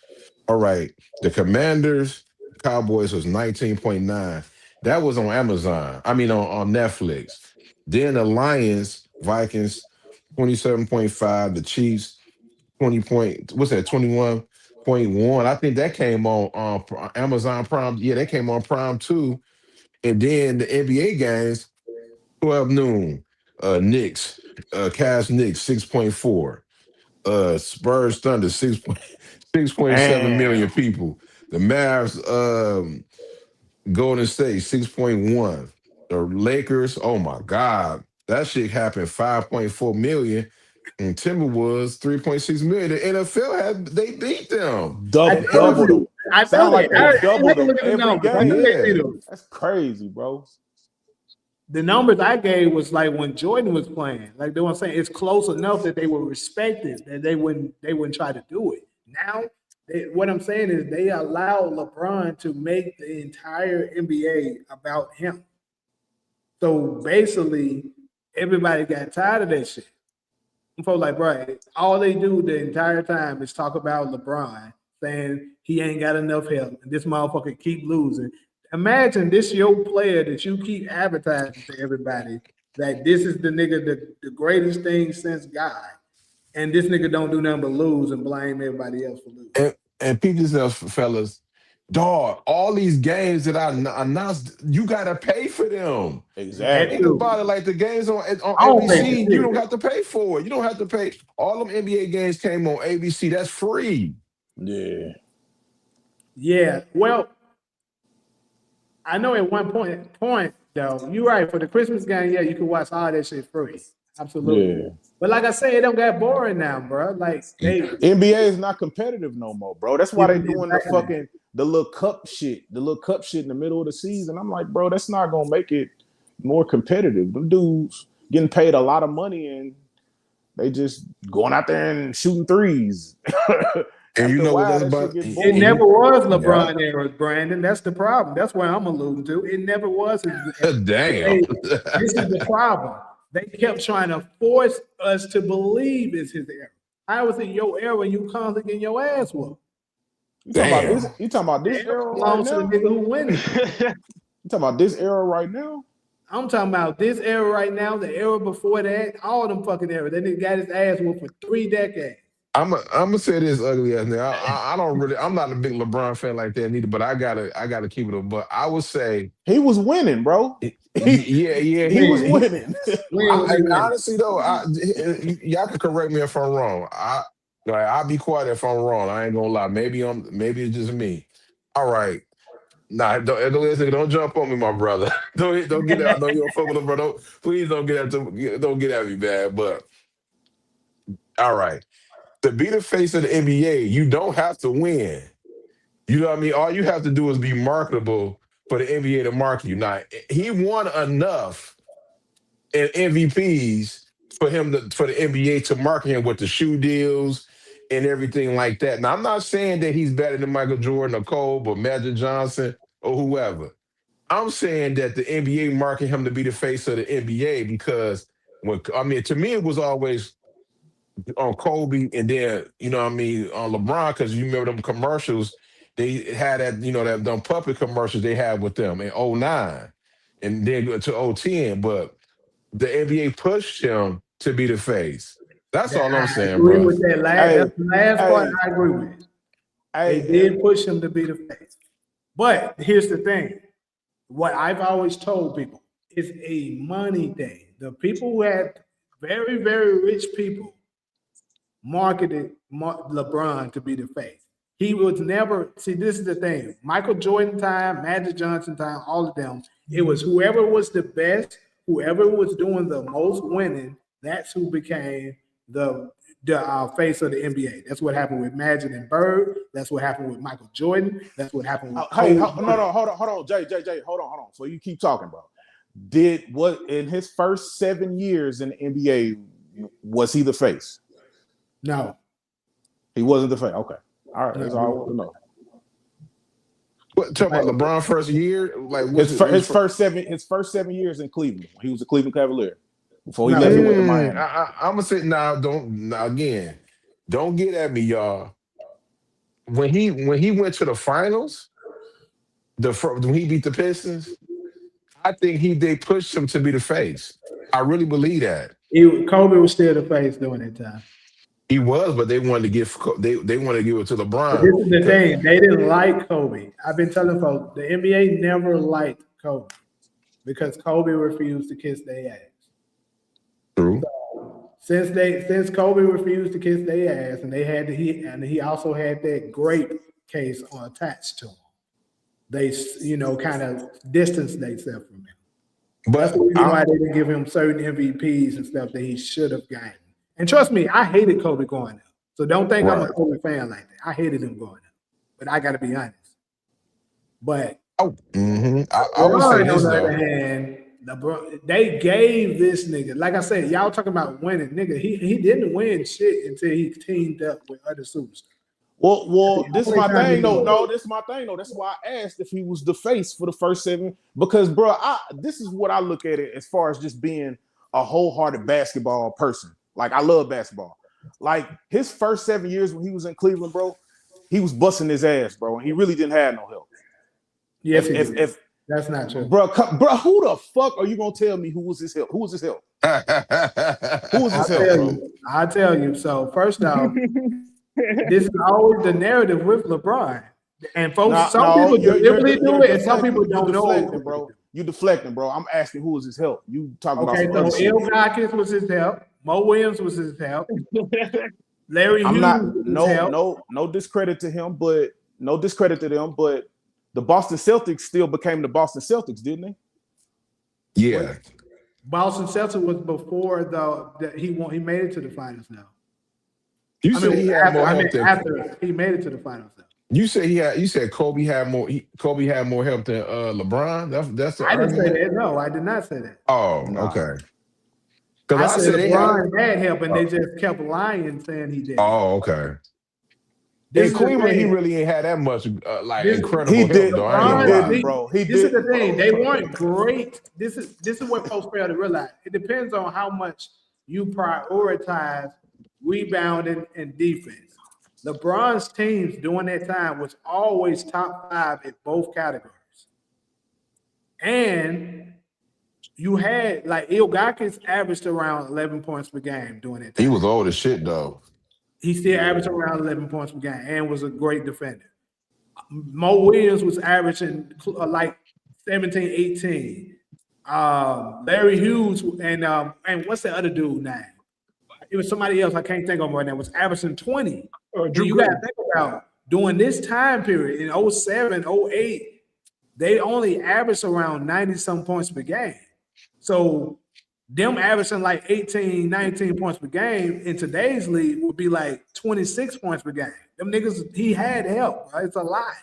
All right. The Commanders, Cowboys was 19.9. That was on Amazon. I mean, on Netflix. Then the Lions, Vikings, 27.5. The Chiefs, 21.1. I think that came on Amazon Prime. Yeah, that came on Prime too. And then the NBA games, 12 noon. Knicks, Knicks, 6.4. Spurs Thunder, 6.7 million Damn. people. The Mavs, Golden State, 6.1. The Lakers, oh my God, that shit happened, 5.4 million. And Timberwolves, 3.6 million. The NFL they beat them. I And Double told them. you. I know Sound that. like they I doubled had to them look at the every numbers. I know game. they yeah, beat them. That's crazy, bro. The numbers I gave was like when Jordan was playing. Like they were saying, it's close enough that they were respected that they wouldn't try to do it. Now, what I'm saying is they allow LeBron to make the entire NBA about him. So basically, everybody got tired of that shit. And folks like, bro, all they do the entire time is talk about LeBron, saying he ain't got enough help, and this motherfucker keep losing. Imagine this your player that you keep advertising to everybody that this is the nigga, the greatest thing since God, and this nigga don't do nothing but lose and blame everybody else for losing. and peep yourself, fellas. Dog, all these games that I announced, you gotta pay for them. That Think Exactly. too. about it, like the games on I don't pay for ABC, you don't shit. have to pay for it. You don't have to pay. All them NBA games came on ABC. That's free. Yeah. Yeah, well, I know at one point though, you're right. For the Christmas game, yeah, you can watch all that shit free. Absolutely. Yeah. But like I say, it don't get boring now, bro. Like they NBA is not competitive no more, bro. That's why they doing the Exactly. fucking the little cup shit in the middle of the season. I'm like, bro, that's not gonna make it more competitive. Them dudes getting paid a lot of money and they just going out there and shooting threes. And you After a know what while, that's that shit about? get It boring. never was Yeah. LeBron era, Brandon. That's the problem. That's where I'm alluding to. It never was his era. Damn. This is the problem. They kept trying to force us to believe it's his era. How was it your era when you constantly getting your ass whooped? You talking about Damn. this? You talking about this era right Belongs to the now? nigga who winning. You talking about this era right now? I'm talking about this era right now, the era before that, all them fucking eras. That nigga got his ass whooped for 3 decades. I'm gonna say this ugly ass nigga. I don't really. I'm not a big LeBron fan like that neither. But I gotta keep it up. But I would say He was winning, bro. yeah. He was winning. Honestly though, y'all can correct me if I'm wrong. I'll be quiet if I'm wrong. I ain't gonna lie. Maybe it's just me. All right. Nah, don't jump on me, my brother. don't get out. No, you don't fuck with LeBron. Please don't get at me, man. But all right. To be the face of the NBA, you don't have to win. You know what I mean? All you have to do is be marketable for the NBA to market you. Now, he won enough in MVPs for the NBA to market him with the shoe deals and everything like that. Now, I'm not saying that he's better than Michael Jordan or Kobe or Magic Johnson or whoever. I'm saying that the NBA market him to be the face of the NBA because to me, it was always on Kobe and then, you know what I mean, on LeBron, because you remember them commercials, they had that, that them puppet commercials they had with them in 09 and then to 010, but the NBA pushed him to be the face. That's all I'm I saying, agree bro. with that that's the last part I agree with. They did push him to be the face. But here's the thing. What I've always told people, it's a money thing. The people who had very, very rich people marketed LeBron to be the face. He was never, see, this is the thing. Michael Jordan time, Magic Johnson time, all of them, it was whoever was the best, whoever was doing the most winning, that's who became the face of the NBA. That's what happened with Magic and Bird. That's what happened with Michael Jordan. That's what happened with Hey, hold on, Jay, hold on. So you keep talking, bro. In his first 7 years in the NBA, was he the face? No. He wasn't the face. Okay. All right. That's all I want to know. What, talking about LeBron first year? Like his first 7 years in Cleveland. He was a Cleveland Cavalier. Before he left, he went to Miami. I'm gonna say again. Don't get at me, y'all. When he went to the finals, when he beat the Pistons, I think they pushed him to be the face. I really believe that. Kobe was still the face during that time. He was, but they wanted to give they wanted to give it to LeBron. But this is the thing. They didn't like Kobe. I've been telling folks the NBA never liked Kobe because Kobe refused to kiss their ass. True. So, since Kobe refused to kiss their ass, and he also had that grape case attached to him, they kind of distanced themselves from him. But that's the reason why they didn't give him certain MVPs and stuff that he should have gotten. And trust me, I hated Kobe growing up. So don't think I'm a Kobe fan like that. I hated him growing up. But I got to be honest. But I would say this, on the other hand, they gave this nigga, like I said, y'all talking about winning, nigga. He didn't win shit until he teamed up with other superstars. Well, this is my thing though. No, this is my thing though. That's why I asked if he was the face for the first 7, because bro, this is what I look at it as far as just being a wholehearted basketball person. Like I love basketball. Like his first 7 years when he was in Cleveland, bro, he was busting his ass, bro, and he really didn't have no help. Yes, if that's not true, bro, who the fuck are you gonna tell me who was his help? Who was his help? Who was his help, bro? I'll tell you. So first off, this is always the narrative with LeBron, and folks. Some people deliberately do it, and some people don't know. Bro, you deflecting, bro. I'm asking who was his help. You talking about? Okay, so El Gakis was his help. Mo Williams was his help. Larry Hughes was his help. No discredit to him, but no discredit to them. But the Boston Celtics still became the Boston Celtics, didn't they? Yeah. Boston Celtics was before he made it to the finals now. You said he had more help than after he made it to the finals now. you said Kobe had more help than LeBron. That's the I didn't argument. say that. No, I did not say that. Oh, Nah. okay. I Because said LeBron had help, and they just kept lying, saying he did. Oh, okay. This In is the Cleveland, he thing. really ain't had that much incredible He help, did. though. I ain't He gonna didn't, lie. bro. He This is did. the thing. They weren't great. This is what folks fail to realize. It depends on how much you prioritize rebounding and defense. LeBron's teams during that time was always top 5 in both categories. And you had like Ilgakis averaged around 11 points per game during that time. He was old as shit, though. He still averaged around 11 points per game and was a great defender. Mo Williams was averaging like 17, 18. Larry Hughes and what's the other dude name? It was somebody else I can't think of right now. Was averaging 20. You got to think about during this time period in 07, 08, they only averaged around 90-some points per game. So them averaging like 18, 19 points per game in today's league would be like 26 points per game. Them niggas, he had help. Right? It's a lie.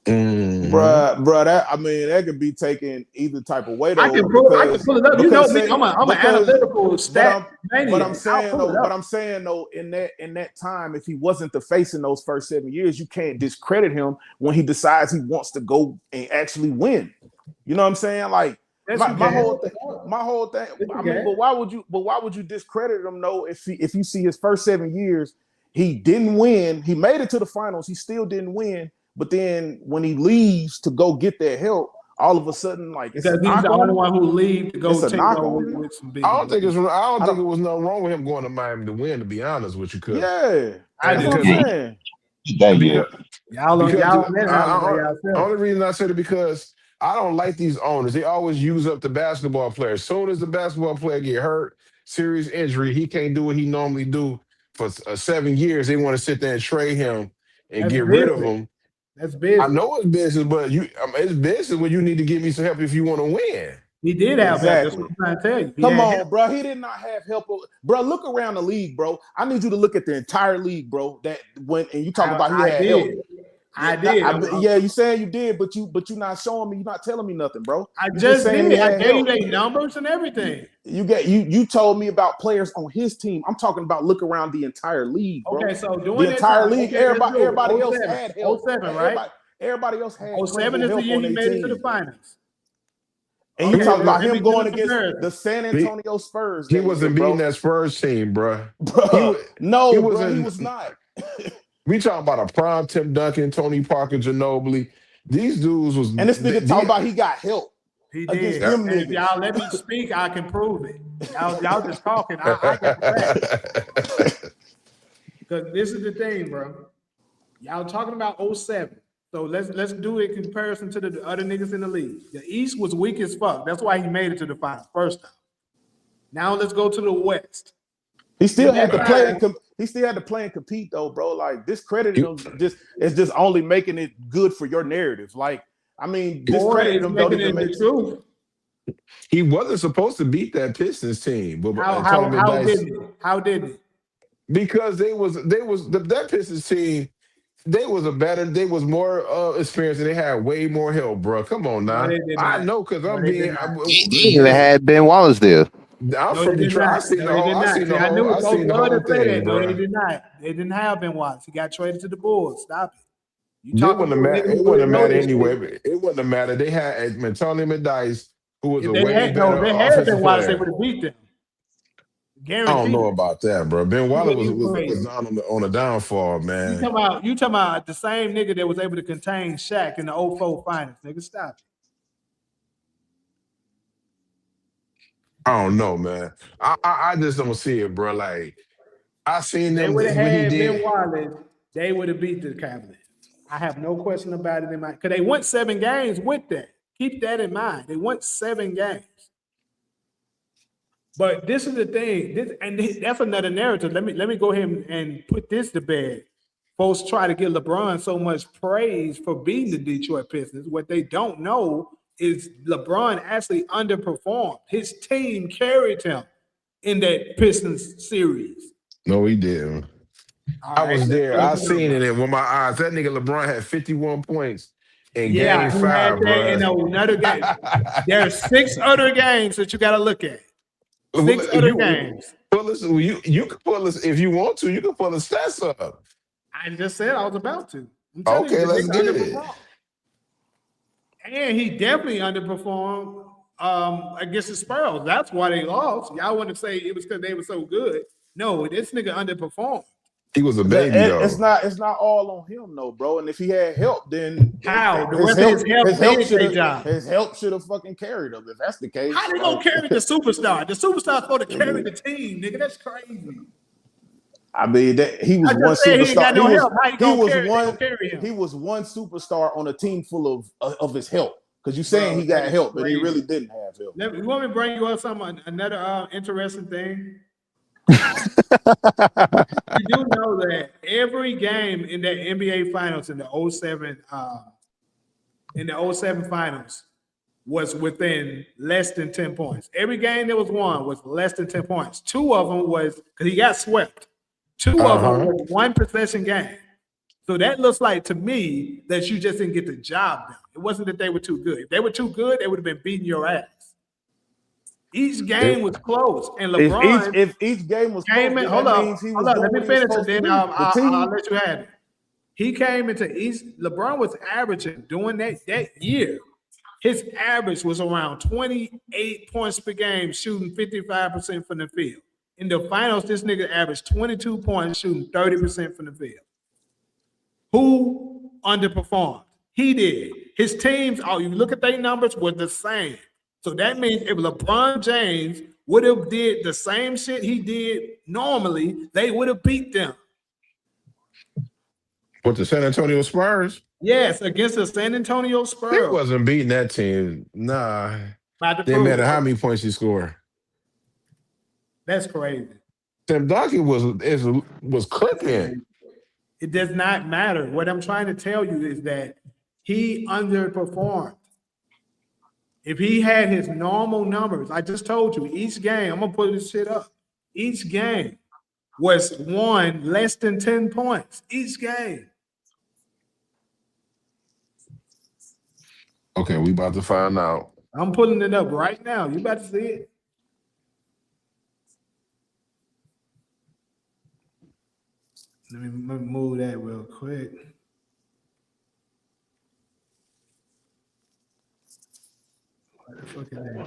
Mm-hmm. Bruh, that could be taken either type of way though. I can pull it up. You know me, I'm an analytical stat. But I'm saying though, in that time, if he wasn't the face in those first 7 years, you can't discredit him when he decides he wants to go and actually win. You know what I'm saying? Like my whole thing. I mean, but why would you discredit him though if you see his first 7 years, he didn't win. He made it to the finals, he still didn't win. But then when he leaves to go get that help, all of a sudden, like it's because he's the only one who leaves to go take over with some big. I don't think it was nothing wrong with him going to Miami to win. To be honest with you, cuz. Yeah, I do. Only reason I said it because I don't like these owners. They always use up the basketball player. As soon as the basketball player get hurt, serious injury, he can't do what he normally do for 7 years. They want to sit there and trade him and get rid of him. That's business. I know it's business, but it's business when you need to give me some help if you want to win. He did have help. That's what I'm trying to tell you. Come on, bro. He did not have help. Bro, look around the league, bro. I need you to look at the entire league, bro. And you talk about he had help. I did. Yeah, you saying you did, but you're not showing me. You're not telling me nothing, bro. I just did. I gave you their numbers and everything. You told me about players on his team. I'm talking about look around the entire league, bro. Okay, so doing the entire league, everybody else had help. 07, right? Everybody else had 07 is the year he made it to the finals. And you talk about him going against the San Antonio Spurs. He wasn't beating that Spurs team, bro. He was not. We talking about a prime Tim Duncan, Tony Parker, Ginobili. These dudes was. And this nigga talking about he got help. He did. And if y'all let me speak, I can prove it. Y'all just talking. I got the because this is the thing, bro. Y'all talking about 07. So let's do a comparison to the other niggas in the league. The East was weak as fuck. That's why he made it to the finals first time. Now let's go to the West. He still had to play and compete though, bro. Like discrediting him is just only making it good for your narrative. Like, I mean, discrediting him don't even make sense. He wasn't supposed to beat that Pistons team. But How did he? Because that Pistons team. They was more experienced and they had way more help, bro. Come on now. I know because I'm being. They had Ben Wallace there. I'm from Detroit. I seen the whole thing, bro. They did not. They didn't have Ben Wallace. He got traded to the Bulls. Stop it. It wouldn't matter anyway. It wouldn't matter. They had Tony McDice, who was a way better. They had Ben Wallace. They would have beat them. Guaranteed. I don't know about that, bro. Ben Wallace was on a downfall, man. You talking about the same nigga that was able to contain Shaq in the 04 finals. Nigga, stop it. I don't know, man. I just don't see it, bro. Like, I seen them when he did. Ben Wallace, they would have beat the Cavaliers. I have no question about it in mind. Because they won 7 games with that. Keep that in mind. They won 7 games. But this is the thing, that's another narrative. Let me go ahead and put this to bed. Folks try to give LeBron so much praise for beating the Detroit Pistons. What they don't know is LeBron actually underperformed. His team carried him in that Pistons series. No, he didn't. All I right, was let's there. break I it seen down. it with my eyes. That nigga LeBron had 51 points in Yeah, game he had 5, that in bro. another game. There are 6 other games that you got to look at. 6 other games. Pull us, you can pull us if you want to. You can pull the stats up. I just said I was about to. I'm telling you, Okay, the let's nigga get it. underperformed. And he definitely underperformed against the Spurs. That's why they lost. Y'all want to say it was because they were so good. No, this nigga underperformed. He was a baby It's though. not all on him though, bro. And if he had help, then How? The rest of his help did their job. his help should have fucking carried him. If that's the case, How they gonna carry the superstar? The superstar's supposed to carry the team, nigga. That's crazy. I mean, he was I just one said he ain't got superstar. no help. How he gonna carry him? He was one superstar on a team full of his help. Because you're saying Bro, he got that's help, but he crazy. really didn't have help. You want me to bring you up another interesting thing? You do know that every game in the NBA Finals in the 07 finals was within less than 10 points. Every game that was won was less than 10 points. 2 of them was because he got swept. 2 of them was 1 possession game. So that looks like to me that you just didn't get the job done. It wasn't that they were too good. If they were too good, they would have been beating your ass. Each game was close, and LeBron. If each game was close, hold on. Let me finish, and then I'll let you have it. He came into East. LeBron was averaging during that year. His average was around 28 points per game, shooting 55% from the field. In the finals, this nigga averaged 22 points, shooting 30% from the field. Who underperformed? He did. His teams, you look at their numbers, were the same. So that means if LeBron James would have did the same shit he did normally, they would have beat them. With the San Antonio Spurs? Yes, against the San Antonio Spurs. He wasn't beating that team. Nah. Didn't matter how many points he scored. That's crazy. Tim Duncan was cooking. It does not matter. What I'm trying to tell you is that he underperformed. If he had his normal numbers, I just told you, each game, I'm going to put this shit up. Each game was won less than 10 points. Each game. Okay, we about to find out. I'm pulling it up right now. You about to see it? Let me move that real quick. What the fuck is that?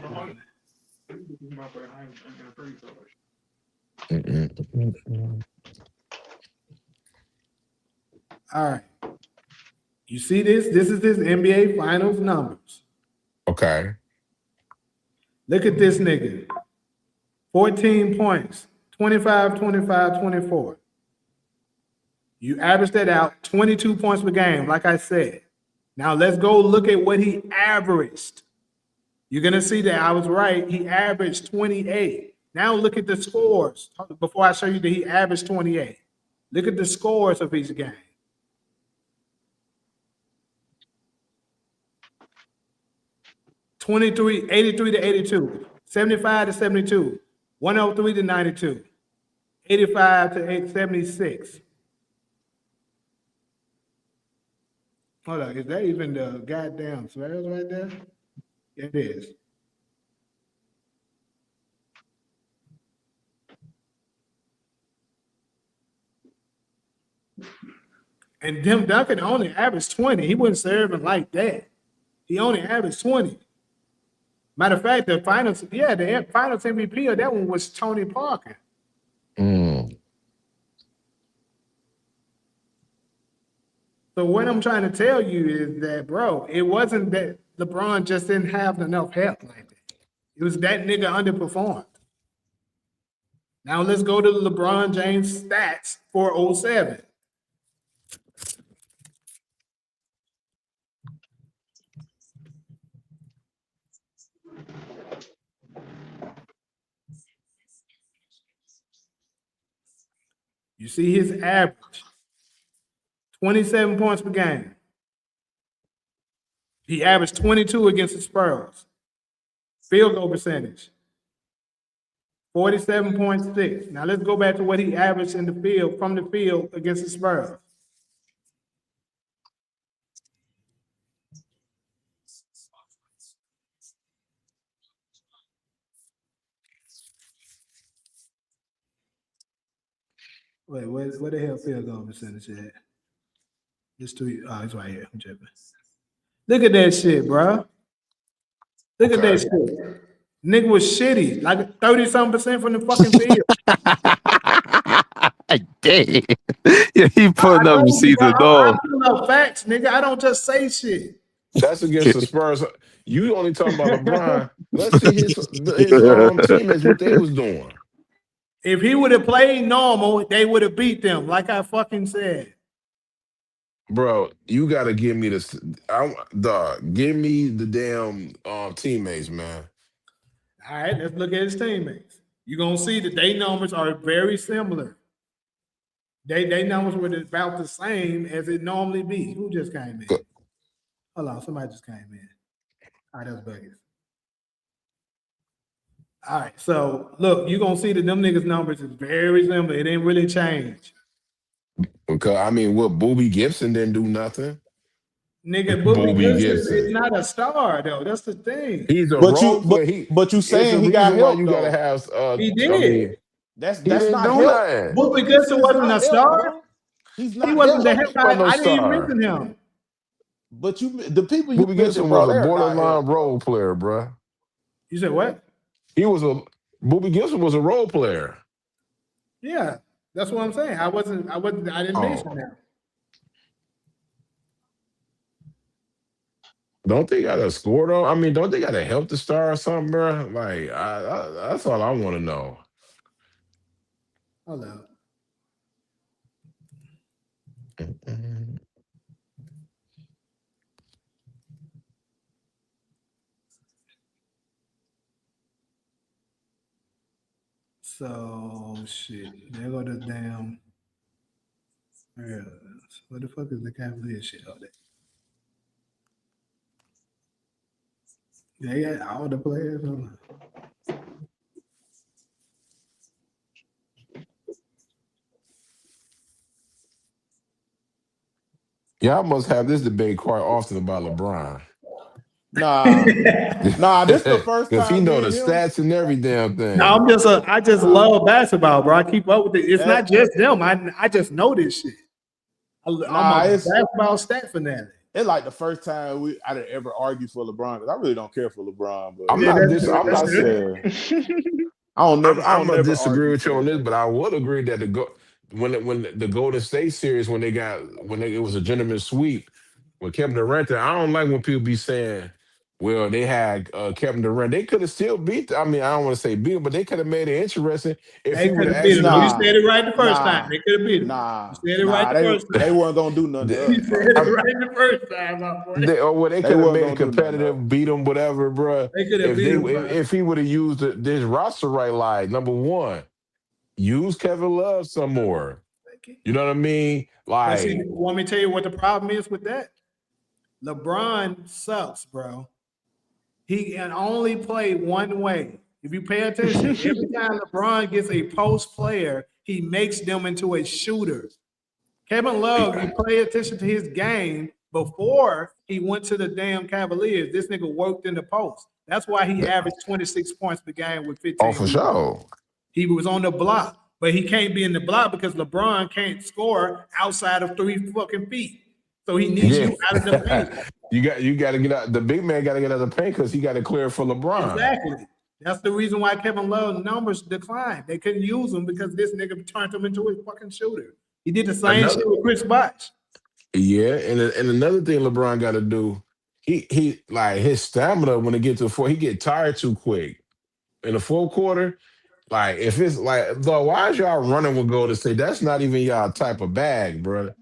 All right. You see this? This is his NBA Finals numbers. Okay. Look at this nigga. 14 points, 25, 25, 24. You average that out, 22 points per game, like I said. Now let's go look at what he averaged. You're going to see that I was right. He averaged 28. Now look at the scores before I show you that he averaged 28. Look at the scores of each game. $23, 83 to 82, 75 to 72, 103 to 92, 85 to 76. Hold on, is that even the goddamn Spurs right there? It is. And Tim Duncan only averaged 20. He wasn't serving like that. He only averaged 20. Matter of fact, the finals MVP of that one was Tony Parker. So what I'm trying to tell you is that, bro, it wasn't that LeBron just didn't have enough help like that. It was that nigga underperformed. Now let's go to LeBron James stats for 07. You see his average, 27 points per game. He averaged 22 against the Spurs. Field goal percentage, 47.6. Now let's go back to what he averaged in the field, from the field against the Spurs. Wait, where the hell field goal percentage at? It's right here. I'm tripping. Look at that shit, bro. Look at that shit. Nigga was shitty, like 30-something% from the fucking field. Dang. Yeah, he putting up receipts at all. I pull up facts, nigga. I don't just say shit. That's against the Spurs. You only talking about LeBron. Let's see his teammates, what they was doing. If he would have played normal, they would have beat them, like I fucking said. Bro, you gotta give me this. Give me the damn teammates, man. All right, let's look at his teammates. You're gonna see that their numbers are very similar. They numbers were about the same as it normally be. Who just came in? Hold on, somebody just came in. All right, that's Buggers. All right, so look, you're gonna see that them niggas' numbers is very similar. It didn't really change. Because I mean, what Boobie Gibson didn't do nothing. Nigga, Boobie Gibson is not a star though. That's the thing. He's a role player. But you saying he got help? You gotta have. He did. I mean, that's not help. Nothing. Boobie Gibson wasn't a star. He's not. He wasn't the help. I didn't star. mention him. But the people you Boobie Gibson bro, was a they're not borderline help, role player, bro. You said what? Boobie Gibson was a role player. Yeah, that's what I'm saying. I didn't mention that. Don't they got to score though? I mean, don't they got to help the star or something, bro? Like, that's all I want to know. Hold on. So shit. There go the damn. What the fuck is the Cavalier shit out there? They got all the players on. Y'all must have this debate quite often about LeBron. Nah, this the first time. Because he know the stats and every damn thing. No, I just love basketball, bro. I keep up with it. It's not just them. I just know this shit. I'm a basketball stat fanatic. It's like the first time I didn't ever argue for LeBron, because I really don't care for LeBron. But I'm not disagree with you on this, but I would agree that when the Golden State series, when it was a gentleman's sweep with Kevin Durant, I don't like when people be saying, well, they had Kevin Durant. They could have still beat. I mean, I don't want to say beat him, but they could have made it interesting if he would have actually. You said it right the first time. They could have beat him. Nah, you said it right the first time. They weren't gonna do nothing. You said it right the first time, my boy. They could have made it competitive, beat him, whatever, bro. They could have beat him. If he would have used this roster right, like number one, use Kevin Love some more. You know what I mean? Like, want me to tell you what the problem is with that? LeBron sucks, bro. He can only play one way. If you pay attention, every time LeBron gets a post player, he makes them into a shooter. Kevin Love, you pay attention to his game before he went to the damn Cavaliers. This nigga worked in the post. That's why he averaged 26 points per game with 15. Oh, for sure. He was on the block, but he can't be in the block because LeBron can't score outside of 3 fucking feet. So he needs you out of the paint. You got to get out. The big man got to get out of the paint because he got to clear for LeBron. Exactly. That's the reason why Kevin Love's numbers declined. They couldn't use him because this nigga turned him into a fucking shooter. He did the same shit with Chris Bosh. Yeah, and another thing LeBron got to do, he like his stamina when it gets to the fourth, he get tired too quick. In the fourth quarter, like if it's like, though, why is y'all running with Golden State? That's not even y'all type of bag, bro.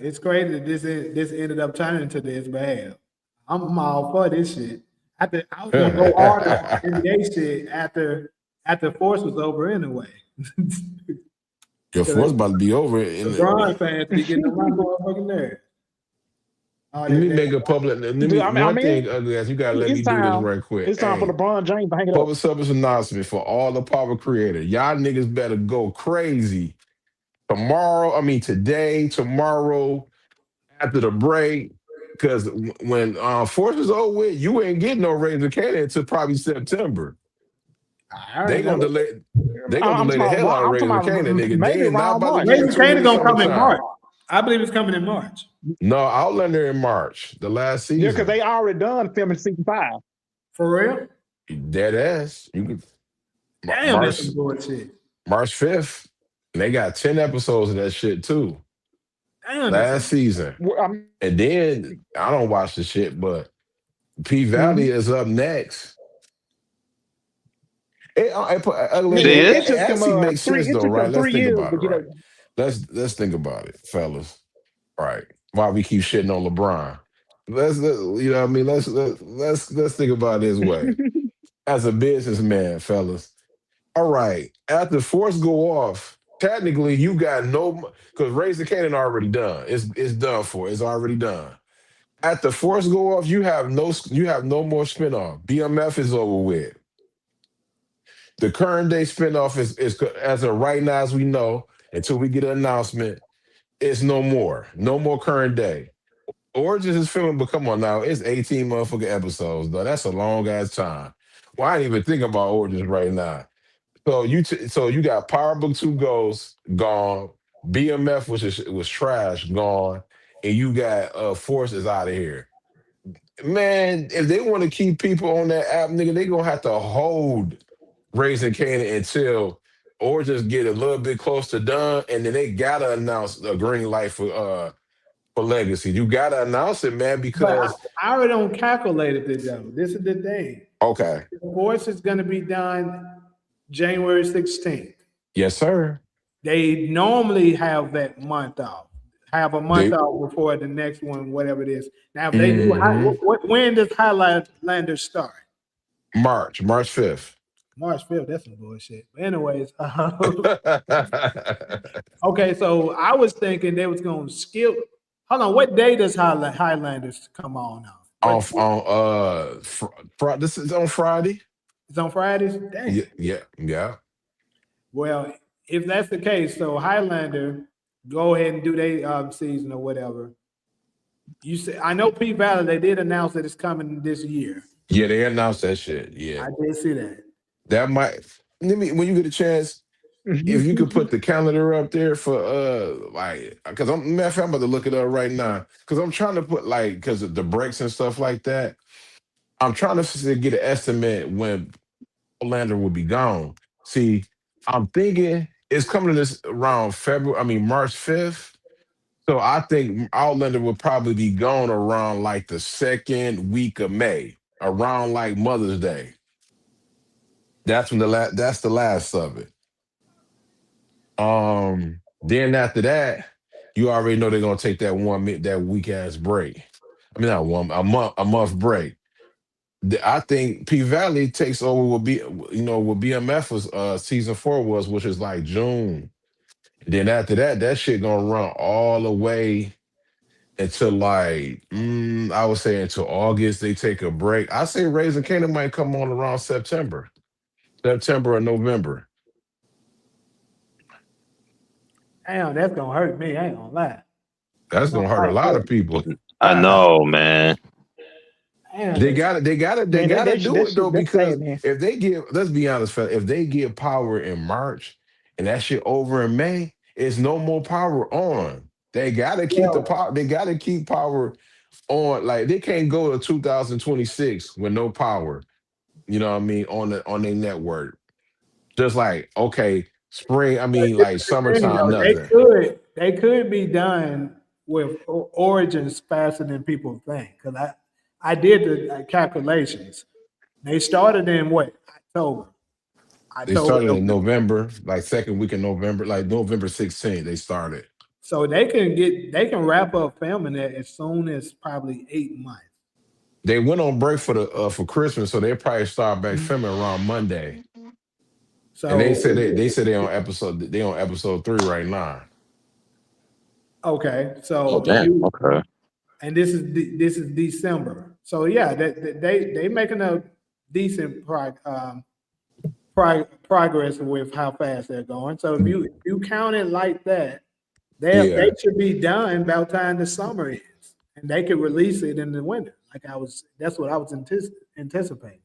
It's crazy that this ended up turning into this bad. I'm all for this shit. I was gonna go hard on NBA shit after Force was over anyway. Your force about to be over. In the, LeBron fans be getting on my motherfucking nerves. let me make a public. Let me one thing, ugly ass. You gotta let me do this right quick. It's time for Hey, LeBron James to hang it up. public service announcement for all the power creators. Y'all niggas better go crazy tomorrow. I mean today, tomorrow, after the break. Because when Force is over with, you ain't getting no Razor Cannon until probably September. They gonna delay. They gonna delay the hell out of Razor Cannon, nigga. They ain't not about to give Razor it to you in Cannon the gonna come in summertime. March. I believe it's coming in March. No, Outlander in March, the last season. Yeah, because they already done filming season 5. For real? Dead ass. You could. Damn, that's some bullshit. March 5th. And they got 10 episodes of that shit too. Damn, last season. And then I don't watch the shit, but P Valley is up next. It actually makes sense though, right? Let's think about it, right? Let's think about it, fellas. Right. Why we keep shitting on LeBron. Let's you know what I mean? Let's think about it this way. As a businessman, fellas. All right. After Force go off, technically you got no, because Razor Cannon already done. It's done for. It's already done. After Force go off, you have no more spinoff. BMF is over with. The current day spinoff is as of right now, as we know, until we get an announcement, it's no more. No more current day. Origins is filming, but come on now, it's 18 motherfucking episodes, though. That's a long ass time. Well, I ain't even thinking about Origins right now. So you got Power Book 2 Ghosts gone, BMF, which was trash, gone, and you got Force is out of here. Man, if they want to keep people on that app, nigga, they gonna have to hold Raising Canaan until Origins get a little bit close to done, and then they gotta announce a green light for Legacy. You gotta announce it, man, because but I already don't calculate it though. This is the thing. Okay. Force is gonna be done January 16th. Yes, sir. They normally have that month off. Have a month off before the next one, whatever it is. Now, if they do, when does Highlander start? March 5th. March 5th, that's some bullshit. But anyways, okay, so I was thinking they was gonna skip. Hold on, what day does Highlanders come on now? This is on Friday. It's on Fridays? Dang. Yeah. Well, if that's the case, so Highlander go ahead and do their season or whatever. You say I know P Valley, they did announce that it's coming this year. Yeah, they announced that shit. Yeah. I did see that. That might when you get a chance, if you could put the calendar up there for because I'm about to look it up right now. Because I'm trying to put because of the breaks and stuff like that. I'm trying to get an estimate when Orlando will be gone. See, I'm thinking it's coming to this around March 5th. So I think Outlander will probably be gone around the second week of May, around Mother's Day. That's when that's the last of it. Then after that, you already know they're gonna take that week ass break. I mean, not a month break. I think P Valley takes over what BMF was season 4 was, which is June. Then after that shit gonna run all the way until I would say until August. They take a break. I say Raising Canaan might come on around September or November. Damn, that's gonna hurt me. I ain't gonna lie. That's gonna hurt a lot of people. I know, man. They gotta do it though, because if they give, let's be honest, fella, if they give power in March and that shit over in May, it's no more power on. They gotta keep the power. They gotta keep power on. They can't go to 2026 with no power. You know what I mean, on their network. Just spring. I mean, summertime. Nothing. They could be done with Origins faster than people think. Because I did the calculations. They started in October. They started in November, second week in November, November 16th. They started. So they can wrap up filming it as soon as probably 8 months. They went on break for Christmas, so they probably start back filming around Monday. So And they said they on episode 3 right now. okay, Oh so damn. Okay. and this is December. So yeah, they making a decent progress with how fast they're going. So if you count it like that, they Yeah. should be done by the time the summer is, and they could release it in the winter. That's what I was anticipating.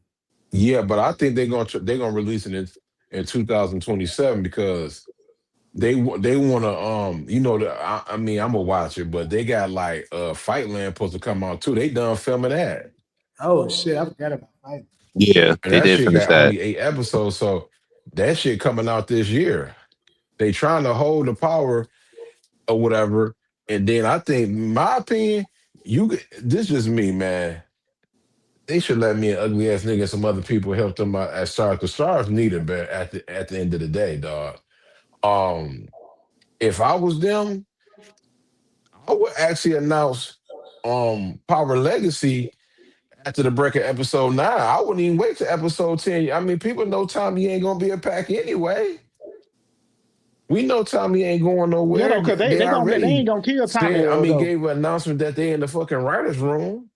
Yeah, but I think they're gonna release it in 2027 because they want to I mean I'm gonna watch it, but they got like Fightland supposed to come out too. They done filming that, Oh shit, I forgot about fight. Yeah, and they that did shit finish got that. only 8 episodes, so that shit coming out this year. They trying to hold the power or whatever, and then I think, in my opinion, this is me, man. They should let me, an ugly ass nigga, and some other people help them out at Stars. The Stars need it, but at the end of the day, dog. Um, if I was them, I would actually announce Power Legacy after the break of episode 9. I wouldn't even wait to episode 10. I mean, people know Tommy ain't gonna be a pack anyway. We know Tommy ain't going You know, nowhere. because They they ain't already gonna kill Tommy said, I mean, though. gave an announcement that they in the fucking writers' room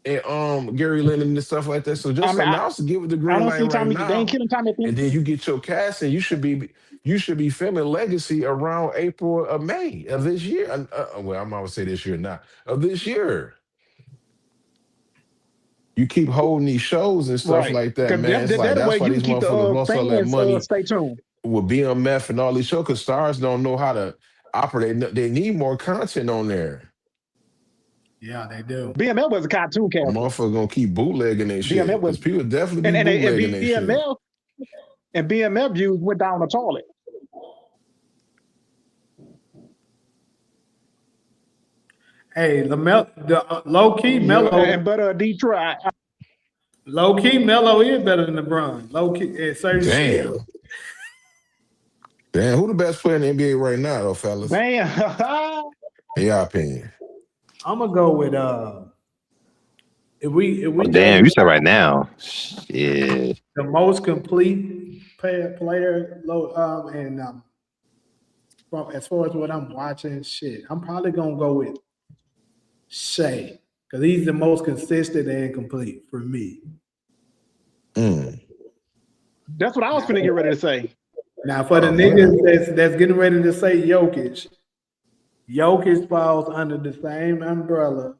and Gary Lennon and stuff like that. So I just mean, announce it, give it the I green don't light see right Tommy. They ain't now, killing Tommy. and then you get your cast, and you should be filming Legacy around April or May of this year. Well, I'm always say this year now of this year. You keep holding these shows and stuff Right. like that, Because man. It's like that way that's why you can these keep the motherfuckers lost all that fans money stay tuned. with BMF and all these shows. Because Stars don't know how to operate. They need more content on there. Yeah, they do. BMF was a cartoon A character. motherfucker gonna keep bootlegging their shit BMF was because people definitely be and bootlegging their shit. BMF views went down the toilet. Hey, low key Mello. But Detroit. Low key Mello is better than LeBron. Low key at certain shit. Damn, who the best player in the NBA right now, though, fellas? Damn. In your opinion? I'm gonna go with if we Damn, you said right now. Shit. the most complete player and as far as what I'm watching, shit, I'm probably gonna go with Shea because he's the most consistent and complete for me. That's what I was gonna get ready to say. Now for the niggas that's getting ready to say Jokic falls under the same umbrella.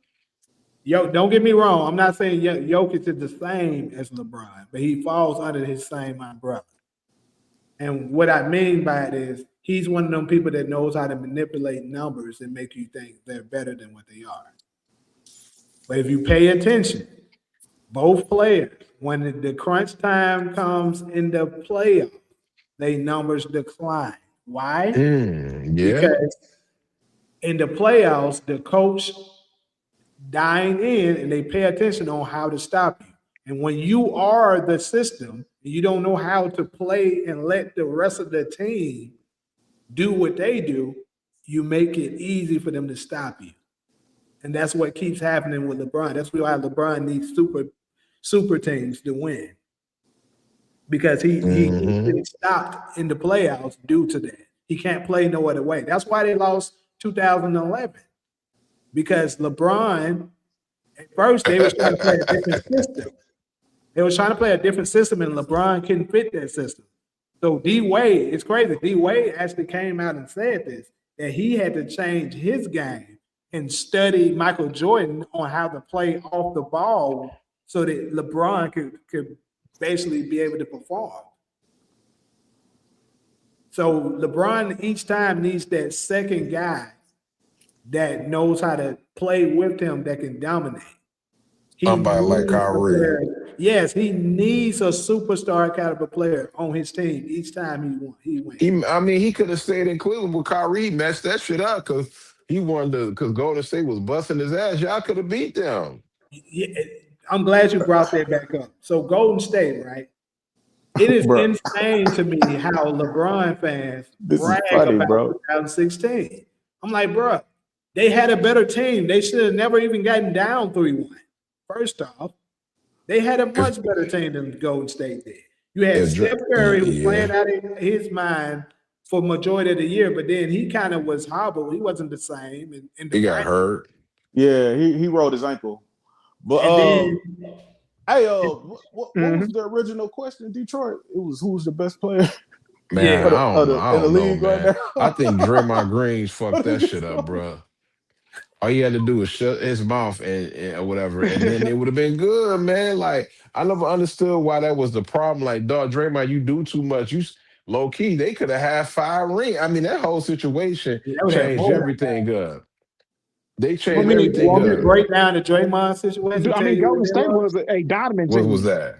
Don't get me wrong. I'm not saying Jokic is the same as LeBron, but he falls under his same umbrella. And what I mean by it is he's one of them people that knows how to manipulate numbers and make you think they're better than what they are. But if you pay attention, both players, when the crunch time comes in the playoffs, their numbers decline. Why? Because in the playoffs, the coach dine in and they pay attention on how to stop you. And when you are the system, you don't know how to play and let the rest of the team do what they do, you make it easy for them to stop you. And that's what keeps happening with LeBron. That's why LeBron needs super teams to win. Because he's been stopped in the playoffs due to that. He can't play no other way. That's why they lost 2011. Because LeBron, at first, they were trying to play a different system. They were trying to play a different system, and LeBron couldn't fit that system. So D-Wade, it's crazy. D-Wade actually came out and said this, that he had to change his game and study Michael Jordan on how to play off the ball so that LeBron could basically be able to perform. So LeBron each time needs that second guy that knows how to play with him that can dominate. Somebody like Kyrie. Yes, he needs a superstar caliber player on his team each time he wins. He could have stayed in Cleveland with Kyrie, messed that shit up because he wanted to, because Golden State was busting his ass. Y'all could have beat them. Yeah, I'm glad you brought that back up. So Golden State, right? It is insane to me how LeBron fans brag about 2016. I'm like, bro, they had a better team. They should have never even gotten down 3-1. First off, they had a much better team than Golden State did. You had Yeah, Steph Curry who was playing yeah. out of his mind for majority of the year, but then he kind of was hobbled. He wasn't the same in the He got final. hurt. Yeah, he rolled his ankle. But And then hey, what was Mhm. the original question? Detroit. It was who's the best player Man, yeah, I in the don't know, league right man. now? I think Draymond Green What fucked is that this shit up, going? bro. All he had to do was shut his mouth and or whatever, and then it would have been good, man. Like I never understood why that was the problem. Like, dog, Draymond, you do too much. Low key, they could have had 5 rings. I mean, that whole situation yeah, that would have changed more. everything up. They Want changed me to everything up. break down the Draymond situation? I Tell mean, you what Golden it State was. was a dominant What was team. that?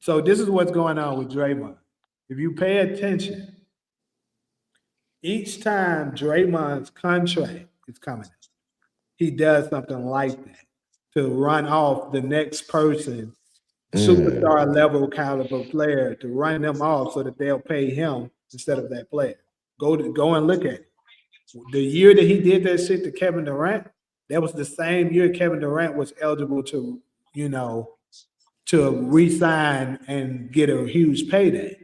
So this is what's going on with Draymond. If you pay attention, each time Draymond's contract is coming up, he does something like that to run off the next person, Mm, superstar level caliber player, to run them off so that they'll pay him instead of that player. Go and look at it. The year that he did that shit to Kevin Durant, that was the same year Kevin Durant was eligible to, you know, to re-sign and get a huge payday.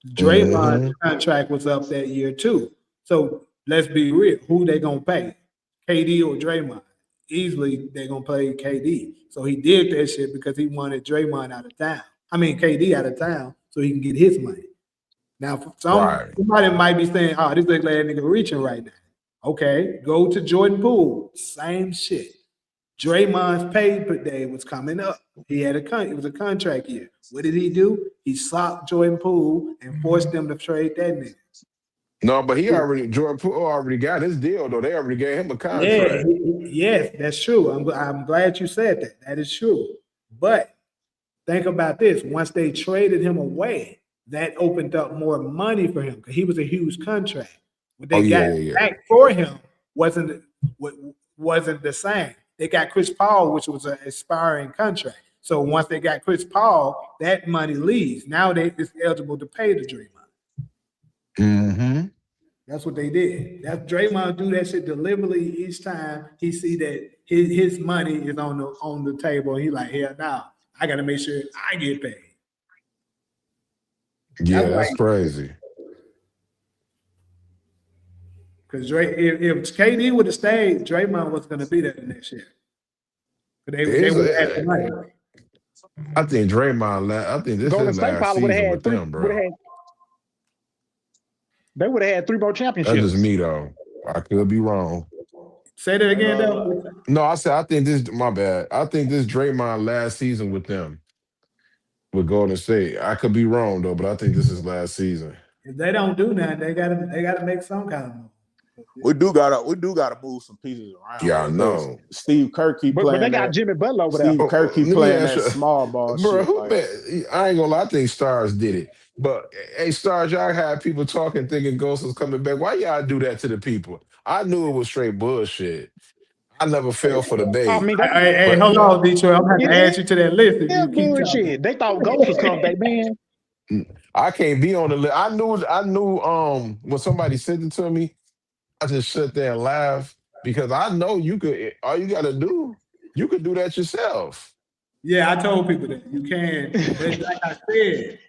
Draymond's hmm. contract was up that year too. So let's be real. Who they gonna pay? KD or Draymond? Easily they're gonna play KD. So he did that shit because he wanted Draymond out of town. I mean KD out of town so he can get his money. Now for Right. somebody might be saying, oh, this ugly ass nigga reaching right now. Okay, go to Jordan Poole. Same shit. Draymond's pay per day was coming up. He had it was a contract year. What did he do? He socked Jordan Poole and forced them to trade that nigga. No, but Jordan Poole already got his deal though. They already gave him a Yeah, contract. yes, that's true. I'm glad you said that. That is true. But think about this. Once they traded him away, that opened up more money for him because he was a huge contract. What Oh they yeah, got yeah, yeah. back for him wasn't wasn't the same. They got Chris Paul, which was an expiring contract. So once they got Chris Paul, that money leaves. Now it's eligible to pay the Draymond. Mm-hmm. That's what they did. That Draymond do that shit deliberately each time he see that his money is on the table. He like, hell no, I got to make sure I get paid. Yeah, That's why. that's crazy. Because if KD would have stayed, Draymond was going to be there the next year. But they It's, would have had the money. I think Draymond. I think this Golden is State last probably would have season had with three. them, bro. They would have had 3 more That's championships. just me though. I could be wrong. Say that again, though. No, I said I think this. My bad. I think this Draymond last season with them with Golden State. I could be wrong though, but I think this is last season. If they don't do nothing, they gotta make some kind of move. We do gotta move some pieces around Yeah, I though, because know. Steve Kerr keep But they playing got that. Jimmy Butler over there. Steve Kerr keep Let me playing ask that you, small ball bro. shit. Who Like, man? I ain't gonna lie. I think Stars did it, but hey, Stars, y'all had people talking, thinking Ghost was coming back. Why y'all do that to the people? I knew it was straight bullshit. I never fell for the I bait, mean, Hey, but hold on, Detroit. I'm gonna have it to add you to that list if is you keep talking. bullshit. They thought Ghost was coming back, man. I can't be on the list. I knew when somebody sent it to me, I just sit there and laugh because I know you could all you gotta do, you could do that yourself. Yeah, I told people that you can, but like I said,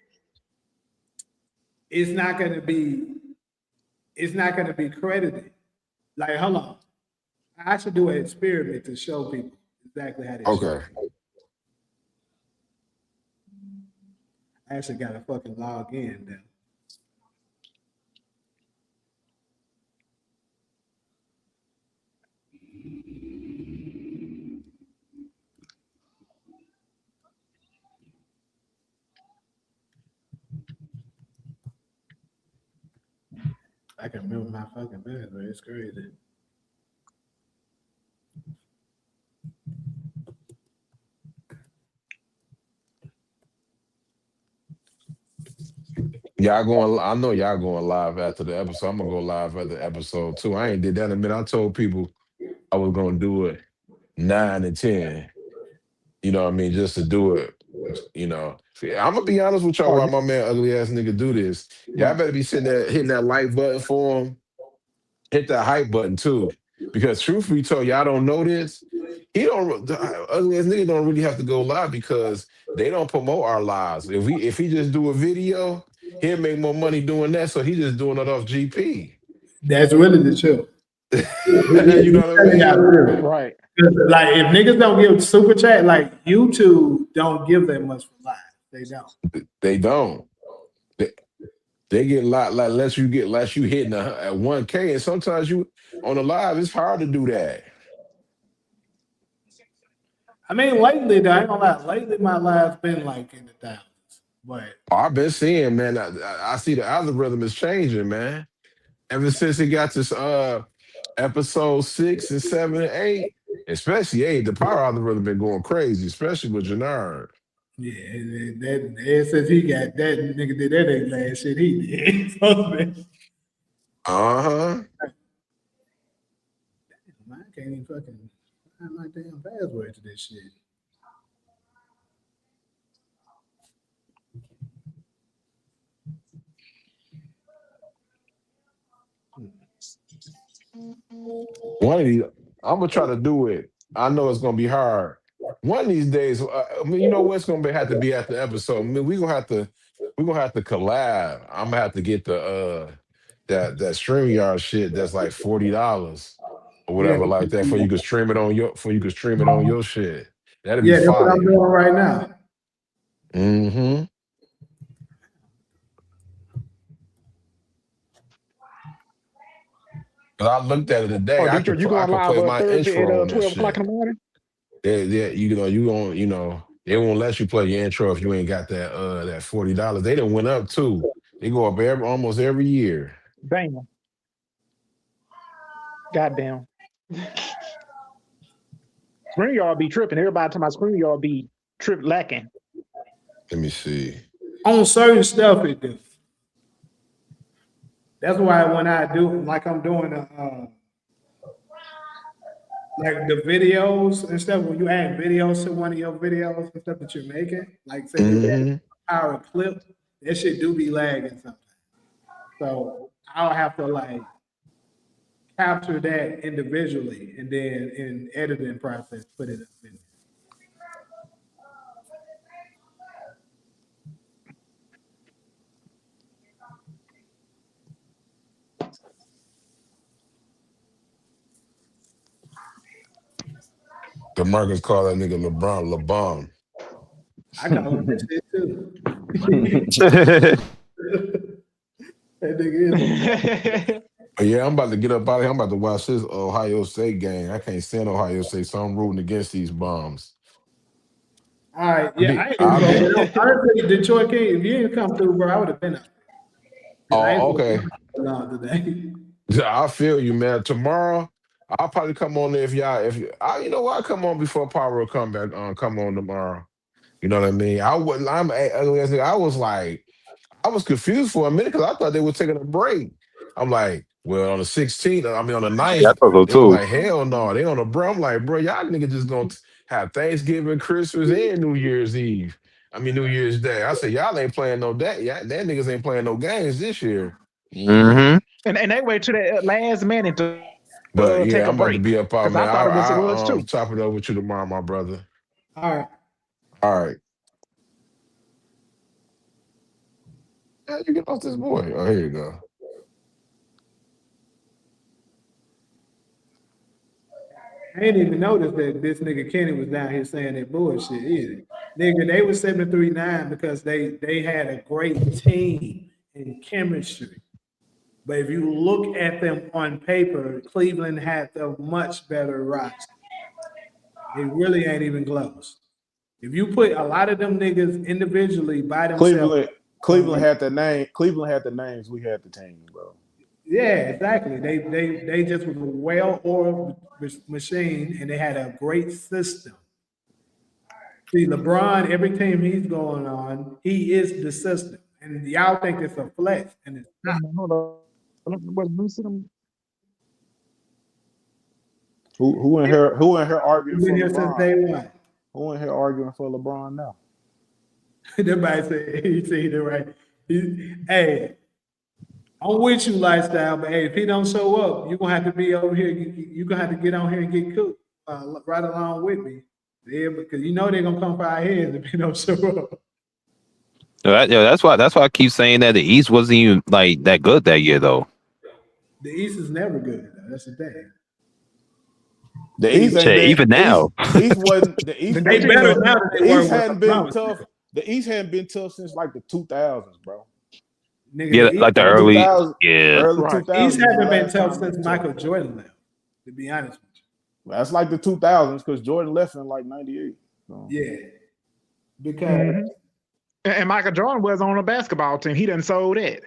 it's not gonna be credited. Like, hold on. I should do an experiment to show people exactly how they should. Okay. I actually gotta fucking log in now. I can remember my fucking password. It's crazy. Y'all going I know y'all going live after the episode. I'm gonna go live after the episode too. I ain't did that in a minute. I told people I was gonna do it 9 and 10. You know what I mean? Just to do it, you know. I'm gonna be honest with y'all Oh, while my man ugly ass nigga do this. Y'all better be sitting there hitting that like button for him. Hit that hype button too. Because truth be told, y'all don't know this. He don't the ugly ass nigga don't really have to go live because they don't promote our lives. If he just do a video, he'll make more money doing that. So he just doing it off GP. That's really the truth. You know what I mean? Right. Like if niggas don't give super chat, like YouTube don't give that much for live. They don't. They don't. They get a lot like less you hitting at 1K, and sometimes you on the live it's hard to do that. I mean, lately though, I ain't gonna lie. Lately, my live's been like in the thousands. But I've been seeing, man. I see the algorithm is changing, man. Ever since it got this episode 6 and 7 and 8, especially 8, the power algorithm been going crazy, especially with Jannard. yeah, that since he got that nigga did that ain't last shit he did. Uh-huh. I can't even fucking find my damn password to this shit. One of these, I'm gonna try to do it. I know it's gonna be hard. One of these days, I mean, you know what's gonna have to be at the episode. I mean, we're gonna have to collab. I'm gonna have to get the that StreamYard shit that's like $40 or Yeah, whatever like that for you can stream it on your shit. That'd be that's what I'm fire. doing right now. Mm-hmm. But I looked at it today. Oh, I Detroit, could you going live play my Thursday intro at on that 12 o'clock shit. in the morning? They won't let you play your intro if you ain't got that $40. They done went up too. They go up almost every year. Damn. Goddamn. StreamYard be tripping. Everybody talking about StreamYard be lacking. Let me see. On certain stuff it do. That's why when I do like I'm doing like the videos and stuff, when you add videos to one of your videos and stuff that you're making, like say you add a power clip, that shit do be lagging sometimes. So I'll have to like capture that individually and then in editing process put it in the video. The Marcus call that nigga LeBron. I call him that shit too. That nigga is. But yeah, I'm about to get up out of here. I'm about to watch this Ohio State game. I can't stand Ohio State, so I'm rooting against these bums. All right, yeah, I ain't even go. Honestly, Detroit King, if you didn't come through, bro, I would have been up. Oh, okay. Today. I feel you, man. Tomorrow, I'll probably come on there you know what? I'll come on before Power will come back. Come on tomorrow. You know what I mean? I was confused for a minute because I thought they were taking a break. I'm like, well, on the 16th, on the 9th, Yeah, I thought so they were too. like, hell no, they on the break. I'm like, bro, y'all niggas just gonna have Thanksgiving, Christmas, and New Year's Eve. New Year's Day. I said, y'all ain't playing no that. That niggas ain't playing no games this year. Mm-hmm. And they wait to the last minute to But take a I'm about break. to be up out, man. I thought it was too. Chop it up with you tomorrow, my brother. All right. All right. How you get off this boy? Oh, here you go. I didn't even notice that this nigga Kenny was down here saying that bullshit either. Nigga, they was 7-3-9 because they had a great team in chemistry. But if you look at them on paper, Cleveland had the much better roster. It really ain't even close. If you put a lot of them niggas individually by themselves. Cleveland had the name. Cleveland had the names. We had the team, bro. Yeah, exactly. They just was a well-oiled machine, and they had a great system. See, LeBron, every team he's going on, he is the system, and y'all think it's a flex, and it's not. Hold on. Who in here? Who in here arguing He's for been here since day LeBron? one. Who in here arguing for LeBron now? Everybody say he said it right. Hey, I'm with you, lifestyle, but hey, if he don't show up, you're gonna have to be over here. You're gonna have to get on here and get cooked right along with me. Yeah, because you know they're gonna come for our heads if you don't show up. That's why I keep saying that the East wasn't even like that good that year though. The East is never good. Though. That's the thing. The East ain't Shit, been even now. East wasn't the East. They better now than they The were East hadn't when been LeBron was tough. there. The East hadn't been tough since like the 2000s, bro. Nigga, Yeah, the like the Like early, 2000, yeah. early Right. 2000s. East was the haven't been last tough time since it was Michael tough. Jordan left. To be honest with That's like the 2000s because Jordan left in like 98. So. you. Yeah. Because Mhm. And Michael Jordan was on a basketball team. He done sold that.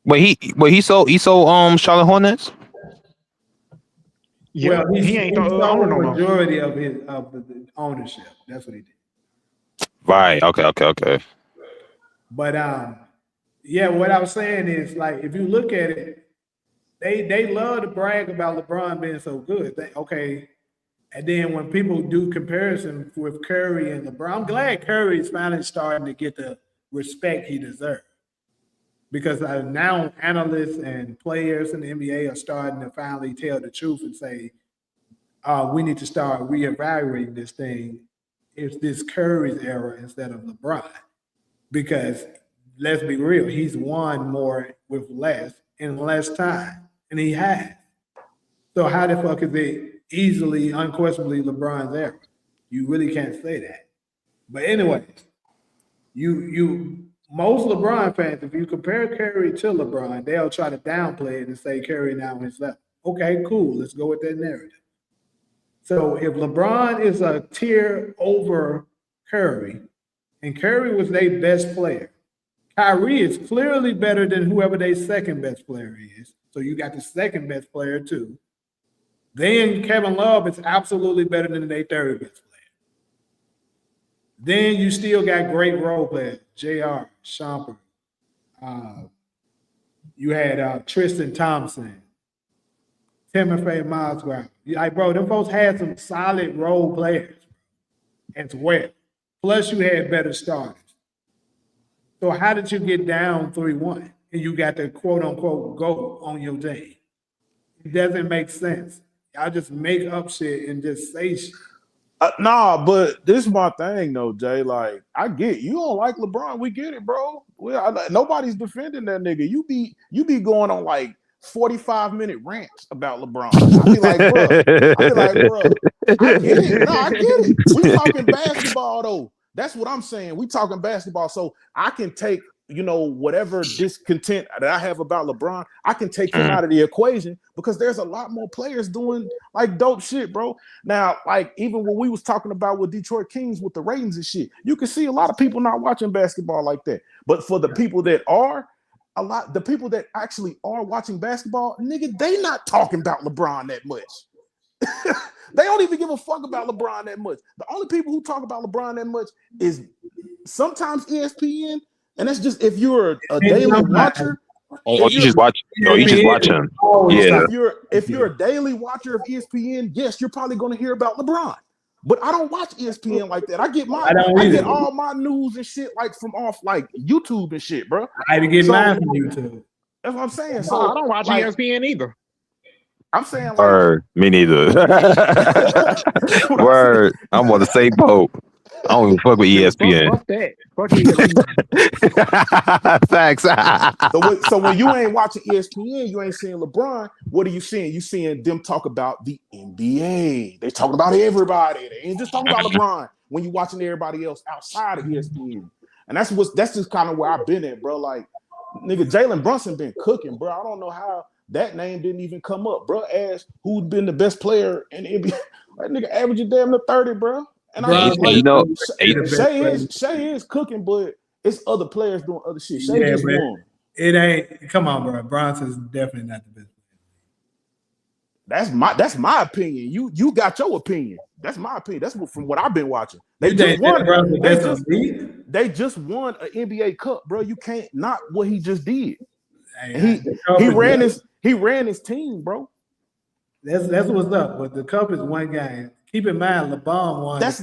He sold Charlotte Hornets. Yeah, well, he ain't the sold owner the no more. majority of the ownership. That's what he did. Right. Okay. But yeah, what I was saying is like if you look at it, they love to brag about LeBron being so good. And then when people do comparison with Curry and LeBron, I'm glad Curry is finally starting to get the respect he deserves. Because now analysts and players in the NBA are starting to finally tell the truth and say, we need to start reevaluating this thing. It's this Curry's era instead of LeBron. Because let's be real, he's won more with less in less time. And he has. So how the fuck is it easily, unquestionably LeBron's era? You really can't say that. But anyways, most LeBron fans, if you compare Curry to LeBron, they'll try to downplay it and say Curry now is left. Okay, cool. Let's go with that narrative. So if LeBron is a tier over Curry, and Curry was their best player, Kyrie is clearly better than whoever their second best player is. So you got the second best player too. Then Kevin Love is absolutely better than their third best player. Then you still got great role players, J.R., Shumpert. You had Tristan Thompson, Timothy Mozgov. Like, bro, them folks had some solid role players as well. Plus, you had better starters. So how did you get down 3-1 and you got the quote-unquote GOAT on your team? It doesn't make sense. Y'all just make up shit and just say shit. Nah, but this is my thing though, Jay. Like, I get you don't like LeBron. We get it, bro. Nobody's defending that nigga. You be going on like 45-minute rants about LeBron. I be like, bro. I get it. No, I get it. We talking basketball though. That's what I'm saying. We talking basketball, so I can take whatever discontent that I have about LeBron, I can take him out of the equation because there's a lot more players doing like dope shit, bro. Now, like even when we was talking about with Detroit Kings with the ratings and shit, you can see a lot of people not watching basketball like that. But for the people that are, the people that actually are watching basketball, nigga, they not talking about LeBron that much. They don't even give a fuck about LeBron that much. The only people who talk about LeBron that much is sometimes ESPN. And that's just if you're a daily watcher. Or you just watch. Or you just watch him. Yeah. If you're a daily watcher of ESPN, yes, you're probably going to hear about LeBron. But I don't watch ESPN like that. I get all my news and shit like from off like YouTube and shit, bro. I had to get mine from YouTube. That's what I'm saying. So I don't watch ESPN either. I'm saying like, Word, me neither. Word, I'm on the same boat. I don't even fuck with ESPN. Fuck that. Fuck ESPN. Facts. So when you ain't watching ESPN, you ain't seeing LeBron. What are you seeing? You seeing them talk about the NBA. They talking about everybody. They ain't just talking about LeBron when you watching everybody else outside of ESPN. And that's just kind of where I've been at, bro. Like, nigga, Jalen Brunson been cooking, bro. I don't know how that name didn't even come up, bro. Asked who's been the best player in the NBA. That nigga averaging damn near 30, bro. And Shea is cooking, but it's other players doing other shit. Shea just won. It ain't. Come on, bro. Bronson's definitely not the best player. That's my opinion. You got your opinion. That's my opinion. That's from what I've been watching. They just won an NBA Cup, bro. You can't knock what he just did. He ran his team, bro. That's what's up. But the cup is one game. keep in mind, LeBron won. That's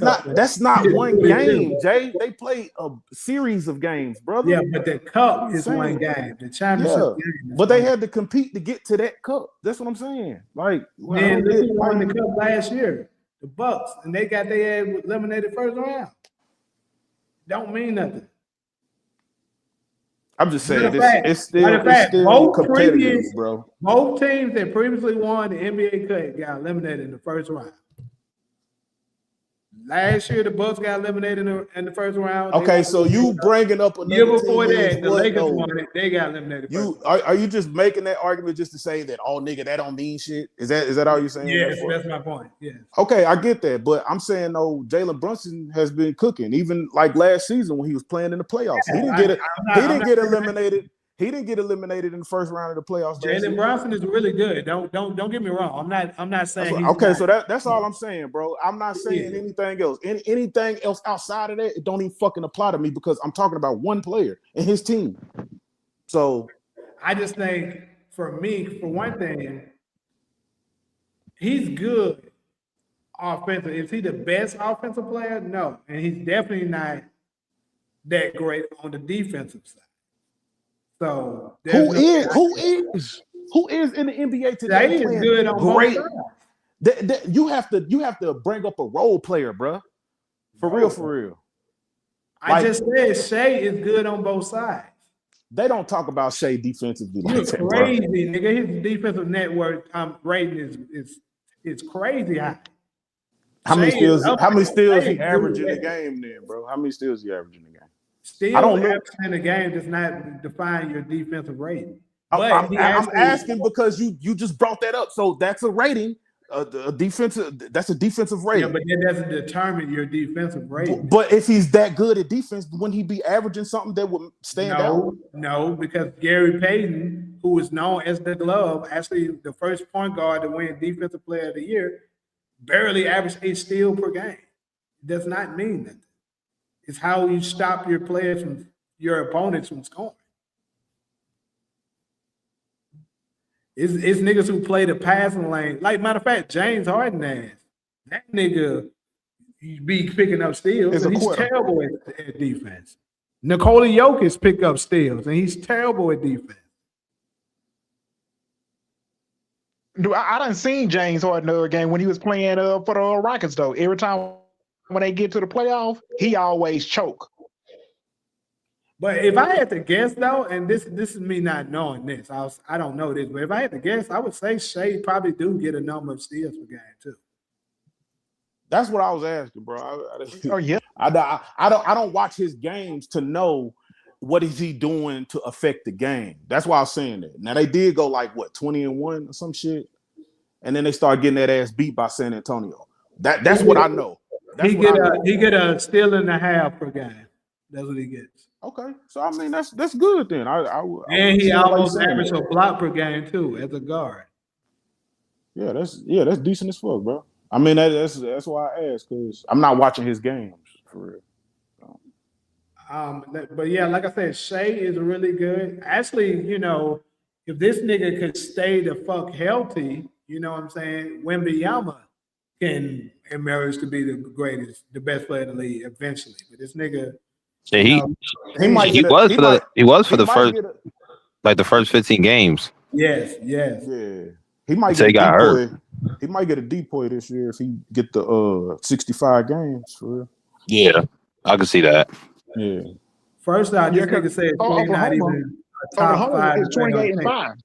not one game, Jay. They play a series of games, brother. Yeah, but the cup is one game. The championship game. But they had to compete to get to that cup. That's what I'm saying. Like, man, look who won the cup last year. The Bucks, and they got their ass eliminated first round. Don't mean nothing. I'm just saying it's still competitive, bro. Both teams that previously won the NBA Cup got eliminated in the first round. Last year, the Bucks got eliminated in the first round. Okay, so you bringing up another year before team that, the Lakers won it. They got eliminated. Are you just making that argument just to say that, oh nigga, that don't mean shit? Is that all you're saying? Yes, that's my point. Yes. Okay, I get that, but I'm saying though, Jalen Brunson has been cooking. Even like last season when he was playing in the playoffs, he didn't get eliminated. He didn't get eliminated in the first round of the playoffs. Jalen Brunson is really good. Don't get me wrong. I'm not saying so that's all I'm saying, bro. I'm not saying anything else. Anything else outside of that, it don't even fucking apply to me because I'm talking about one player and his team. So I just think for me, for one thing, he's good offensive. Is he the best offensive player? No. And he's definitely not that great on the defensive side. So who is in the NBA today? They is good on great. You have to bring up a role player, bro. For real. I just said Shea is good on both sides. They don't talk about Shea defensively. You're like that, crazy, bro. Nigga. His defensive network rating is crazy high. How many steals he averaging in the game then, bro? How many steals he averaging in the game? Still, averaging in the game does not define your defensive rating. I'm asking because you just brought that up. So that's a rating. That's a defensive rating. Yeah, but that doesn't determine your defensive rating. But if he's that good at defense, wouldn't he be averaging something that would stand out? No, because Gary Payton, who is known as the Glove, actually the first point guard to win Defensive Player of the Year, barely averaged a steal per game. It does not mean that. It's how you stop your players from your opponents from scoring. It's niggas who play the passing lane. Like, matter of fact, James Harden ass. That nigga be picking up steals, and he's terrible at defense. Nikola Jokic pick up steals, and he's terrible at defense. Dude, I done seen James Harden the other game when he was playing for the Rockets, though. Every time when they get to the playoff, he always choke. But if I had to guess, though, and this is me not knowing this, I don't know this, but if I had to guess, I would say Shea probably do get a number of steals per game too. That's what I was asking, bro. Oh yeah. I don't watch his games to know what is he doing to affect the game. That's why I was saying that. Now they did go like what 20-1 or some shit, and then they started getting that ass beat by San Antonio. That's what I know. He get a steal and a half per game. That's what he gets. Okay, so I mean that's good then. And he almost averaged a block per game too as a guard. Yeah, that's decent as fuck, bro. I mean that's why I asked because I'm not watching his games for real. But yeah, like I said, Shea is really good. Actually, you know, if this nigga could stay the fuck healthy, you know what I'm saying, Wembanyama can emerge to be the best player in the league eventually. But this nigga. Yeah, he was for the first 15 games. Yes. Yeah. He might get got hurt. He might get a depoy this year if he get the 65 games for real. Yeah, I can see that. Yeah. First out, this nigga said he's not even a top 5. 28-5.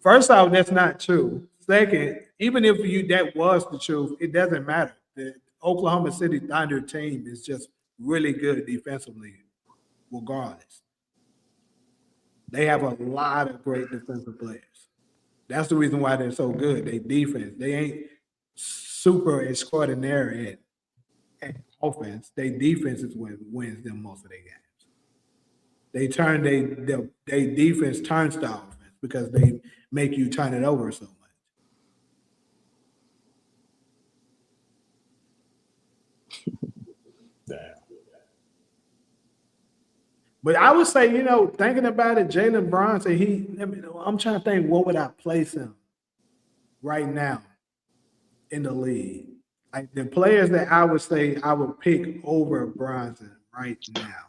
First off, that's not true. Second, even if that was the truth, it doesn't matter. The Oklahoma City Thunder team is just really good defensively, regardless. They have a lot of great defensive players. That's the reason why they're so good. They defense. They ain't super extraordinary at offense. They defense is what wins them most of their games. They turn they defense turns to offense because they make you turn it over so much. But I would say, you know, thinking about it, Jalen Brunson, I'm trying to think, what would I place him right now in the league? Like the players that I would say I would pick over Bronson right now,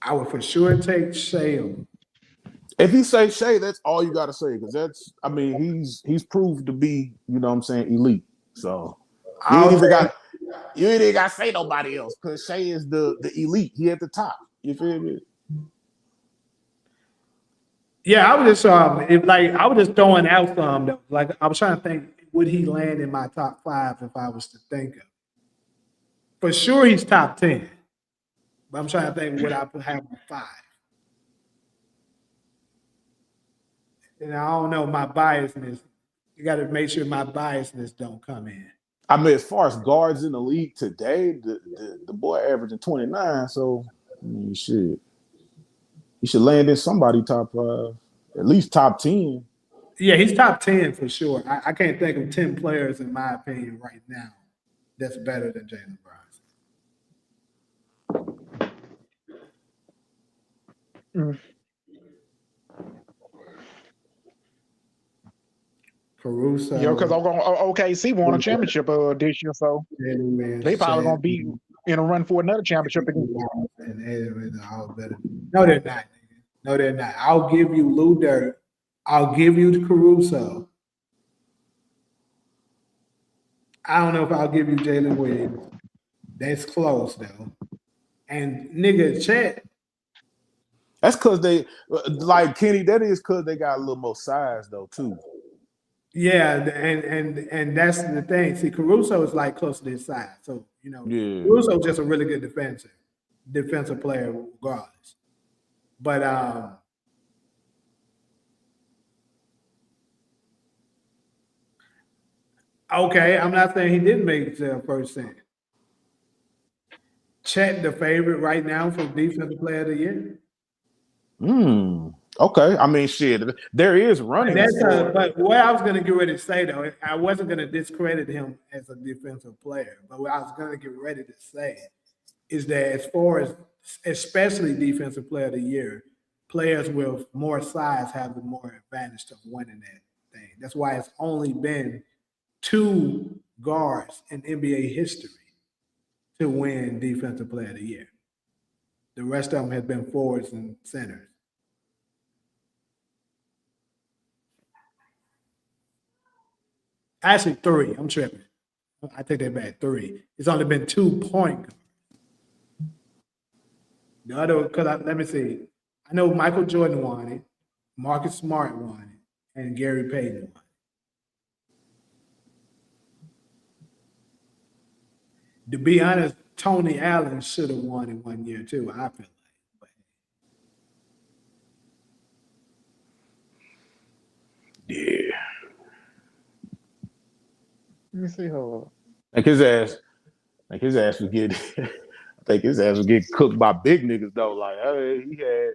I would for sure take Shea. If you say Shea, that's all you got to say because I mean, he's proved to be, you know what I'm saying, elite. So you ain't even got to say nobody else because Shea is the elite. He at the top. You feel me? Yeah, I was just I was just throwing out some though. Like I was trying to think, would he land in my top 5 if I was to think of? For sure, he's top 10. But I'm trying to think, would I have him 5? And I don't know my biasness. You got to make sure my biasness don't come in. I mean, as far as guards in the league today, the boy averaging 29. So I mean, shit. He should land in somebody top 5, at least top 10. Yeah, he's top 10 for sure. I can't think of 10 players, in my opinion, right now that's better than Jalen Brunson. Caruso. Yeah, because OKC won a championship this year, so they probably gonna be in a run for another championship again. No, they're not. No, they're not. I'll give you Lou Dort. I'll give you Caruso. I don't know if I'll give you Jalen Williams. That's close though. And nigga, Chet. That's because they like Kenny. That is because they got a little more size though too. Yeah, and that's the thing. See, Caruso is like close to his size, so you know, Caruso is just a really good defensive player regardless. But okay, I'm not saying he didn't make the first team. Chet the favorite right now for defensive player of the year. Okay, I mean, shit, there is running. But what I was going to get ready to say, though, I wasn't going to discredit him as a defensive player, but what I was going to get ready to say is that as far as especially defensive player of the year, players with more size have the more advantage to winning that thing. That's why it's only been 2 guards in NBA history to win defensive player of the year. The rest of them have been forwards and centers. Actually, 3. I'm tripping. I take that back. 3. It's only been 2 point guards. The other, let me see. I know Michael Jordan won it, Marcus Smart won it, and Gary Payton won it. To be honest, Tony Allen should have won it one year too, I feel like. Yeah. Let me see how. Like his ass was getting. I think his ass was getting cooked by big niggas though. Like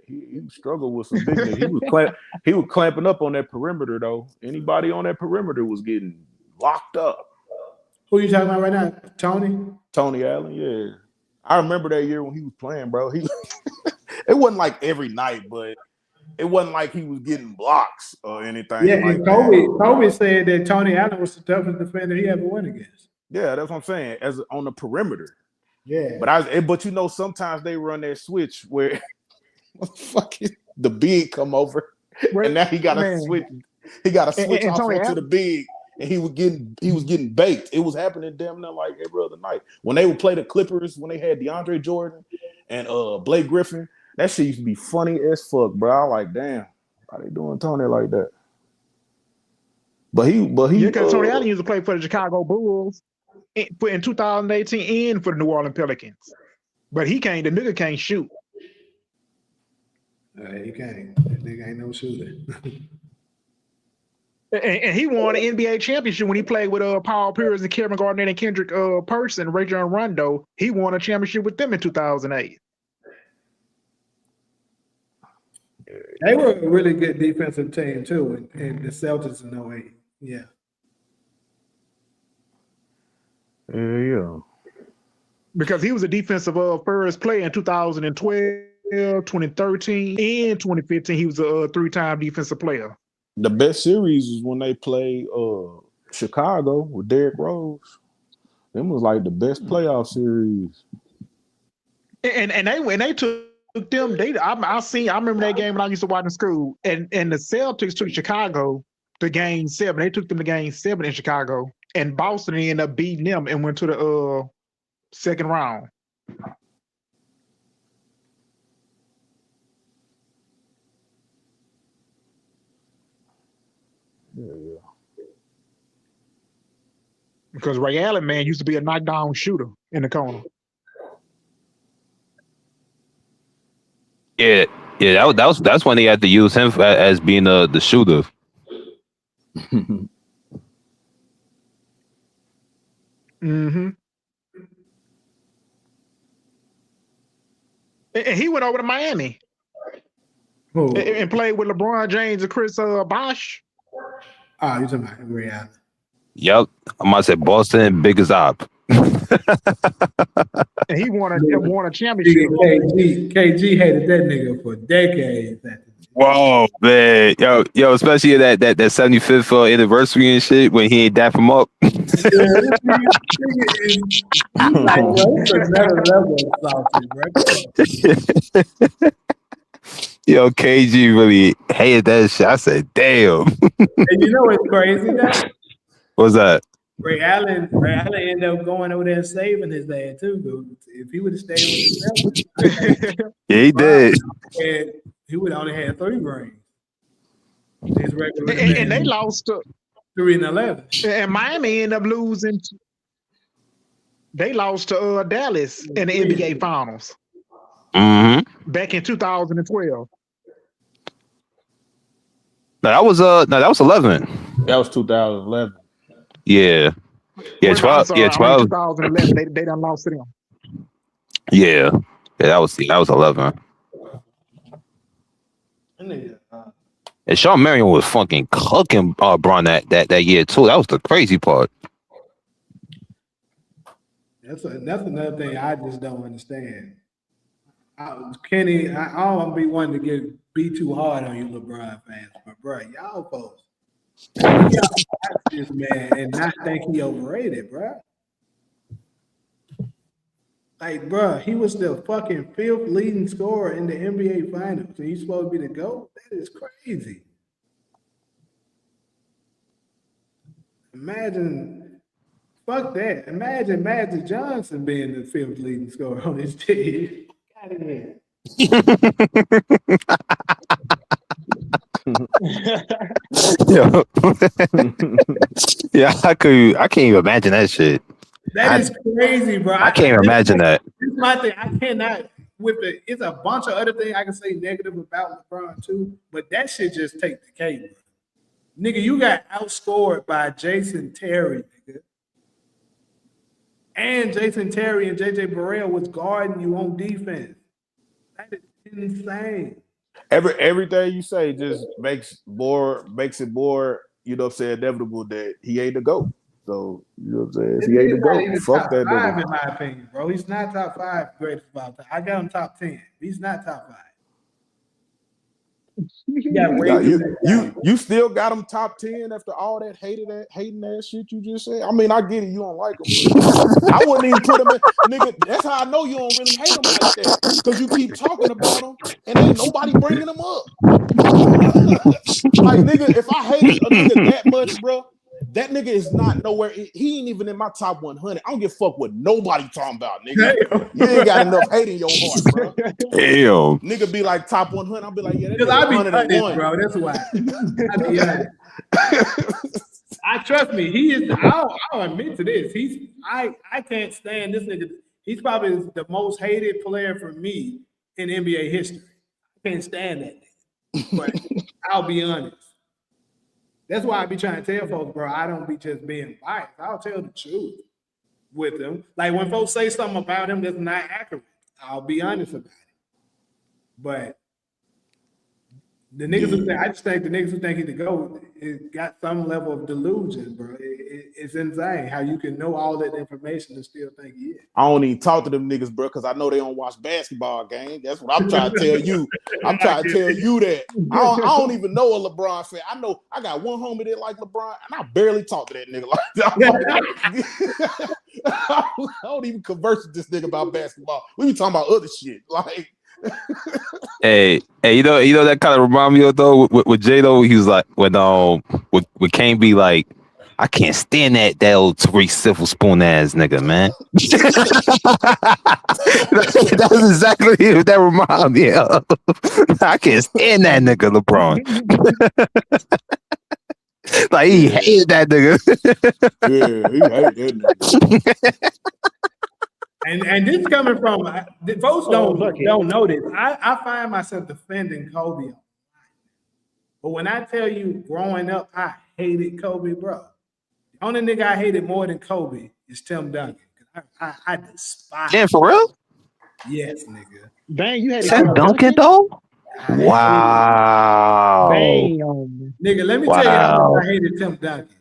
he struggled with some big niggas. He was clamping up on that perimeter though. Anybody on that perimeter was getting locked up. Who you talking about right now? Tony Allen, yeah. I remember that year when he was playing, bro. It wasn't like every night, but it wasn't like he was getting blocks or anything. Yeah, like and Kobe said that Tony Allen was the toughest defender he ever went against. Yeah, that's what I'm saying. As on the perimeter. Yeah. But you know, sometimes they run that switch where the big come over, and now he got to switch. He got to switch off to the big, and he was getting baked. It was happening damn near like every other night when they would play the Clippers when they had DeAndre Jordan and Blake Griffin. That shit used to be funny as fuck, bro. I like, damn, how they doing Tony like that? But he. Yeah, because Tony Allen used to play for the Chicago Bulls in 2018 and for the New Orleans Pelicans. But the nigga can't shoot. He can't. That nigga ain't no shooter. And he won an NBA championship when he played with Paul Pierce and Kevin Garnett and Kendrick Perkins, Rajon Rondo. He won a championship with them in 2008. They were a really good defensive team too, and the Celtics in 08. Yeah. Yeah. Because he was a defensive first player in 2012, 2013, and 2015. He was a 3-time defensive player. The best series is when they play Chicago with Derrick Rose. Them was like the best playoff series. And they took them. I remember that game when I used to watch in school. And the Celtics took Chicago to game 7. They took them to game 7 in Chicago. And Boston ended up beating them and went to the second round. Yeah. Because Ray Allen, man, used to be a knockdown shooter in the corner. Yeah, that's when they had to use him as being the shooter. Mm-hmm. And he went over to Miami and played with LeBron James and Chris Bosh. Oh, you talking about Ray Allen? Yep, I might say Boston biggest op. And he won a championship. KG hated that nigga for decades. Whoa, man, yo, especially that 75th anniversary and shit when he ain't dap him up. Like, bro, it's another level of salty, bro. Yo, KG really hated that shit. I said, damn. And you know what's crazy though? What's that? Ray Allen ended up going over there and saving his dad too, dude. If he would have stayed with his Yeah, he did. and he would have only had 3 rings. His record And they lost to 3-11. And Miami ended up losing. They lost to Dallas in the NBA Finals back in 2012. That was 11. That was 2011. Yeah. Yeah, 12. Yeah, 12. 2011, they done lost to them. Yeah. Yeah, that was 11. And Sean Marion was fucking cooking Braun that year too. That was the crazy part. That's another thing I just don't understand. Kenny, I don't want to be one to be too hard on you LeBron fans, but bro, y'all folks, y'all watch this man and not think he overrated, bro. Like, bro, he was the fucking 5th leading scorer in the NBA Finals, and he's supposed to be the GOAT? That is crazy. Imagine, fuck that. Imagine Magic Johnson being the 5th leading scorer on his team. Out of here. Yo. Yeah, I can't even imagine that shit. That is crazy, bro. I can't even imagine that. This is my thing. I cannot it's a bunch of other things I can say negative about LeBron too, but that shit just take the cake, bro. Nigga, you got outscored by Jason Terry, nigga. And Jason Terry and JJ Barea was guarding you on defense. That is insane. Everything you say just makes it more, you know what I'm saying, inevitable that he ain't the GOAT. So, you know what I'm saying? If he ain't the GOAT, fuck that nigga. In my opinion, bro. He's not top 5 greatest of all time. I got him top 10. He's not top 5. You still got him top 10 after all that hating ass shit you just said? I mean, I get it, you don't like him, but I wouldn't even put him in. Nigga, that's how I know you don't really hate him like that. Because you keep talking about him and ain't nobody bringing him up. Like, nigga, if I hated a nigga that much, bro, that nigga is not nowhere. He ain't even in my top 100. I don't give a fuck what nobody talking about, nigga. You ain't got enough hate in your heart, bro. Damn. Nigga be like top 100. I'll be like, yeah, because I be honest, bro. That's why. I be honest. I trust me. He is. I'll admit to this. I can't stand this nigga. He's probably the most hated player for me in NBA history. I can't stand that nigga. But I'll be honest. That's why I be trying to tell folks, bro, I don't be just being biased. I'll tell the truth with him. Like when folks say something about him that's not accurate, I'll be honest about it. But The niggas who think, I just think the niggas who think he the GOAT, it got some level of delusion, bro. It's insane how you can know all that information and still think he is. I don't even talk to them niggas, bro, because I know they don't watch basketball game. That's what I'm trying to tell you. I'm trying to tell you that. I don't even know a LeBron fan. I know I got one homie that like LeBron, and I barely talk to that nigga like that. I don't even converse with this nigga about basketball. We be talking about other shit. Like, Hey, you know that kind of remind me of though with Jay though. He was like when Kane be like, I can't stand that old Tariq Siffle spoon ass nigga, man. That's exactly what that remind me of. I can't stand that nigga, LeBron. Like he hated that nigga. yeah, he hated that nigga. And this coming from folks don't know this. I find myself defending Kobe, but when I tell you growing up, I hated Kobe, bro. The only nigga I hated more than Kobe is Tim Duncan. I despise. Yeah, for real? Yes, nigga. Dang, you had Tim Duncan though? Wow. Damn. Nigga, let me tell you how much I hated Tim Duncan.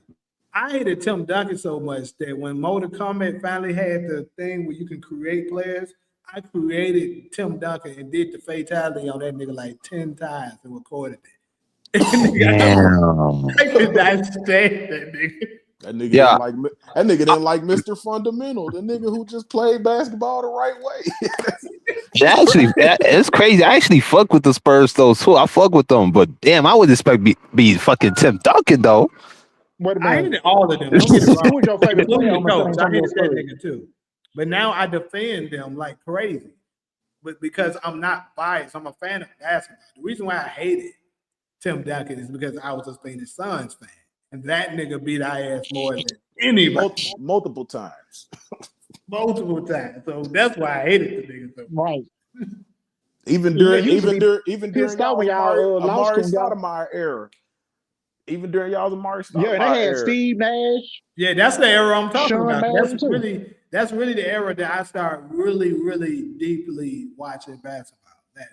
I hated Tim Duncan so much that when Mortal Kombat finally had the thing where you can create players, I created Tim Duncan and did the fatality on that nigga like 10 times and recorded it. Damn. I could not stand that nigga. That nigga didn't like Mr. Fundamental, the nigga who just played basketball the right way. It's crazy. I actually fuck with the Spurs though too. I fuck with them, but damn, I would expect be fucking Tim Duncan though. I hated all of them. Don't get it wrong. Who was your favorite player? I hated that nigga too. But now I defend them like crazy. But because I'm not biased, I'm a fan of basketball. The reason why I hated Tim Duncan is because I was a Phoenix Suns fan. And that nigga beat our ass more than anybody. Multiple times. Multiple times. So that's why I hated the nigga so much. Right. Even during y'all Amari him, Stoudemire era. Even during y'all's Amari Stoudemire era. Yeah, they had Steve Nash. Yeah, that's the era I'm talking about. Marion That's really the era that I start really, really deeply watching basketball. That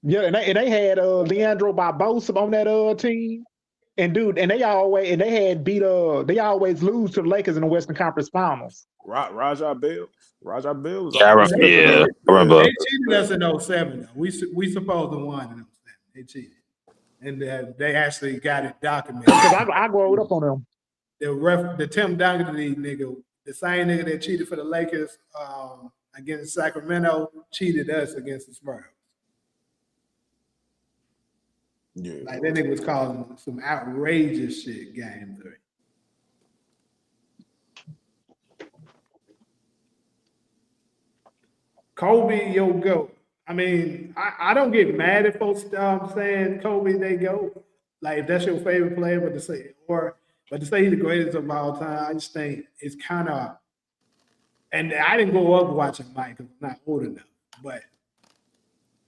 era. Yeah, and they had Leandro Barbosa on that team. And dude, and they always lose to the Lakers in the Western Conference Finals. Rajah Bell was I remember. They cheated us in 07 though. We supposed to won in 07. They cheated. And they actually got it documented. Because I grew up on them. The Tim Duncan nigga, the same nigga that cheated for the Lakers against Sacramento, cheated us against the Spurs. Yeah. Like that nigga was causing some outrageous shit game 3. Kobe, yo, go. I mean, I don't get mad if folks saying Kobe, they go. Like if that's your favorite player, but to say he's the greatest of all time, I just think it's kind of. And I didn't grow up watching Mike because I'm not old enough, but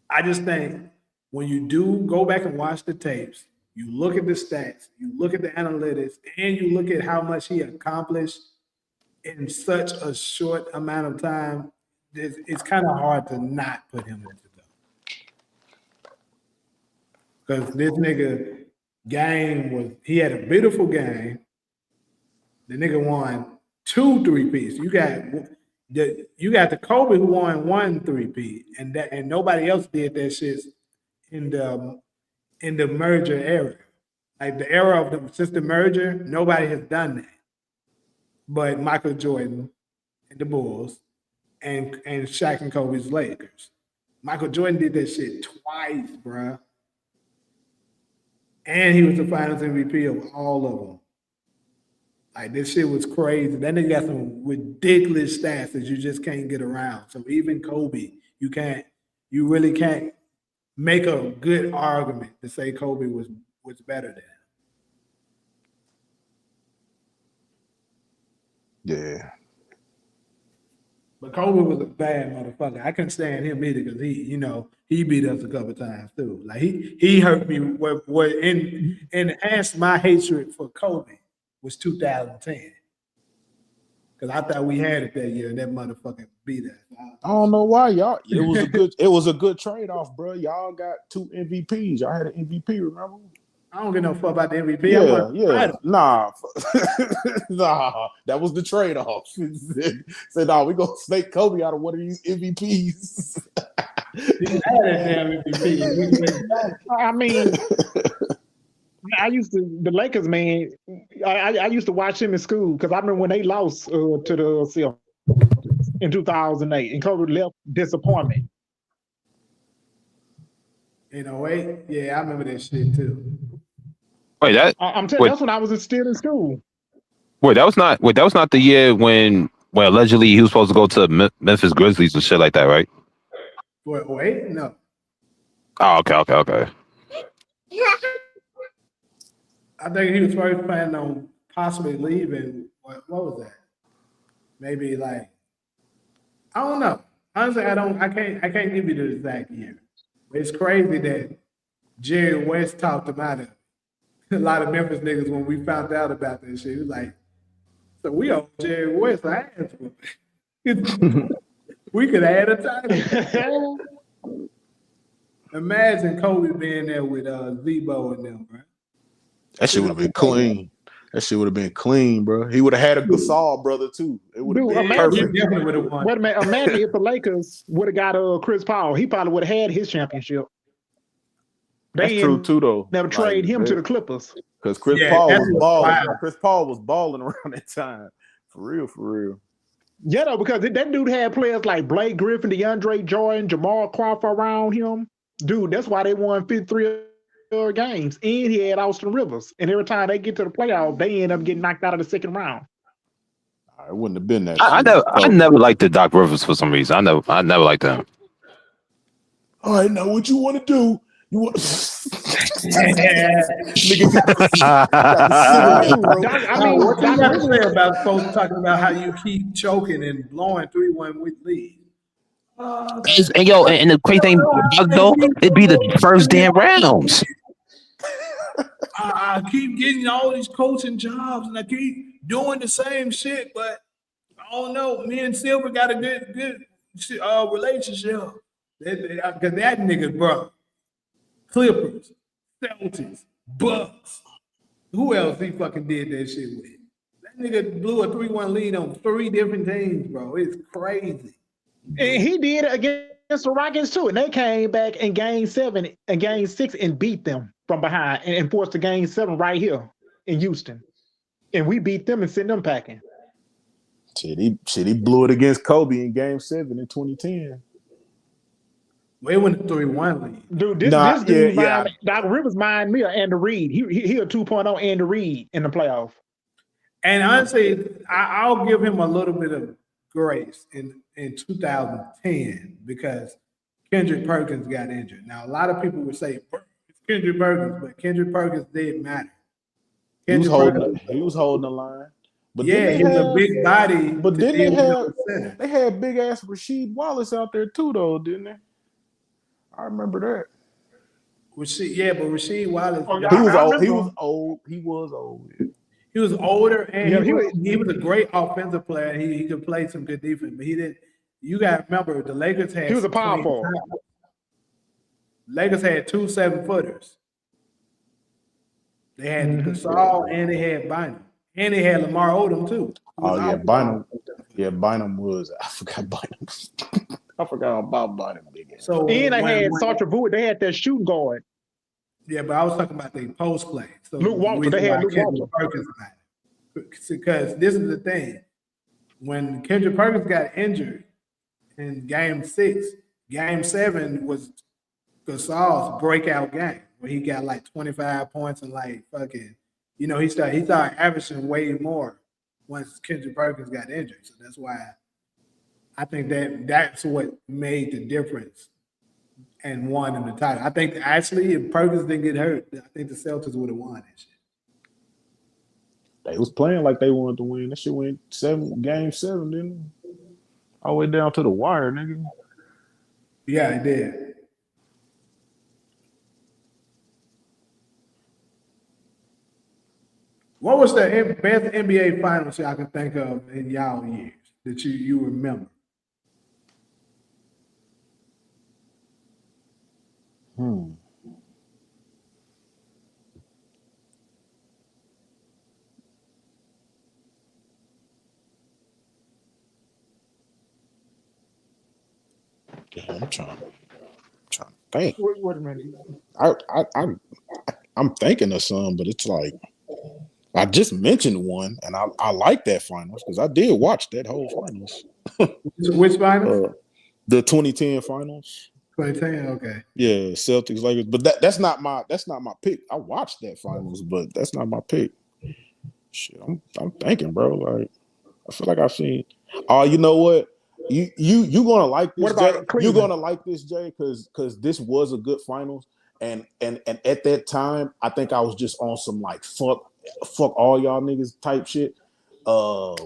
I just think when you do go back and watch the tapes, you look at the stats, you look at the analytics, and you look at how much he accomplished in such a short amount of time. It's kind of hard to not put him into the because this nigga he had a beautiful game. The nigga won 2 3-peats. You got the Kobe who won 1 3-peat, and nobody else did that shit in the merger era. Like the era since the merger, nobody has done that. But Michael Jordan and the Bulls. And Shaq and Kobe's Lakers. Michael Jordan did that shit twice, bruh. And he was the finals MVP of all of them. Like, this shit was crazy. That nigga got some ridiculous stats that you just can't get around. So even Kobe, you really can't make a good argument to say Kobe was better than him. Yeah. But Kobe was a bad motherfucker. I couldn't stand him either because he beat us a couple times too. Like he hurt me. What enhanced my hatred for Kobe was 2010. Because I thought we had it that year, and that motherfucker beat us. I don't know why y'all. It was a good trade off, bro. Y'all got 2 MVPs. Y'all had an MVP, remember? I don't give no fuck about the MVP. Yeah. Nah, nah. That was the trade off. Said, nah, we gonna snake Kobe out of one of these MVPs. He had a damn MVP. I mean, the Lakers, man. I used to watch him in school because I remember when they lost to the Celtics in 2008, and Kobe left disappointment. In 08? Yeah, I remember that shit too. Wait, I'm telling you, that's when I was still in school. that was not the year when allegedly he was supposed to go to Memphis Grizzlies and shit like that, right? For 08? No. Oh, okay. I think he was first planning on possibly leaving. What was that? Maybe like, I don't know. Honestly, I can't give you the exact year. But it's crazy that Jerry West talked him out of it. A lot of Memphis niggas, when we found out about that shit, it was like, so we owe Jerry West an answer. We could add a title. Imagine Kobe being there with Zebo and them, bro. That shit would have been clean. That shit would have been clean, bro. He would have had a Gasol brother too. It would have been perfect. He definitely would have won. Wait a minute, imagine if the Lakers would have got Chris Paul. He probably would have had his championship. That's true too, though. Never trade him to the Clippers. Because Chris Paul was balling. Chris Paul was balling around that time. For real. Yeah, though, because that dude had players like Blake Griffin, DeAndre Jordan, Jamal Crawford around him. Dude, that's why they won 53 games. And he had Austin Rivers. And every time they get to the playoffs, they end up getting knocked out of the second round. It wouldn't have been that. I never liked the Doc Rivers for some reason. I never liked him. All right, now what you want to do? You want what you got to say about folks talking about how you keep choking and blowing 3-1 with lead? And the crazy thing, though, it'd be the first damn rounds. I keep getting all these coaching jobs and I keep doing the same shit, but I don't know. Me and Silver got a good relationship. Because that nigga, bro. Clippers, Celtics, Bucks. Who else he fucking did that shit with? That nigga blew a 3-1 lead on 3 different teams, bro. It's crazy. And he did it against the Rockets too. And they came back in game 7 and game 6 and beat them from behind and forced the game 7 right here in Houston. And we beat them and sent them packing. Shit, he blew it against Kobe in game 7 in 2010. Well, it went a 3-1 lead. Dude, this dude, Doc Rivers mind me of Andy Reid. He a 2.0 Andy Reid in the playoff. And honestly, I'll give him a little bit of grace in 2010 because Kendrick Perkins got injured. Now, a lot of people would say it's Kendrick Perkins, but Kendrick Perkins didn't matter. He was holding the line. But yeah, he was a big body. But then they had big ass Rasheed Wallace out there too, though, didn't they? I remember that. But Rasheed Wallace. He was old. He was old. Yeah. He was older, and he was a great offensive player. He could play some good defense, but he didn't. You got to remember, the Lakers had. He was a power forward. Lakers had 2 7-footers. They had Gasol and they had Bynum, and they had Lamar Odom too. Bynum. Yeah, Bynum was. I forgot Bynum. I forgot about Bynum. So and they had Sartre Boyd. They had that shooting guard. Yeah, but I was talking about the post play. So Luke Walton. They had Luke Walton. Because this is the thing. When Kendrick Perkins got injured in game 6, game 7 was Gasol's breakout game where he got like 25 points and like fucking, he started averaging way more once Kendrick Perkins got injured. So that's why I think that's what made the difference and won in the title. I think actually if Perkins didn't get hurt, I think the Celtics would have won that shit. They was playing like they wanted to win. That shit went game 7, didn't it? All the way down to the wire, nigga. Yeah, it did. What was the best NBA finals y'all can think of in y'all years that you remember? Yeah, I'm trying to think. Wait a minute. I'm thinking of some, but it's like I just mentioned one, and I like that finals because I did watch that whole finals. Which finals? The 2010 finals. 2010. Okay. Yeah, Celtics, Lakers, but that's not my pick. I watched that finals, but that's not my pick. Shit, I'm thinking, bro. Like I feel like I've seen. Oh, you know what? You gonna like this, What about Jay? Cleveland? You're gonna like this, Jay, because this was a good finals, and at that time, I think I was just on some like fuck all y'all niggas type shit. The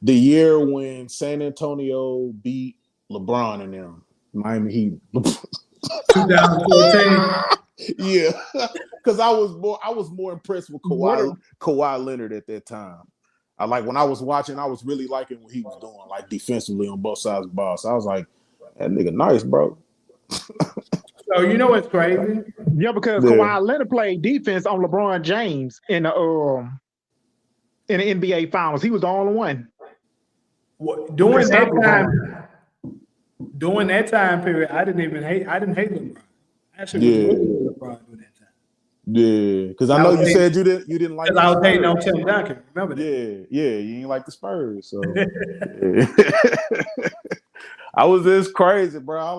year when San Antonio beat LeBron and them, Miami Heat. 2014. Yeah, because I was more impressed with Kawhi Leonard at that time. I like when I was watching, I was really liking what he was doing, like defensively on both sides of the ball. So I was like, that nigga nice, bro. So you know what's crazy? Yeah, because Kawhi Leonard played defense on LeBron James in the NBA Finals. He was the only one. During that time period, I didn't hate LeBron. I actually was rooting for LeBron during that time. Yeah, because I know you said you didn't like. Because I was hating on Tim Duncan. Remember that? Yeah, you ain't like the Spurs. So I was this crazy, bro. I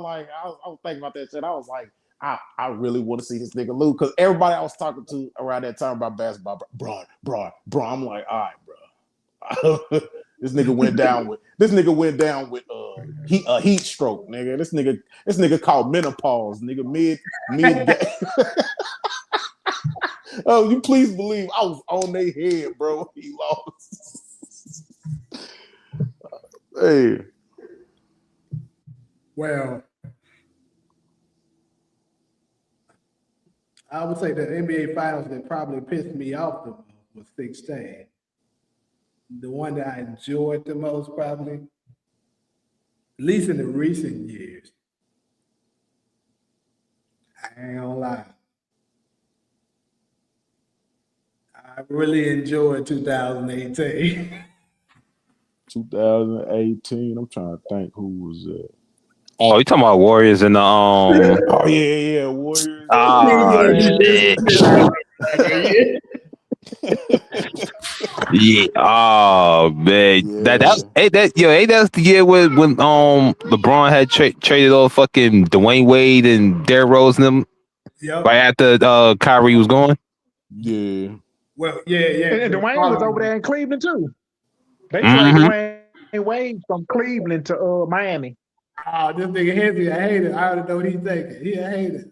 was thinking about that shit. I was like, I really want to see this nigga lose because everybody I was talking to around that time about basketball, bro. I'm like, all right, bro. This nigga went down with heat stroke, nigga. This nigga called menopause, nigga, mid game. Oh, you please believe I was on their head, bro. He lost. Hey. Well, I would say the NBA Finals that probably pissed me off the most was 16. The one that I enjoyed the most, probably, at least in the recent years. I ain't gonna lie. I really enjoyed 2018. 2018. I'm trying to think who was it. Oh, you talking about Warriors and the Oh yeah, Warriors. Shit. Yeah. Oh man. Yeah. That's the year when LeBron had traded all fucking Dwayne Wade and Derrick Rose and them right after Kyrie was gone. Yeah. Well, yeah. And Dwayne was over there in Cleveland too. They traded Dwayne Wade from Cleveland to Miami. Oh, this nigga Hezzy, I hate it. I already know what he's thinking. I hate it.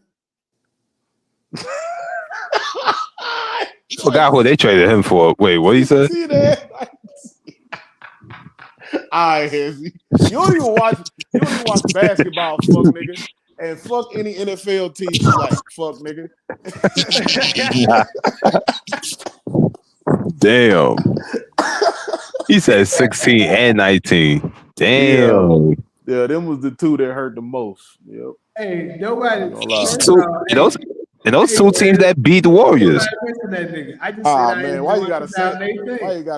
Forgot who they traded him for. Wait, what he said? See that? All right, Hezzy. You don't even watch basketball, fuck nigga. And fuck any NFL team you like, fuck nigga. Damn. He said 16 and 19. Damn. Yeah, them was the two that hurt the most. Yep. Hey, nobody. Those two teams that beat the Warriors. I just said man, why you gotta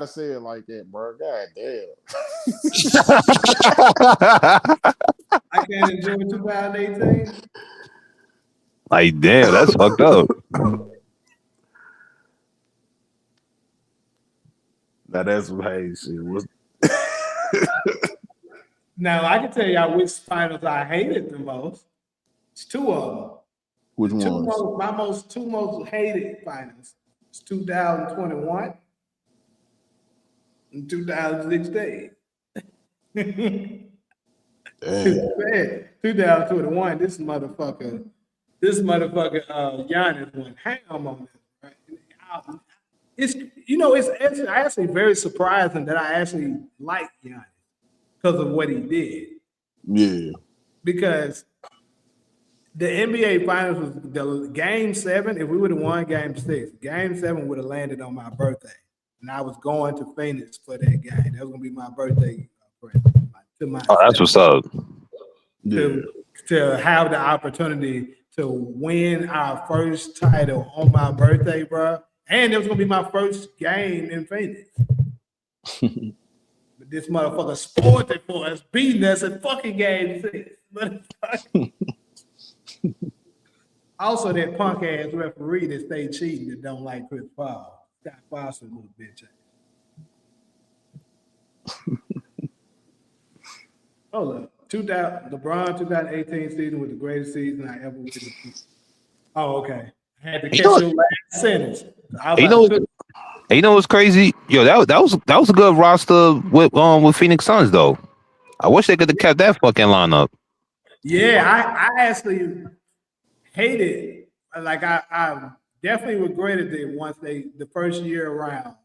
say it like that, bro? God damn. I can't enjoy 2018. Like, damn, that's fucked up. Now that's what shit was. Now I can tell y'all which finals I hated the most. It's two of them. Which ones? My two most hated finals. It's 2021 and 2016. 2021, this motherfucker Giannis went ham on this. Right? It's actually very surprising that I actually like Giannis because of what he did. Yeah. Because The NBA Finals was the Game 7. If we would have won Game 6, Game 7 would have landed on my birthday, and I was going to Phoenix for that game. That was gonna be my birthday present to myself. Oh, that's what's up. To have the opportunity to win our first title on my birthday, bro, and it was gonna be my first game in Phoenix. But this motherfucker spoiled it for us, beating us at fucking Game 6. Also, that punk ass referee that stay cheating that don't like Chris Paul. Scott Foster, little bitch. Hold up. LeBron 2018 season was the greatest season I ever witnessed. Oh, okay. I had to catch your last sentence. You know what's crazy? Yo, that was a good roster with Phoenix Suns though. I wish they could have kept that fucking lineup. Yeah, I actually hated. Like I definitely regretted it once the first year around.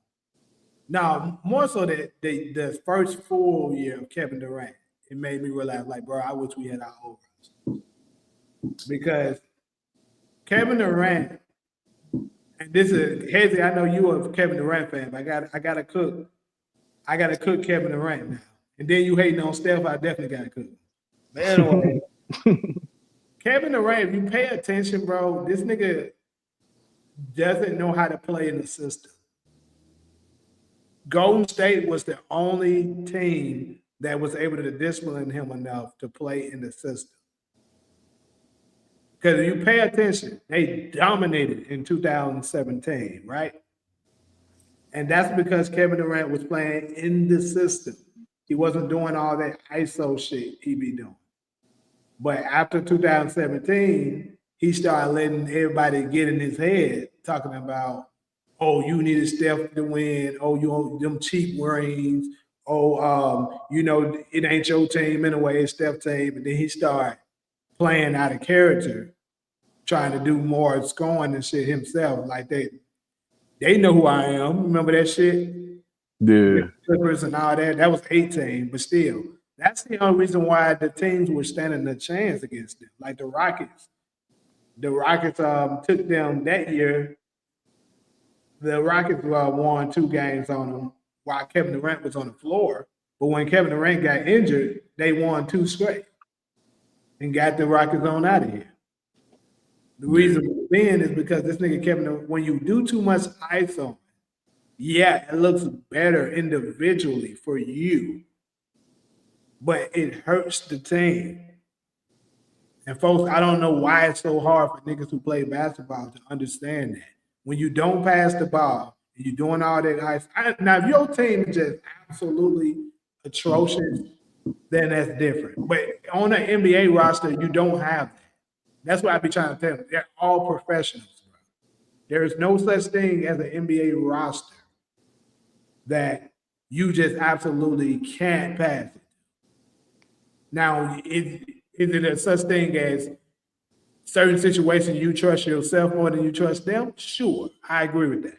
No, more so that the first full year of Kevin Durant, it made me realize, like, bro, I wish we had our own roster. Because Kevin Durant, and this is Hezzy, I know you are a Kevin Durant fan, but I gotta cook Kevin Durant now. And then you hating on Steph, I definitely gotta cook. But anyway, Kevin Durant, if you pay attention, bro, this nigga doesn't know how to play in the system. Golden State was the only team that was able to discipline him enough to play in the system. Because if you pay attention, they dominated in 2017, right? And that's because Kevin Durant was playing in the system. He wasn't doing all that ISO shit he be doing. But after 2017, he started letting everybody get in his head, talking about, oh, you needed Steph to win. Oh, you own them cheap rings. Oh, it ain't your team anyway, it's Steph's team. And then he started playing out of character, trying to do more scoring and shit himself. Like they know who I am. Remember that shit? Yeah. Clippers and all that. That was 18, but still, that's the only reason why the teams were standing a chance against them. Like the Rockets. The Rockets took them that year. The Rockets won 2 games on them while Kevin Durant was on the floor. But when Kevin Durant got injured, they won 2 straight and got the Rockets on out of here. The reason being is because this nigga Kevin Durant, when you do too much ISO, yeah, it looks better individually for you, but it hurts the team. And folks, I don't know why it's so hard for niggas who play basketball to understand that. When you don't pass the ball and you're doing all that ice, now if your team is just absolutely atrocious, then that's different. But on an NBA roster, you don't have that. That's what I be trying to tell them. They're all professionals, bro. There is no such thing as an NBA roster that you just absolutely can't pass it. Now, is it a such thing as certain situations you trust yourself more than you trust them? Sure, I agree with that.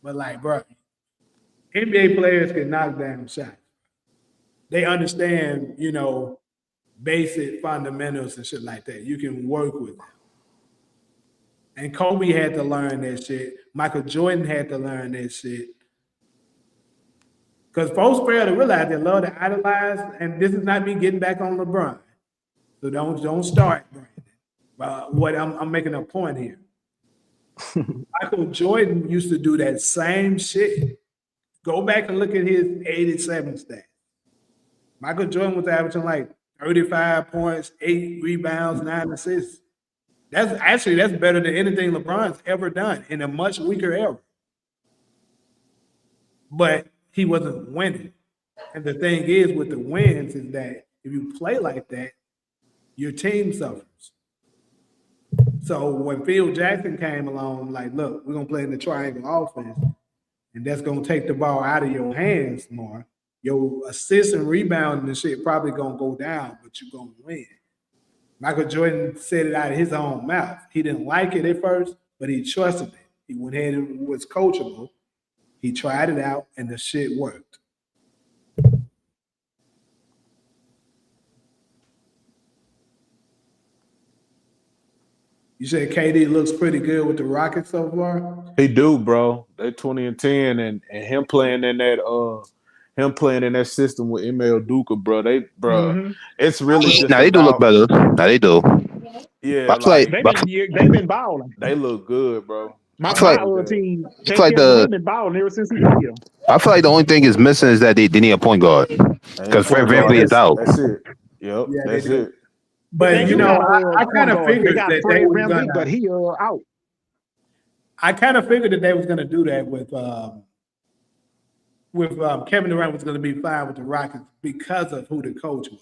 But like, bro, NBA players can knock down shots. They understand, basic fundamentals and shit like that. You can work with them. And Kobe had to learn that shit. Michael Jordan had to learn that shit. Because folks fail to realize they love to idolize, and this is not me getting back on LeBron. So don't start, Brandon. What I'm making a point here. Michael Jordan used to do that same shit. Go back and look at his 87 stats. Michael Jordan was averaging like 35 points, 8 rebounds, 9 assists. That's better than anything LeBron's ever done in a much weaker era. But he wasn't winning. And the thing is with the wins is that if you play like that, your team suffers. So when Phil Jackson came along, like, look, we're going to play in the triangle offense, and that's going to take the ball out of your hands more. Your assist and rebounding and shit probably going to go down, but you're going to win. Michael Jordan said it out of his own mouth. He didn't like it at first, but he trusted it. He went ahead and was coachable. He tried it out, and the shit worked. You said KD looks pretty good with the Rockets so far. He do, bro. They 20-10, and him playing in that system with Emil Duca, bro. It's really just Now they do look about better. Now they do. yeah, I feel like They've been balling. they look good, bro. My feel like- team, I feel like they've been balling ever since he got here. I feel like the only thing is missing is that they need a point guard because Fred VanVleet is out. That's it. Yep, Yeah, that's they do. it. But you know, I kind of they figured got that Fred they were VanVleet, but gonna. he out. I kind of figured that they was gonna do that with Kevin Durant was gonna be fine with the Rockets because of who the coach was.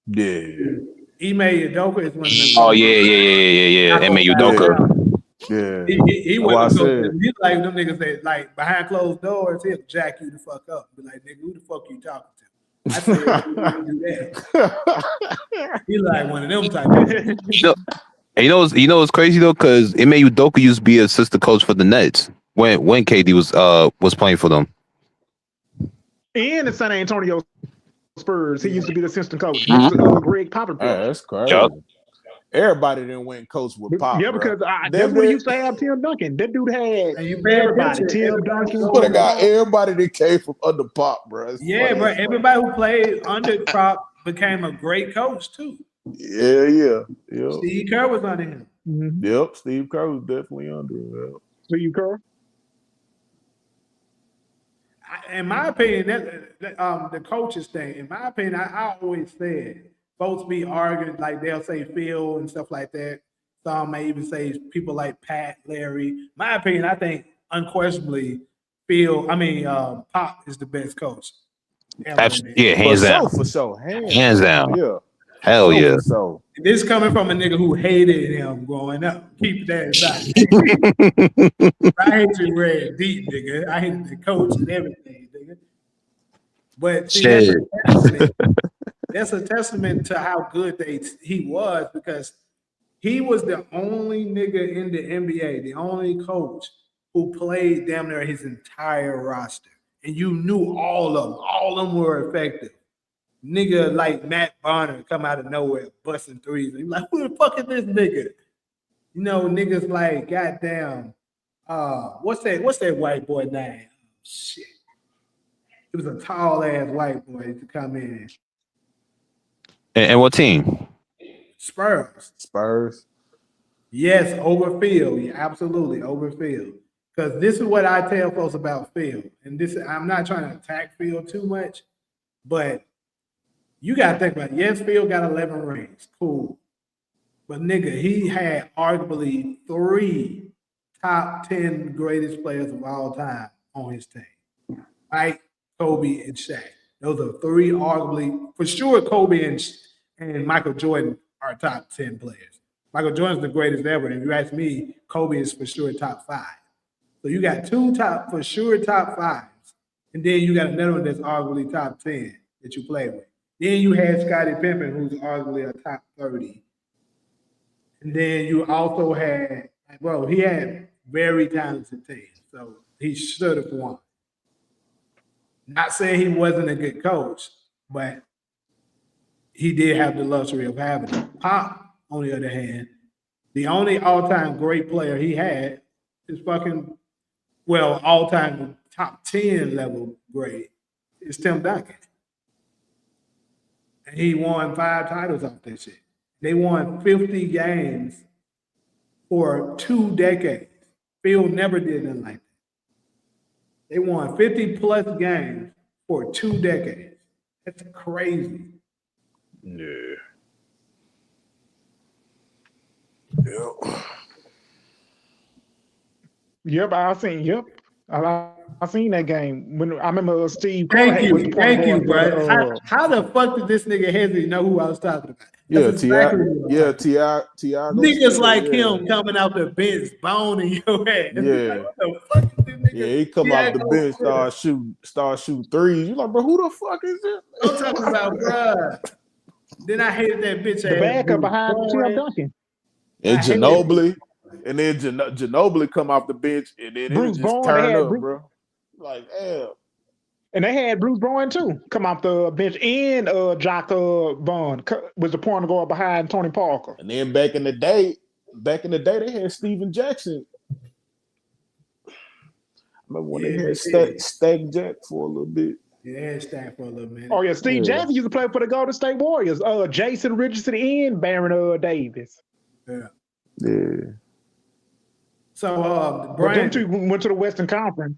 Yeah. Ime Udoka is one of them. Oh yeah. Ime Udoka. Yeah. He That's what I wasn't said. going. He's like them niggas that like behind closed doors. He'll jack you the fuck up. Be like, nigga, who the fuck you talking to? I said, you do that. He like one of them type of You know what's crazy though, because Ime Udoka used to be assistant coach for the Nets when KD was playing for them. And the San Antonio Spurs, he used to be the assistant coach. Greg Popovich. That's crazy. Yup. Everybody didn't win coach with Pop. Yeah, bro. because that's when he used to have Tim Duncan. That dude had And you pay everybody. attention. Tim Everybody Duncan. Would have got everybody that came from under Pop, bro. It's Yeah, funny. bro. Everybody who played under Prop became a great coach too. Yeah. Steve Kerr was under him. Mm-hmm. Yep, Steve Kerr was definitely under him. Steve Kerr. In my opinion, the coaches thing. In my opinion, I always said folks be arguing like they'll say Phil and stuff like that. Some may even say people like Pat, Larry. My opinion, I think unquestionably Pop is the best coach. Yeah, hands down. For sure. Hands down. Yeah. Hell yeah. So This coming from a nigga who hated him growing up. Keep that aside. I hate you red deep, nigga. I hate the coach and everything, nigga. But see, that's a testament to how good he was because he was the only nigga in the NBA, the only coach who played damn near his entire roster. And you knew all of them. All of them were effective. Nigga like Matt Barner come out of nowhere busting threes. And you're like, who the fuck is this nigga? You know, niggas like, goddamn, what's that white boy name? Shit. It was a tall ass white boy to come in. And what team? Spurs. Yes, over Phil. Yeah, absolutely, over Phil. Because this is what I tell folks about Phil. And I'm not trying to attack Phil too much, but you got to think about it. Yes, Phil got 11 rings. Cool. But nigga, he had arguably 3 top 10 greatest players of all time on his team. Right? Kobe and Shaq. Those are 3 arguably, for sure, Kobe and Michael Jordan are top 10 players. Michael Jordan's the greatest ever. And if you ask me, Kobe is for sure top 5. So you got 2 top 5s. And then you got another one that's arguably top 10 that you play with. Then you had Scottie Pippen, who's arguably a top 30. And then you also had, he had very talented teams. So he should have won. Not saying he wasn't a good coach, but he did have the luxury of having it. Pop, on the other hand, the only all-time great player he had is all-time top 10 level great is Tim Duncan. And he won 5 titles off that shit. They won 50 games for 2 decades. Phil never did nothing like that. They won 50 plus games for 2 decades. That's crazy. yeah. Yep, I seen that game when I remember Steve. Thank you, bro. How the fuck did this nigga Hezzy know who I was talking about? That's exactly what I'm talking about. Tiago. Niggas like him coming out the bench, boning your ass. Yeah. Like, what the fuck is this nigga? Yeah, he come off the bench, start shooting threes. You like, bro, who the fuck is this? I'm talking about, bruh. Then I hated that bitch The ass. backup behind Tim Duncan. And Ginobili. And then Ginobili come off the bench, and then Bruce it just Bowen, turned up, bro. Like, damn. And they had Bruce Bowen too come off the bench, and Jock Vaughn was the point guard behind Tony Parker. And then back in the day, back in the day, they had Steven Jackson. Remember when they had Stack Jack for a little bit? Yeah, they had Stack for a little minute. Oh yeah, Steve Jackson used to play for the Golden State Warriors. Jason Richardson and Baron Davis. Yeah. Yeah. So But them Brandon, two went to the Western Conference.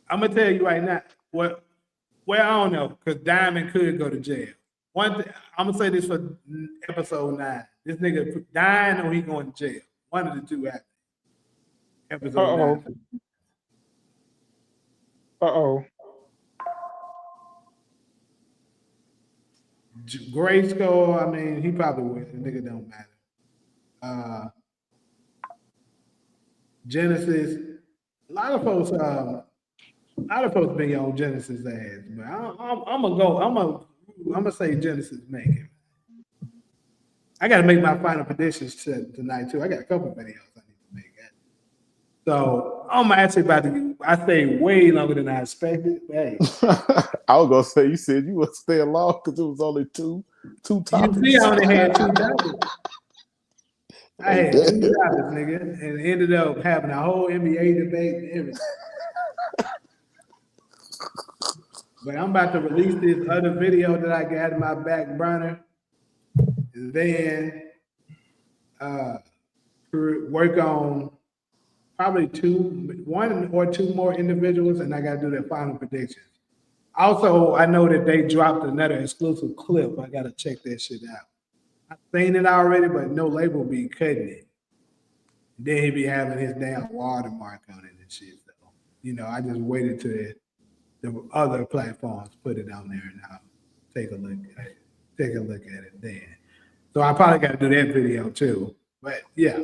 I'm gonna tell you right now. Well, I don't know, because Diamond could go to jail. I'm gonna say this for episode 9. This nigga dying or he going to jail. One of the two happen. Episode 9. Gray score, I mean, he probably would. The nigga don't matter. Genesis, a lot of folks been on Genesis ass, but I'm gonna say Genesis make it. I gotta make my final predictions tonight too. I got a couple of videos I need to make. So I'm actually about to. I stay way longer than I expected. Hey, I was gonna say you said you would stay along because it was only two topics. You see, I only had 2 topics. I had 2 topics, nigga, and ended up having a whole NBA debate and everything. But I'm about to release this other video that I got in my back burner, and then work on probably 1 or 2 more individuals, and I got to do their final predictions. Also, I know that they dropped another exclusive clip. I got to check that shit out. I've seen it already, but no label be cutting it. Then he be having his damn watermark on it and shit. So, you know, I just waited till the other platforms put it on there, and I'll take a look at it. Then. So I probably got to do that video too. But yeah.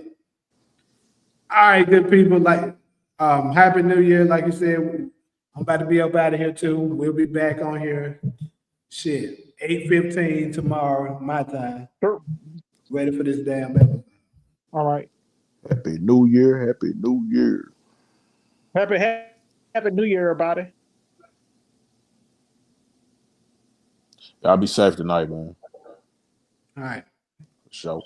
All right, good people. Like, Happy New Year. Like you said, I'm about to be up out of here too. We'll be back on here. Shit, 8:15 tomorrow, my time. Sure. Ready for this damn episode. All right. Happy New Year. Happy New Year. Happy New Year, everybody. Y'all be safe tonight, man. All right. For sure.